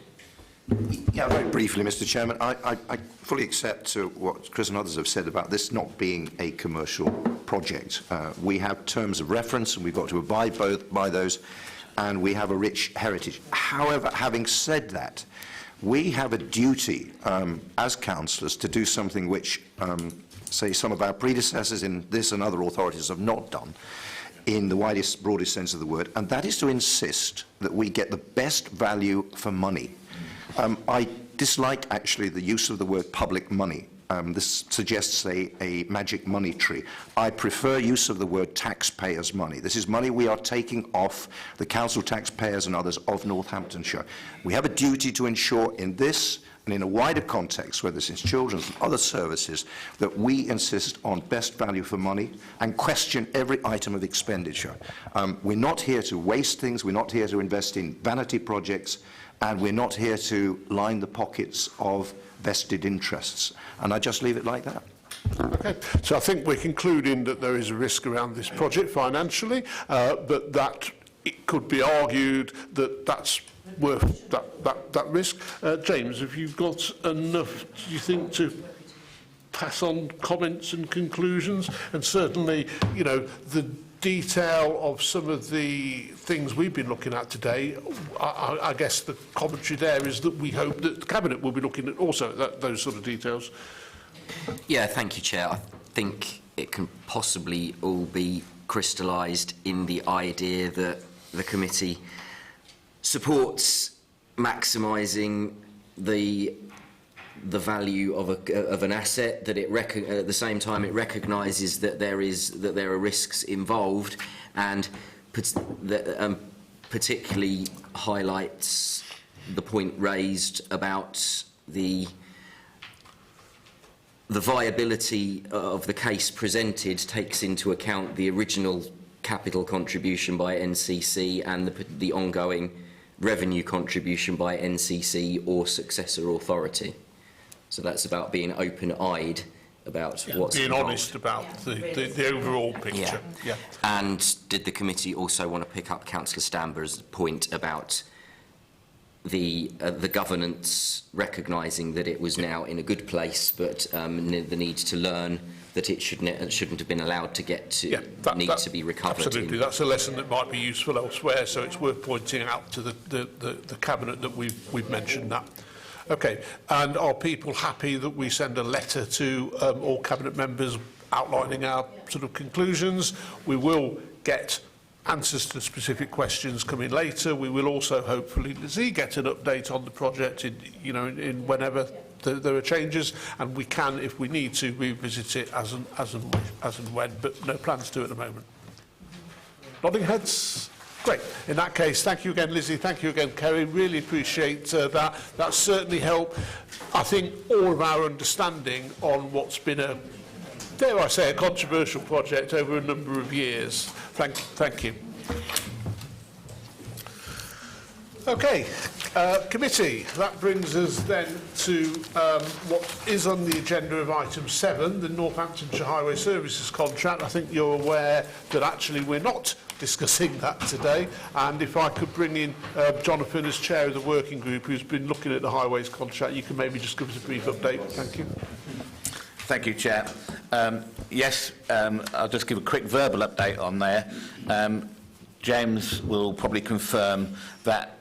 Yeah, very briefly, Mr. Chairman. I fully accept what Chris and others have said about this not being a commercial project. We have terms of reference, and we've got to abide by those, and we have a rich heritage. However, having said that, we have a duty as councillors to do something which, say, some of our predecessors in this and other authorities have not done, in the widest, broadest sense of the word, and that is to insist that we get the best value for money. I dislike, actually, the use of the word public money. This suggests a magic money tree. I prefer use of the word taxpayers' money. This is money we are taking off the council taxpayers and others of Northamptonshire. We have a duty to ensure in this and in a wider context, whether it's in children's and other services, that we insist on best value for money and question every item of expenditure. We're not here to waste things. We're not here to invest in vanity projects. And we're not here to line the pockets of vested interests. And I just leave it like that. Okay, so I think we're concluding that there is a risk around this project financially, but that it could be argued that that's worth that risk. James, have you got enough, do you think, to pass on comments and conclusions? And certainly, you know, the detail of some of the things we've been looking at today, I guess the commentary there is that we hope that the Cabinet will be looking at also those sort of details. Yeah, thank you, Chair. I think it can possibly all be crystallised in the idea that the committee supports maximising the value of an asset, that it at the same time it recognises that there are risks involved, and particularly highlights the point raised about the viability of the case presented, takes into account the original capital contribution by NCC and the ongoing revenue contribution by NCC or successor authority. So that's about being open-eyed about what's being involved. Honest about the overall picture. Yeah. And did the committee also want to pick up Councillor Stamber's point about the governance recognising that it was now in a good place, but the need to learn that it shouldn't have been allowed to get to to be recovered. Absolutely, that's a lesson that might be useful elsewhere. So it's worth pointing out to the Cabinet that we've mentioned that. Okay, and are people happy that we send a letter to all Cabinet members outlining our sort of conclusions? We will get answers to specific questions coming later. We will also hopefully, Lizzie, get an update on the project in whenever there are changes, and we can, if we need to, revisit it as and when, but no plans to at the moment. Nodding heads. Great. In that case, thank you again, Lizzie. Thank you again, Kerry. Really appreciate that. That's certainly helped, I think, all of our understanding on what's been a, dare I say, a controversial project over a number of years. Thank you. Okay, committee. That brings us then to what is on the agenda of item 7, the Northamptonshire Highway Services contract. I think you're aware that actually we're not discussing that today, and if I could bring in Jonathan as chair of the working group who's been looking at the highways contract, you can maybe just give us a brief update. Thank you. Thank you, Chair. Yes, I'll just give a quick verbal update on there. James will probably confirm that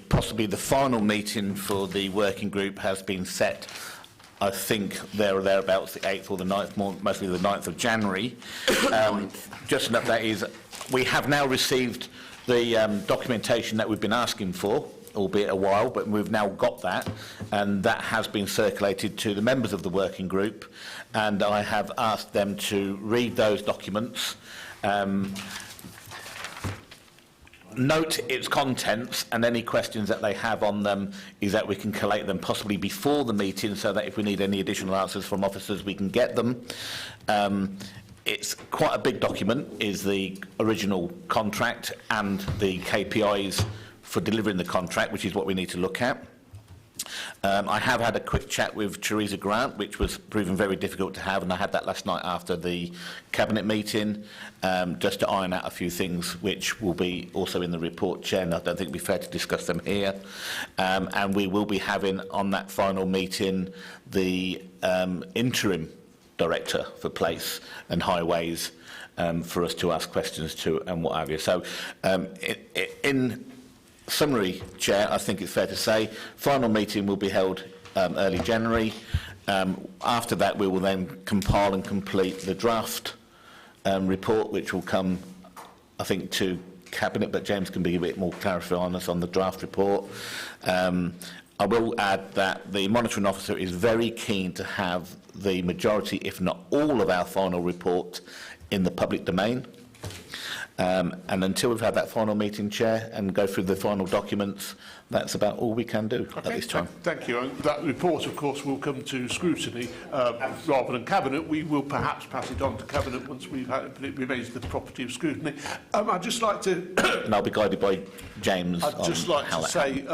possibly the final meeting for the working group has been set, I think, there or thereabouts, the 8th or the 9th, mostly the 9th of January. Just enough that is, we have now received the documentation that we've been asking for, albeit a while, but we've now got that, and that has been circulated to the members of the working group, and I have asked them to read those documents, note its contents, and any questions that they have on them is that we can collate them possibly before the meeting, so that if we need any additional answers from officers, we can get them. It's quite a big document, is the original contract and the KPIs for delivering the contract, which is what we need to look at. I have had a quick chat with Teresa Grant, which was proven very difficult to have, and I had that last night after the Cabinet meeting, just to iron out a few things which will be also in the report, Chair, and I don't think it would be fair to discuss them here. And we will be having on that final meeting the interim Director for Place and Highways for us to ask questions to and what have you. So in summary, Chair, I think it's fair to say final meeting will be held early January. After that, we will then compile and complete the draft report, which will come, I think, to Cabinet, but James can be a bit more clarifying on us on the draft report. I will add that the monitoring officer is very keen to have the majority, if not all, of our final report in the public domain. And until we've had that final meeting, Chair, and go through the final documents, that's about all we can do at this time. Thank you. And that report, of course, will come to scrutiny rather than Cabinet. We will perhaps pass it on to Cabinet once we've had it remains the property of scrutiny. I'd just like to... and I'll be guided by James. I'd just like to say...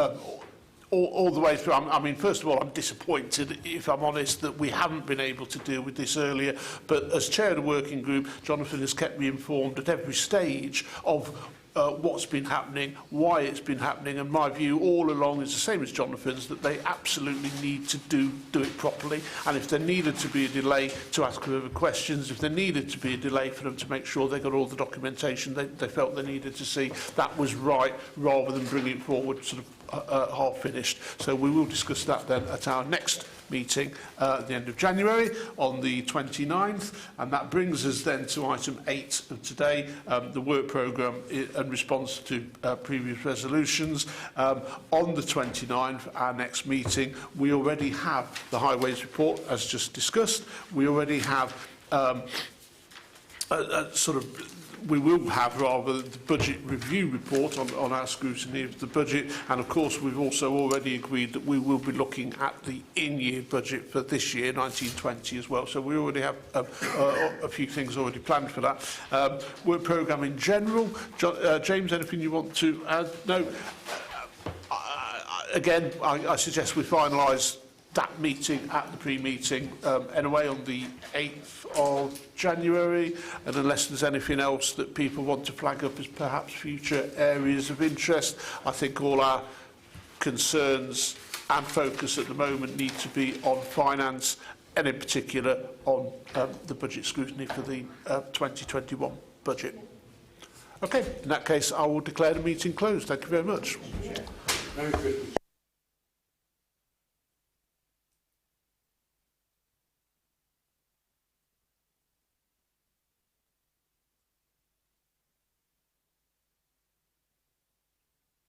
all the way through, I mean, first of all, I'm disappointed, if I'm honest, that we haven't been able to deal with this earlier. But as chair of the working group, Jonathan has kept me informed at every stage of what's been happening, why it's been happening, and my view all along is the same as Jonathan's, that they absolutely need to do it properly. And if there needed to be a delay to ask further questions, if there needed to be a delay for them to make sure they got all the documentation they felt they needed to see, that was right, rather than bring it forward sort of half finished. So we will discuss that then at our next meeting at the end of January on the 29th, and that brings us then to item 8 of today, the work programme in response to previous resolutions. On the 29th, our next meeting, we already have the highways report as just discussed. We already have we will have rather the budget review report on our scrutiny of the budget, and of course we've also already agreed that we will be looking at the in-year budget for this year, 1920, as well. So we already have a few things already planned for that. Work programme in general. James, anything you want to add? No. Again, I suggest we finalise that meeting at the pre-meeting anyway on the 8th of January, and unless there's anything else that people want to flag up as perhaps future areas of interest, I think all our concerns and focus at the moment need to be on finance, and in particular on the budget scrutiny for the 2021 budget. Okay, in that case I will declare the meeting closed. Thank you very much. Merry Christmas.